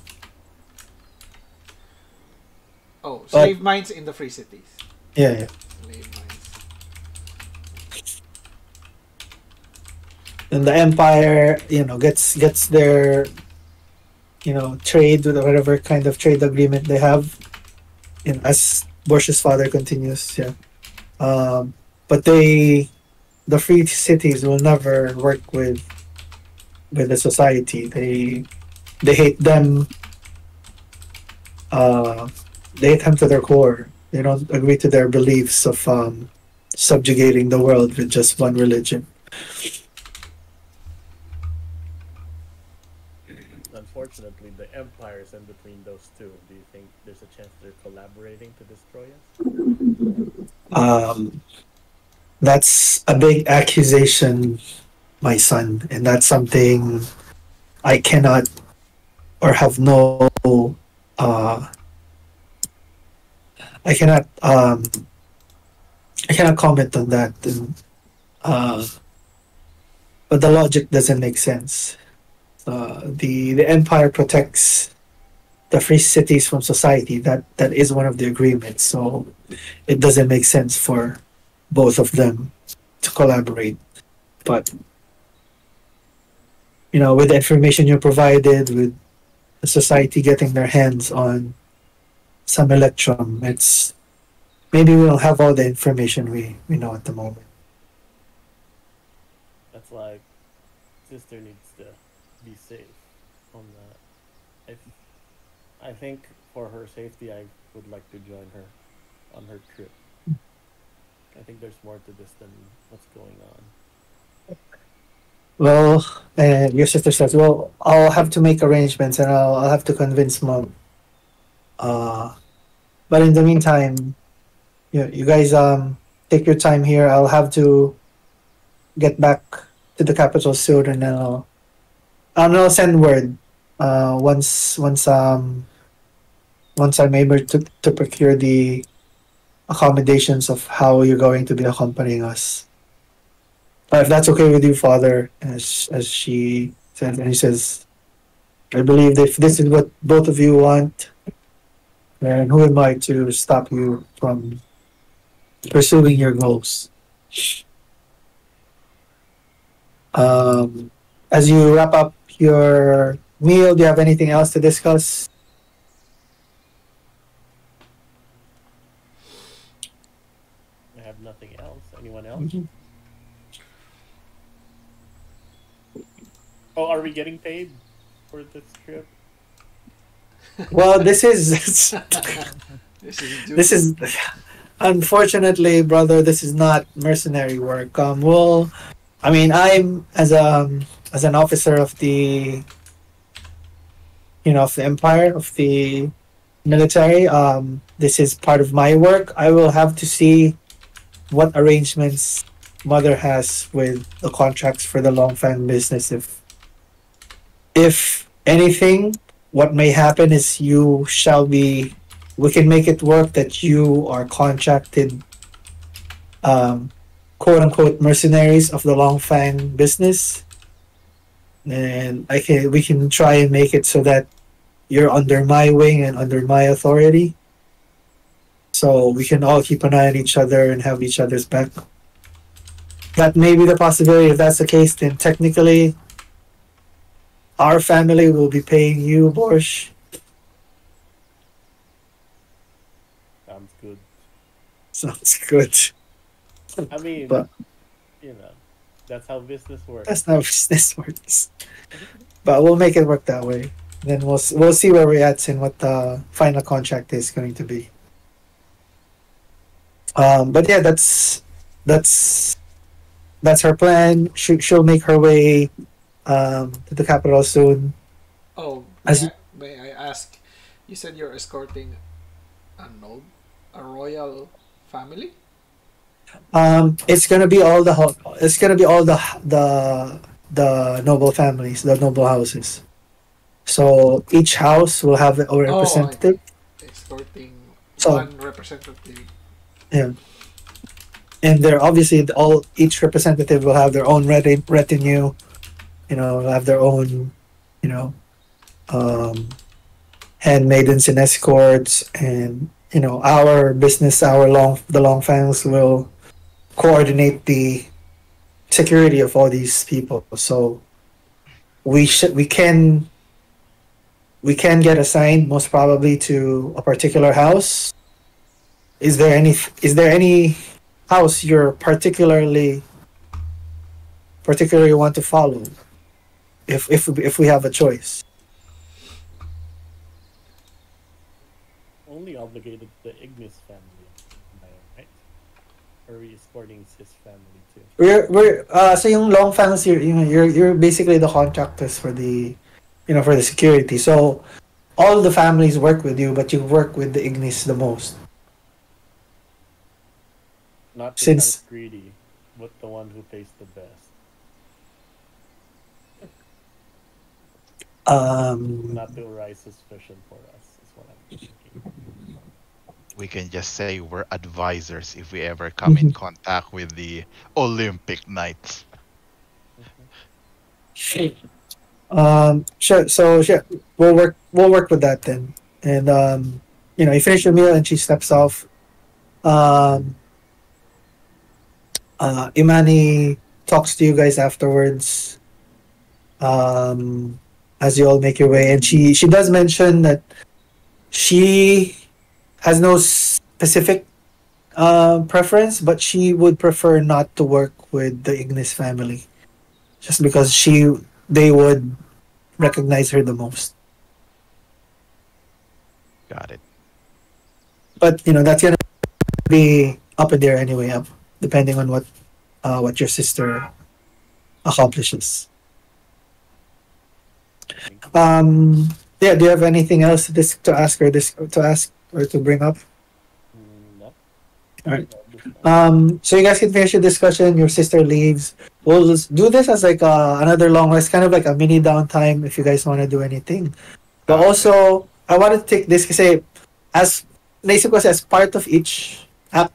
Oh, But slave mines in the free cities. yeah, yeah. Slave mines. And the empire, gets their trade with whatever kind of trade agreement they have. As Borsh's father continues, yeah. But the free cities will never work with the society. They hate them. Uh, they hate them to their core. They don't agree to their beliefs of subjugating the world with just one religion. Unfortunately, the empire is in between those two. Do you think there's a chance they're collaborating to destroy us? Um, That's a big accusation, my son, and that's something I cannot or have no I cannot I cannot comment on that. And, uh, but the logic doesn't make sense. The empire protects the free cities from society. That is one of the agreements. So it doesn't make sense for both of them to collaborate. But with the information you provided, with the society getting their hands on some electrum, it's maybe we don't have all the information we know at the moment. That's like sister needs to be safe on that. I think for her safety, I would like to join her on her trip. I think there's more to this than what's going on. Well, and your sister says, "Well, I'll have to make arrangements, and I'll have to convince mom." Uh, but in the meantime, you guys take your time here. I'll have to get back to the capital soon, and then I'll send word once I'm able to procure the accommodations of how you're going to be accompanying us. If that's okay with you, Father, as she said, and he says, I believe if this is what both of you want, then who am I to stop you from pursuing your goals? As you wrap up your meal, do you have anything else to discuss? I have nothing else. Anyone else? Oh, are we getting paid for this trip? Well, this is This is unfortunately, brother, this is not mercenary work. Well, I mean, I'm as an officer of the of the empire, of the military. This is part of my work. I will have to see what arrangements mother has with the contracts for the Longfang business. If anything, what may happen is we can make it work that you are contracted, quote unquote, mercenaries of the Longfang business. And we can try and make it so that you're under my wing and under my authority. So we can all keep an eye on each other and have each other's back. That may be the possibility. If that's the case, then technically our family will be paying you, Borsh. Sounds good. Sounds good. I mean, But that's how business works. that's not how business works. But we'll make it work that way. Then we'll see where we're at and what the final contract is going to be. But yeah, that's her plan. She'll make her way to the capital soon. Oh, As may I ask? You said you're escorting a royal family. It's gonna be all the noble families, the noble houses. So each house will have a representative. Escorting So one representative. yeah, and they're obviously each representative will have their own retinue. Will have their own, um, handmaidens and escorts, and our business, the Longfangs will coordinate the security of all these people. So we can get assigned most probably to a particular house. Is there any house you're particularly want to follow? If we have a choice. Only obligated to the Ignis family, am I right? Or are we escorting his family too? We're so yung Longfangs, you're basically the contractors for the for the security. So all the families work with you, but you work with the Ignis the most. Not to Since sound greedy, but the one who tastes the best. Not to arise suspicion for us, is what I'm thinking. We can just say we're advisors if we ever come in contact with the Olympic Knights. Sure. So sure, we'll work with that then. And you finish your meal and she steps off. Um, Imani talks to you guys afterwards. As you all make your way, and she does mention that she has no specific preference, but she would prefer not to work with the Ignis family, just because they would recognize her the most. Got it. But that's gonna be up in there anyway, depending on what your sister accomplishes. Yeah. Do you have anything else to ask or to bring up? No. All right. So you guys can finish your discussion. Your sister leaves. We'll just do this as like another long rest, kind of like a mini downtime if you guys want to do anything. But also, I wanted to take this kasi as naisip ko kasi as part of each act,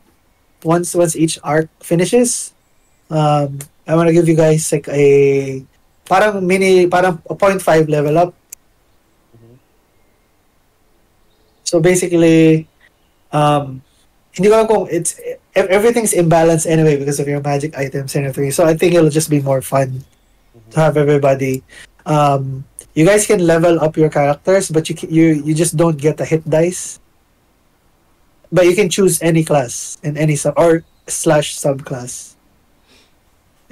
once each arc finishes, I want to give you guys like parang a 0.5 level up. Mhm. So basically, hindi ko alam kung everything's imbalanced anyway because of your magic items and everything. So I think it'll just be more fun to have everybody. You guys can level up your characters, but you just don't get a hit dice. But you can choose any class and any sub or slash subclass,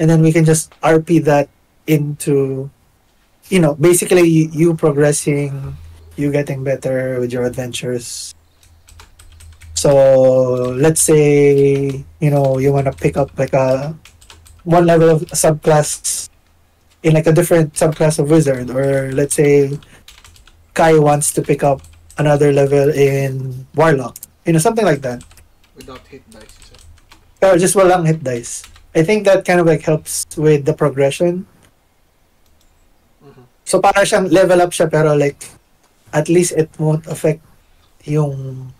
and then we can just RP that into, basically you progressing, you getting better with your adventures. So let's say you want to pick up like a one level of subclass in like a different subclass of wizard, or let's say Kai wants to pick up another level in warlock, something like that. Without hit dice, you said. Or just walang hit dice. I think that kind of like helps with the progression. Mhm. So para siyang level up siya pero like at least it won't affect yung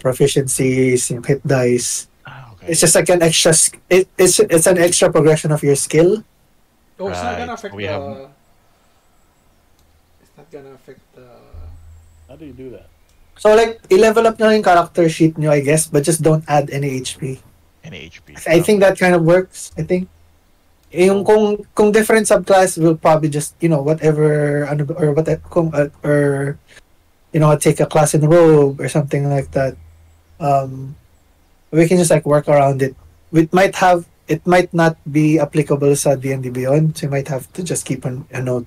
proficiencies, yung hit dice. Okay. It's just like an extra it's an extra progression of your skill. Oh, it's not Right. gonna affect We the. have- It's not gonna affect the. How do you do that? So like i-level up nyo yung character sheet nyo, I guess, but just don't add any HP. Any HP. I think that kind of works. I think. Yung kung different subclass will probably just whatever or what kung or take a class in rogue or something like that. We can just like work around it. It might not be applicable sa D&D Beyond, so you might have to just keep a note.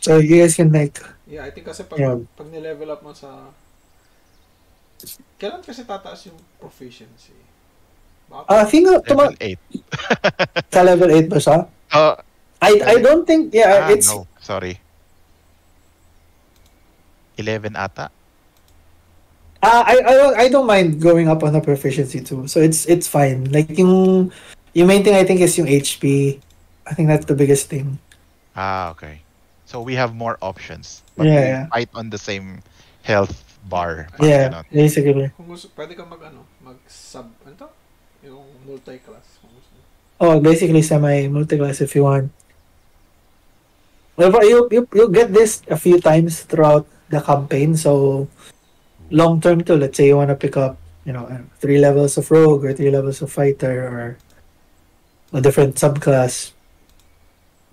So you guys can like Yeah, I think kasi Yeah. pag nilevel up mo sa. Kailan kasi tataas yung proficiency? I think Level 8. sa level 8 ba siya? Oh, I don't think it's no, sorry. 11 ata. I don't mind going up on the proficiency too. So it's fine. Like yung main thing I think is yung HP. I think that's the biggest thing. Okay. So we have more options. But Yeah. we fight on the same health bar. Yeah, Ganon. basically. Kung gusto, pwede ka mag-sub, ano to? Yung multi-class. Kung gusto mo. Oh, basically semi-multi-class if you want. Well, but you get this a few times throughout the campaign. So long term too. Let's say you want to pick up 3 levels of rogue or 3 levels of fighter or a different subclass.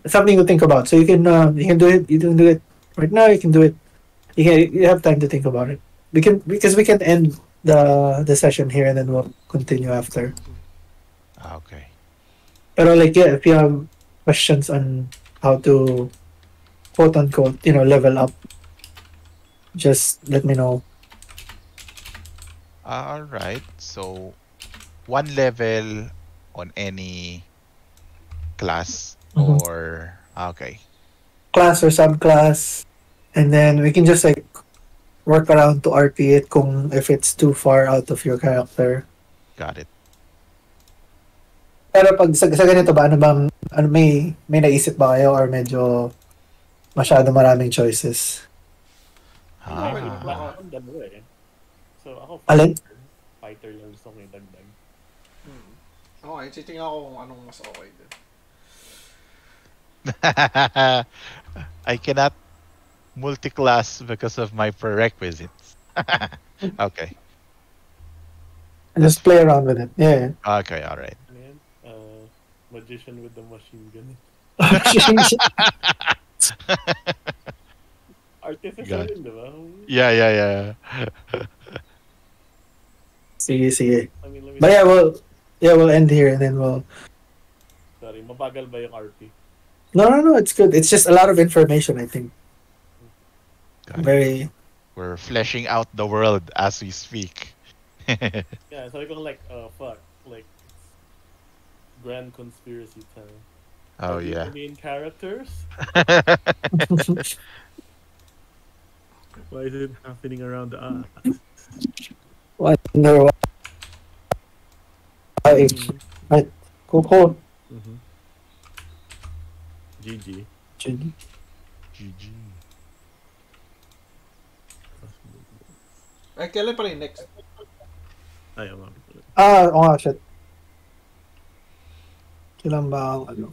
It's something to think about. So you can do it. You can do it right now. You can do it. You have time to think about it. Because we can end the session here and then we'll continue after. Okay. Pero like if you have questions on how to quote unquote level up, just let me know. All right. So, one level on any class Mhm. or okay. Class or subclass, and then we can just like work around to RP it kung if it's too far out of your character. Got it. Pero pag sa ganito ba, may naisip ba kayo or medyo masyado maraming choices? Well, Well, Ah. akong dalawa eh. So ako Alin? fighter lang gusto kong idagdag. Okay, titingnan ko kung anong mas okay din. I cannot multi-class because of my prerequisites. Okay. Just play around with it. Yeah. Okay, all right. Man, magician with the machine gun. Artificer Got it. rin, di ba? Yeah. sige. Let me But yeah, we'll end here and then we'll... Sorry, mabagal ba yung RP? No, it's good. It's just a lot of information, I think. Got it. Very... We're fleshing out the world as we speak. Yeah, sabi ko like, fuck. Like, it's grand conspiracy time. Oh Are these yeah. the main characters? Why is it happening around us? Wonder why... Cool. Mm-hmm. GG. GG. Ay, kailan pala yung next? Ayaw nga. Oo nga, shit. Kailan ba ang ano?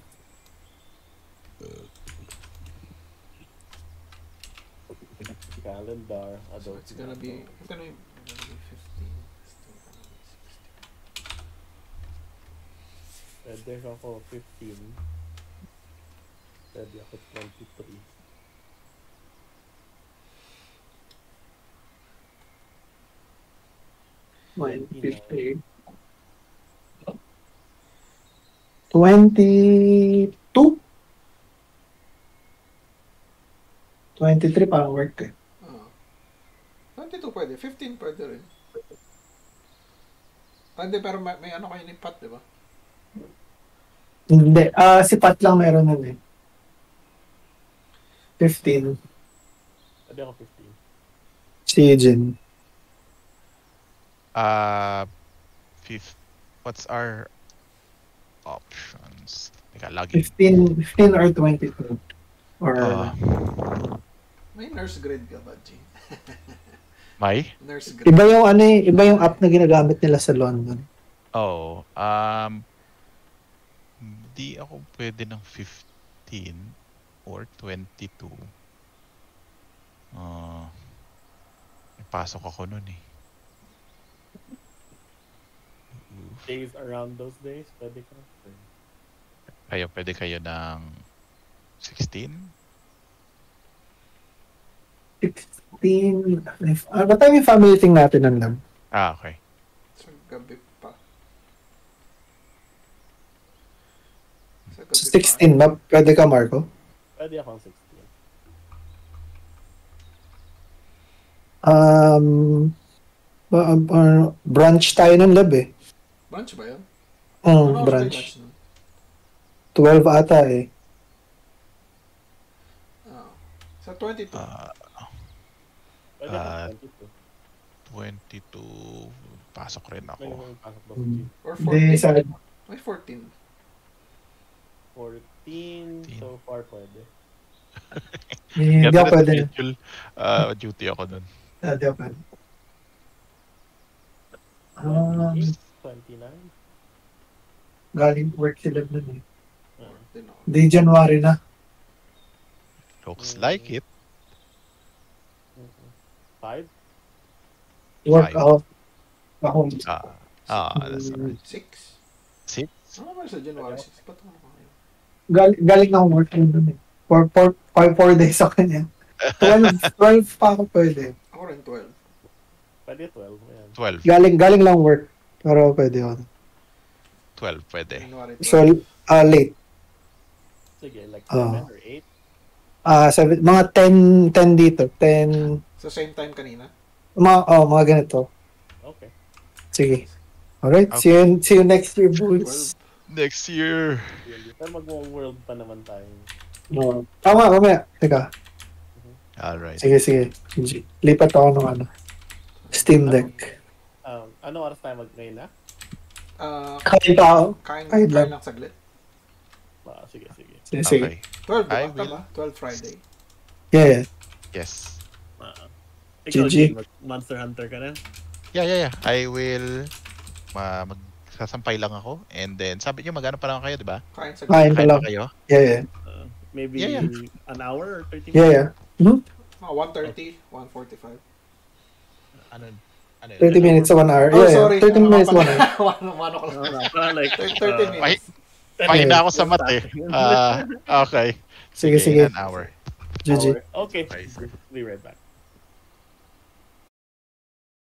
Calendar. So it's gonna be 15. Pwede ako 15. Pwede ako 23. Mine, 15. 22? 23 parang work eh. 22 pwede. 15 pwede rin. Pwede, pero may ano kayo ni Pat, di ba? Hindi. Si Pat lang meron nun eh. 15. Pwede ako 15. Si Jin. Fifth. What's our options? Teka, lagi. 15 or 22. Or May nurse grade ka ba, Jane? May? Nurse grade. iba yung ano eh, iba yung app na ginagamit nila sa London. Oh, hindi ako pwede ng 15 or 22. Pasok ako nun eh. Days around those days, pwede ka. Pwede kayo ng 16? 16. Ba't tayo yung family thing natin ng lab? Okay. Sa gabi pa. Sa gabi 16 ba? Pwede ka, Marco? Pwede akong 16. Branch tayo ng lab eh. Branch ba yun? Ano Branch. nun? 12 ata eh. Sa 22. Pwede akong 22. Pasok rin22. ako. May mga pasok ba Hmm. Or Hindi, 14. sa... May 14. 14, so far pwede. Hindi ako pwede. Schedule, duty ako nun. Hindi ako pwede. 29? Galing work sila nun eh. 14 ako. Di January na. Looks like it. 5? Work 5. ako. Ako. That's alright. 6. 6? Ano ba sa January 6? Ba't ano kayo? Galing akong work nun eh. 4 days ako niyan. 12 pa ako pwede. Ako rin 12. Pwede 12. Ayan. 12. Galing lang work. Pero pwede ako. 12 pwede. January 12. So, late. Sige, like Oh. 7 or 8? Mga 10 dito. 10, Sa same time kanina? mga ganito. Okay. Sige. Alright, Okay. see you next year, boys. Next year. Pero mag-world pa naman tayo. No. Tama, mamaya. Teka. Alright. Sige. GG. Lipat ako ng ano. Steam Deck. Ano oras tayo ngayon na? Kain pa ako. Kain Kain lang. lang saglit. Sige. Okay. 12, I diba? will- Tama? 12 Friday. Yeah. Yes. Ikaw, GG. Jin, Monster Hunter ka na? Yeah. I will magsasampay lang ako and then sabi niyo magano pa lang kayo, 'di ba? Kain saglit. Kain pa Kain lang. pa kayo? Yeah. Maybe Yeah. an hour or 30 Yeah. minutes? 1:30, 1:45. Ano 30 minutes to 1 hour. Oh, Yeah. sorry. 30 minutes to 1 hour. 1 o'clock. Parang like 30 minutes. Mahina ako sa mat eh. Okay. Sige. An hour. GG. Okay, Okay. be right back.